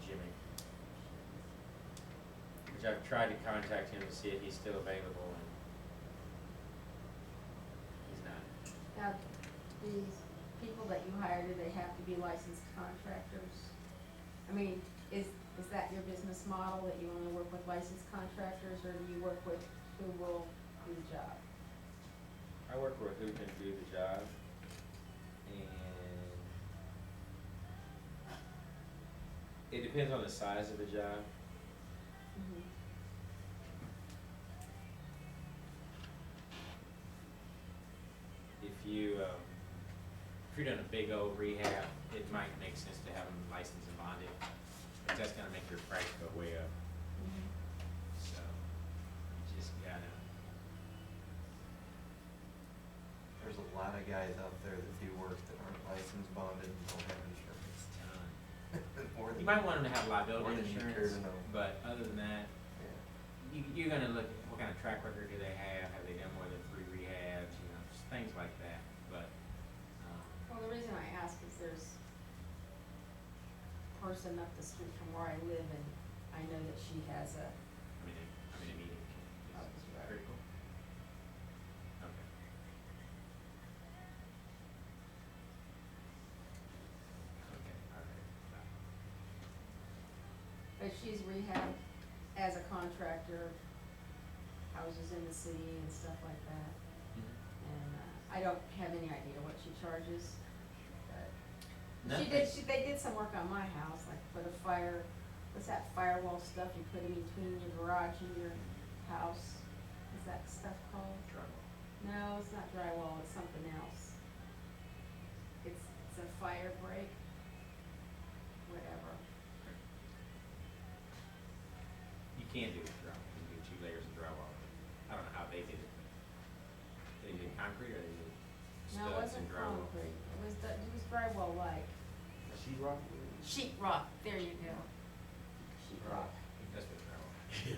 S1: Jimmy. Which I've tried to contact him to see if he's still available, and he's not.
S3: Now, these people that you hire, do they have to be licensed contractors? I mean, is that your business model, that you only work with licensed contractors, or do you work with who will do the job?
S1: I work with who can do the job, and it depends on the size of the job.
S3: Mhm.
S1: If you're doing a big old rehab, it might make sense to have them licensed and bonded, but that's gonna make your price go way up,
S3: Mhm.
S1: so you just gotta.
S8: There's a lot of guys out there that do work that aren't licensed, bonded, and don't have insurance. More
S1: You
S8: than-
S1: might want them to have
S8: more
S1: liability
S8: than you care
S1: insurance,
S8: to know.
S1: but other than that,
S8: Yeah.
S1: you're gonna look at what kind of track record do they have they done more than 3 rehabs, just things like that, but,
S3: Well, the reason I ask is there's a person up the street from where I live, and I know that she has a,
S1: immediate
S3: Oh,
S1: is
S3: right.
S1: critical. Okay. Okay, all right.
S3: but she's rehabbed as a contractor, houses in the city and stuff like that. And, I don't have any idea what she charges, but they did some work on my house, like for the fire, what's that firewall stuff you put in between your garage and your house? Is that stuff called? No, it's not drywall, it's something else. It's a fire break, whatever.
S1: You can do drywall, you can do 2 layers of drywall. I don't know how they did it. They did concrete or they did
S3: No, it
S1: studs and
S3: wasn't
S1: drywall?
S3: concrete, it was drywall like.
S9: Sheetrock?
S3: Sheet rock, there you go. Sheet rock.
S1: That's what drywall.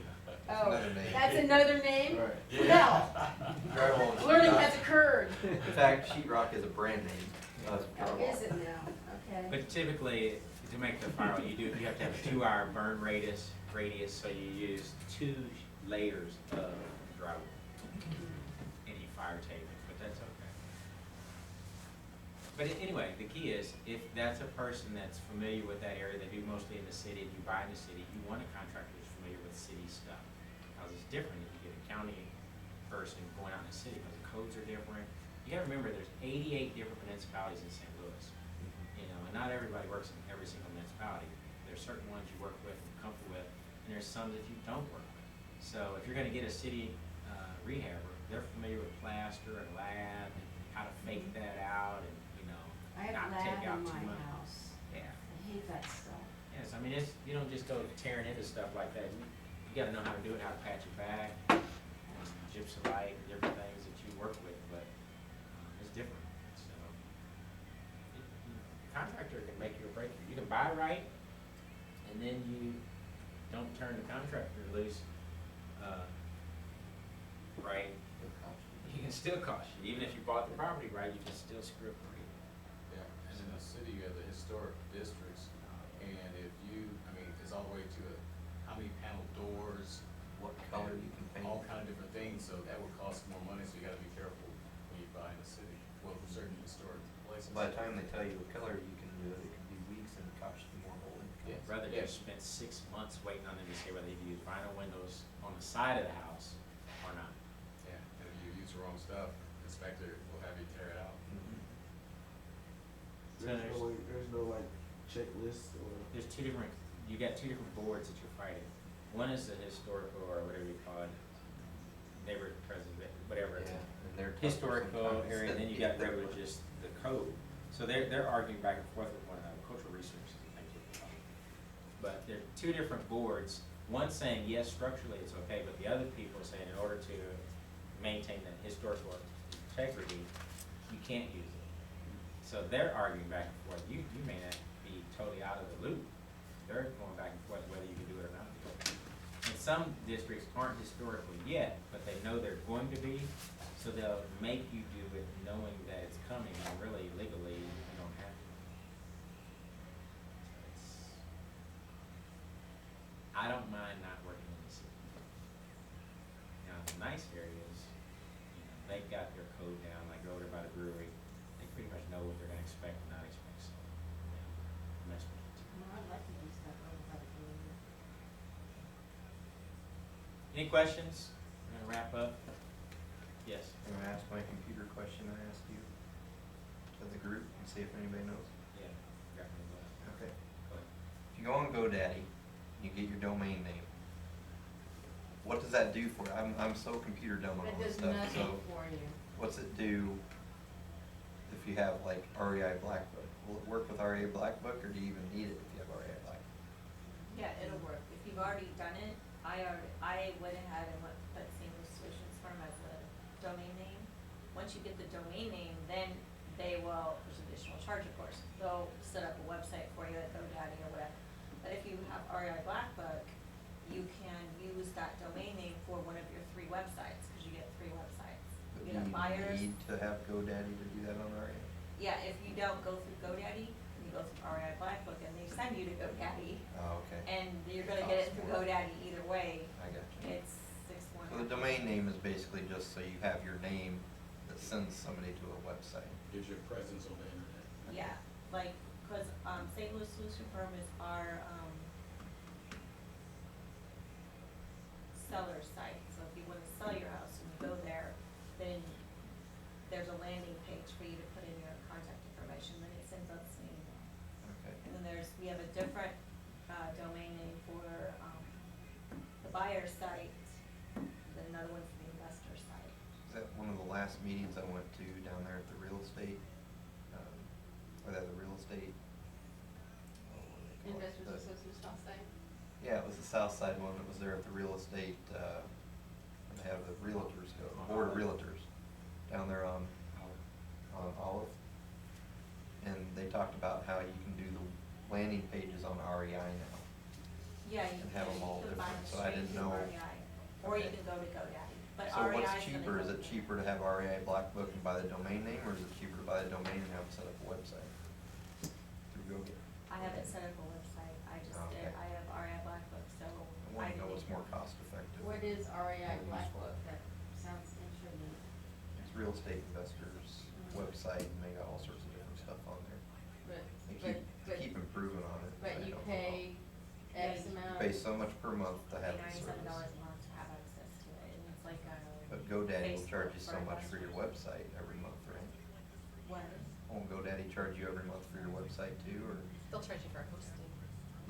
S3: Oh,
S8: another name.
S3: that's another name?
S9: Right.
S3: Well,
S8: Drywall and
S3: learning
S8: sheetrock.
S3: has occurred.
S8: In fact, sheetrock is a brand name.
S3: Oh,
S8: drywall.
S3: is it now? Okay.
S1: But typically, to make the firewall, you have to have a 2-hour burn radius, so you use 2 layers of drywall. And you fire tape it, but that's okay. But anyway, the key is, if that's a person that's familiar with that area, they do mostly in the city, and you buy in the city, you want a contractor that's familiar with city stuff. Because it's different if you get a county person going out in the city, because the codes are different. You gotta remember, there's 88 different municipalities in St. Louis. And not everybody works in every single municipality. There's certain ones you work with and comfortable with, and there's some that you don't work with. So if you're gonna get a city rehabber, they're familiar with plaster and lab, and how to fake that out, and,
S3: I have
S1: not take
S3: lab
S1: out
S3: in
S1: too
S3: my
S1: much.
S3: house.
S1: Yeah.
S3: I hate that stuff.
S1: Yes, I mean, you don't just go tearing into stuff like that. You gotta know how to do it, how to patch it back, gypsumite, and different things that you work with, but it's different, so. Contractor can make you or break you. You can buy right, and then you don't turn the contractor loose, right? He can still cost you, even if you bought the property right, you can still screw up the rate.
S2: Yeah, and in the city, you have the historic districts, and if you, it's all the way to how many panel doors,
S8: What color you can paint.
S2: all kind of different things, so that would cost more money, so you gotta be careful when you buy in the city, well, for certain historic places.
S8: By the time they tell you what color you can do it, it could be weeks and cost you more holding.
S2: Yeah.
S1: Rather
S2: Yeah.
S1: just spent 6 months waiting on them to say whether they use vinyl windows on the side of the house or not.
S2: Yeah, and if you use the wrong stuff, the inspector will have you tear it out.
S9: There's no like checklist or.
S1: There's 2 different, you got 2 different boards that you're fighting. One is the historical, or whatever you call it, neighborhood preservation, whatever it's.
S8: Yeah, and they're tougher
S1: Historical
S8: sometimes
S1: area, and then you
S8: than
S1: got
S8: the
S1: regular,
S8: other one.
S1: just the code. So they're arguing back and forth with one another, cultural resources and things like that. But there are 2 different boards, one saying, yes, structurally it's okay, but the other people are saying in order to maintain the historical integrity, you can't use it. So they're arguing back and forth. You may not be totally out of the loop. They're going back and forth whether you can do it or not. And some districts aren't historical yet, but they know they're going to be, so they'll make you do it knowing that it's coming, and really legally, you don't have to. I don't mind not working in the city. Now, the nice areas, they've got their code down, like over by the brewery, they pretty much know what they're gonna expect and not expect, so, yeah. Mess with it.
S3: I'd like to do stuff over the community.
S1: Any questions? We're gonna wrap up. Yes.
S8: I'm gonna ask my computer question I asked you to the group and see if anybody knows.
S1: Yeah.
S8: Okay.
S1: Go ahead.
S8: If you go on GoDaddy, you get your domain name. What does that do for you? I'm so computer dumb on all
S3: It
S8: this
S3: does
S8: stuff,
S3: nothing
S8: so
S3: for you.
S8: what's it do if you have like REI Black Book? Will it work with REI Black Book, or do you even need it if you have REI Black Book?
S6: Yeah, it'll work. If you've already done it, I went ahead and put Seamless Solutions Firm as a domain name. Once you get the domain name, then they will, there's additional charge, of course. They'll set up a website for you at GoDaddy or whatever. But if you have REI Black Book, you can use that domain name for one of your 3 websites, because you get 3 websites.
S8: But
S6: You
S8: do
S6: get
S8: you
S6: a buyer's.
S8: need to have GoDaddy to do that on REI?
S6: Yeah, if you don't go through GoDaddy, you go through REI Black Book, and they send you to GoDaddy,
S8: Oh, okay.
S6: and you're gonna get it through
S8: Costs more.
S6: GoDaddy either way.
S8: I got you.
S6: It's $6
S8: So the domain name is basically just so you have your name that sends somebody to a website.
S2: Gives you a presence on the internet.
S6: Yeah, like, cause, St. Louis Solution Firm is our, seller site, so if you wanna sell your house and you go there, then there's a landing page for you to put in your contact information, then it sends us an email.
S8: Okay.
S6: And then we have a different, domain name for, the buyer site, then another one for the investor site.
S8: Is that one of the last meetings I went to down there at the real estate, or at the real estate? Oh, what do they call it?
S7: Investors
S8: The-
S7: Association South Side.
S8: Yeah, it was the south side one that was there at the real estate, they have the realtors go, the board of realtors down there on Olive. And they talked about how you can do the landing pages on REI now.
S6: Yeah, you
S8: And
S6: can,
S8: have them all
S6: you can buy them
S8: different, so I
S6: straight
S8: didn't
S6: through
S8: know.
S6: REI, or you
S8: Okay.
S6: can go to GoDaddy, but
S8: So
S6: REI is
S8: what's
S6: gonna
S8: cheaper? Is
S6: go
S8: it
S6: through.
S8: cheaper to have REI Black Book and buy the domain name, or is it cheaper to buy the domain and have them set up a website through GoDaddy?
S6: I haven't set up a website, I just did,
S8: Okay.
S6: I have REI Black Book, so
S8: I
S6: I
S8: wanna know
S6: didn't-
S8: what's more cost effective.
S3: What is REI
S8: More
S3: Black
S8: useful.
S3: Book? That sounds intriguing.
S8: It's real estate investors website, and they got all sorts of different stuff on there.
S3: But,
S8: They keep improving on it.
S3: but
S8: I
S3: you
S8: don't know.
S3: pay X
S6: Yeah, you
S3: amount.
S8: You pay so much per month to have the
S6: $97
S8: service.
S6: a month to have access to it, and it's like a.
S8: But GoDaddy will charge you
S6: Facebook
S8: so much for your
S6: investors.
S8: website every month, right?
S6: What?
S8: Won't GoDaddy charge you every month for your website too, or?
S7: They'll charge you for hosting.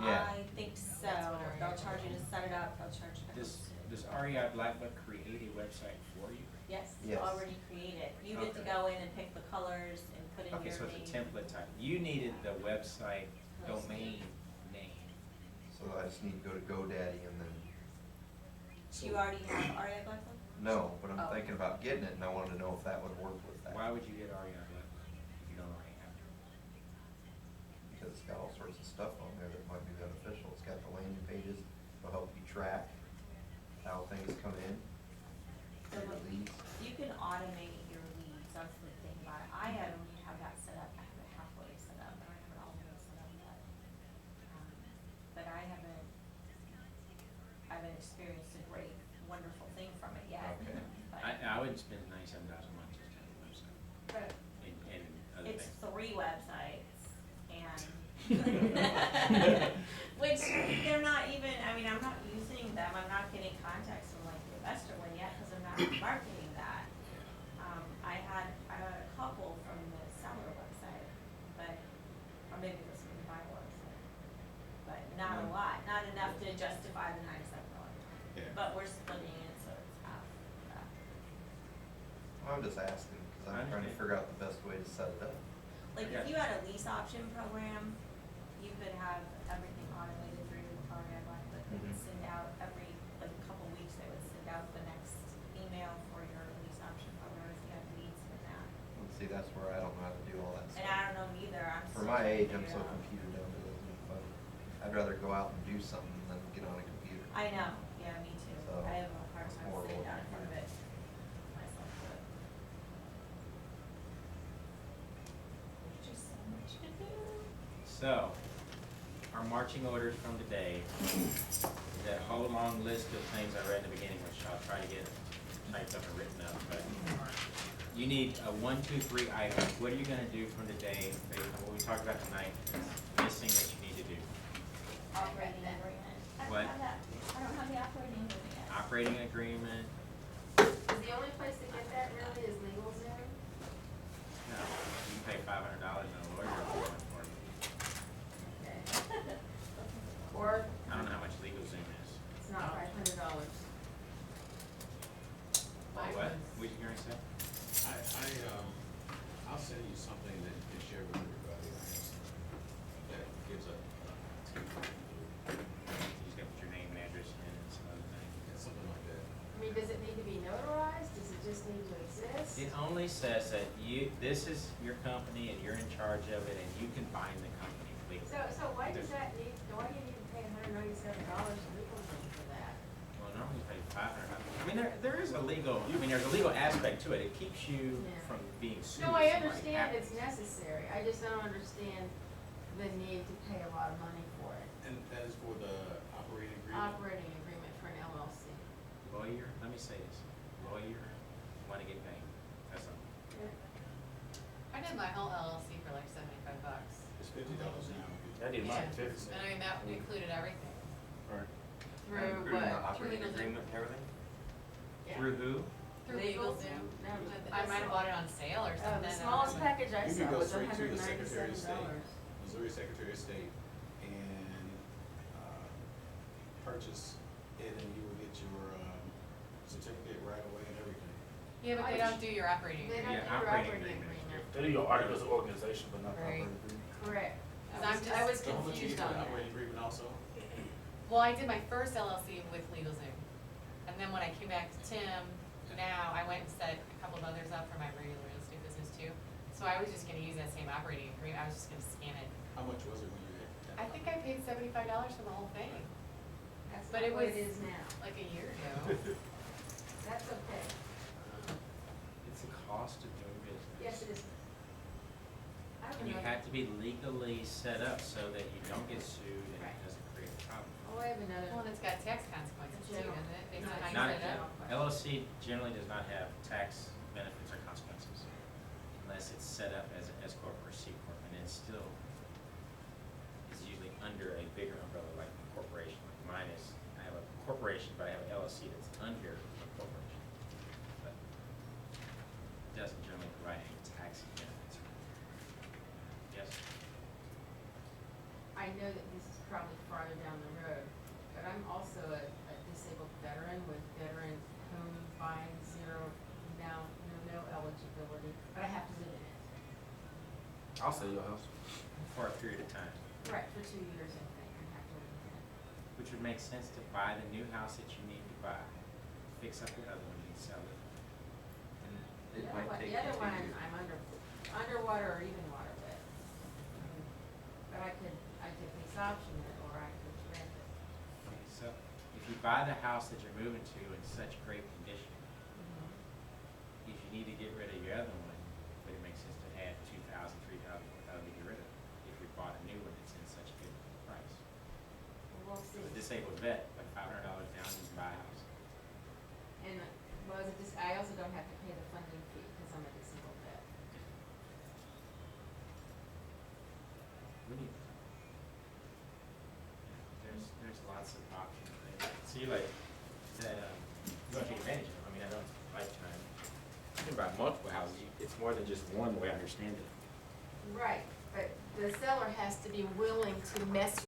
S8: Yeah.
S6: I think so,
S7: That's what REI
S6: they'll charge you to set it up, they'll charge you to
S1: Does,
S6: host it.
S1: does REI Black Book create a website for you?
S6: Yes,
S8: Yes.
S6: already created, you get to
S1: Okay.
S6: go in and pick the colors and put in your
S1: Okay,
S6: name.
S1: so it's a template type. You needed the website domain name.
S8: So I just need to go to GoDaddy and then,
S6: Do you already have REI Black Book?
S8: no, but I'm
S6: Oh.
S8: thinking about getting it, and I wanted to know if that would work with that.
S1: Why would you get REI Black Book if you don't already have it?
S8: Because it's got all sorts of stuff on there that might be beneficial. It's got the landing pages, it'll help you track how things come in,
S6: So
S8: your
S6: what-
S8: leads.
S6: You can automate your leads, that's the thing about it. I had only have that set up, I have it halfway set up, I don't have it all the way set up yet. But I haven't experienced a great, wonderful thing from it yet.
S8: Okay.
S6: But
S1: I would spend $97 a month just to have a website and other
S6: it's
S1: things.
S6: 3 websites and, which they're not even, I mean, I'm not using them, I'm not getting contacts from like the investor one yet, cause I'm not marketing that. I had a couple from the seller website, but, or maybe it was from the buyer website. But not a lot, not enough to justify the $97.
S2: Yeah.
S6: But we're splitting it, so it's half that.
S8: I'm just asking, because
S1: I
S8: I'm trying to
S1: understand.
S8: figure out the best way to set it up.
S6: Like,
S1: Yeah.
S6: if you had a lease option program, you could have everything automated through REI Black Book. They would
S8: Mhm.
S6: send out every, like, a couple weeks, they would send out the next email for your lease option program if you have needs for that.
S8: Let's see, that's where I don't know how to do all that
S6: And
S8: stuff.
S6: I don't know either, I'm
S8: For
S6: still
S8: my
S6: trying to
S8: age, I'm
S6: figure
S8: so
S6: it out.
S8: computer dumb, it doesn't even fun. I'd rather go out and do something than get on a computer.
S6: I know, yeah, me too.
S8: So,
S6: I have a hard
S8: it's
S6: time
S8: more
S6: sitting
S8: of a
S6: down in front of it
S8: computer.
S6: myself, but. There's just so much to do.
S1: So, our marching orders from today, is that whole long list of things I read in the beginning, which I'll try to get typed up and written up, but you need a 1, 2, 3 items. What are you gonna do from today, based on what we talked about tonight, that's missing that you need to do?
S6: Operating agreement. I
S1: What?
S6: don't have that, I don't have the operating agreement yet.
S1: Operating agreement,
S3: Is the only place to get that really is LegalZoom?
S1: no, you can pay $500 and a lawyer will do it for you.
S3: Okay. Or
S1: I don't know how much LegalZoom is.
S3: it's not $500.
S7: Mine
S1: What?
S7: was-
S1: What you gonna say?
S2: I'll send you something that you can share with everybody, that gives a,
S1: You just gotta put your name and address in and some other things.
S2: something like that.
S3: I mean, does it need to be notarized? Does it just need to exist?
S1: It only says that this is your company and you're in charge of it and you can bind the company legally.
S3: So why does that need, why do you need to pay $197 to LegalZoom for that?
S1: Well, normally you pay $500. I mean, there is a legal, there's a legal aspect to it. It keeps you
S3: Yeah.
S1: from being sued.
S3: No,
S1: if
S3: I
S1: somebody
S3: understand
S1: happens.
S3: it's necessary. I just don't understand the need to pay a lot of money for it.
S2: And that is for the operating agreement?
S3: Operating agreement for an LLC.
S1: Lawyer, let me say this, lawyer, wanna get paid, that's all.
S7: I did my whole LLC for like $75.
S2: It's $50 now.
S9: I did mine
S7: Yeah.
S9: 50.
S7: And I mean, that included everything.
S9: Right.
S3: Through
S8: Including the
S3: what?
S8: operating
S7: LegalZoom.
S8: agreement and everything?
S3: Yeah.
S1: Through who?
S7: Through
S3: LegalZoom?
S7: LegalZoom.
S3: No,
S7: I might have bought it on sale or something.
S3: The
S7: I don't
S3: smallest
S7: know.
S3: package I
S2: You
S3: saw
S2: can go
S3: was
S2: straight to the Secretary of State,
S3: $197.
S2: Missouri Secretary of State, and purchase it, and you will get your certificate right away and everything.
S7: Yeah, but they don't do your operating
S3: They
S7: agreement.
S3: don't
S1: Yeah,
S3: do your
S1: operating
S3: operating
S1: agreement is
S3: agreement.
S9: They do your articles of organization, but not the
S7: Right.
S9: operating agreement.
S3: Correct.
S7: Cause I'm
S3: I was
S2: Don't you
S3: confused
S2: get
S3: on
S2: the
S3: that.
S2: operating agreement also?
S7: Well, I did my first LLC with LegalZoom. And then when I came back to Tim, now I went and set a couple of others up for my regular real estate business too. So I was just gonna use that same operating agreement, I was just gonna scan it.
S2: How much was it when you had?
S7: I think I paid $75 for the whole thing,
S3: That's
S7: But
S3: not
S7: it
S3: what
S7: was-
S3: it is now.
S7: like a year ago.
S3: That's okay.
S1: It's a cost of doing business.
S3: Yes, it is. I don't
S1: And you
S3: know.
S1: have to be legally set up so that you don't get sued and
S3: Right.
S1: it doesn't create a problem.
S3: Oh, I have another.
S7: Well, and it's got tax consequences too,
S3: General.
S7: doesn't it, based
S3: No,
S7: on how
S3: it's
S7: you
S1: Not,
S7: set it up?
S1: LLC generally does not have tax benefits or consequences unless it's set up as an S corp or C corp, and it still is usually under a bigger umbrella like a corporation. Like mine is, I have a corporation, but I have an LLC that's under a corporation. But it doesn't generally provide any tax benefits. Yes?
S3: I know that this is probably farther down the road, but I'm also a disabled veteran with veteran home buying zero, no eligibility, but I have to live in it.
S9: I'll sell your house.
S1: For a period of time,
S3: Right, for 2 years, I think, I have to live in it.
S1: which would make sense to buy the new house that you need to buy, fix up your other one and sell it. And
S8: It
S3: The
S8: might
S3: other one,
S8: take
S3: the other
S8: you
S3: one,
S8: to-
S3: I'm underwater or even water with. But I could lease option it, or I could rent it.
S1: Okay, so if you buy the house that you're moving to in such great condition, if you need to get rid of your other one, would it make sense to add 2,000, 3,000, 4,000 to get rid of it? If you bought a new one that's in such a good price.
S3: We'll see.
S1: A disabled vet, like $500 down, you can buy a house.
S3: And I also don't have to pay the funding fee because I'm a disabled vet.
S1: We need. There's lots of options there. See, like, that, you want to take advantage of, I mean, I know it's a lifetime. You can buy multiple houses, it's more than just one, the way I understand it.
S3: Right, but the seller has to be willing to mess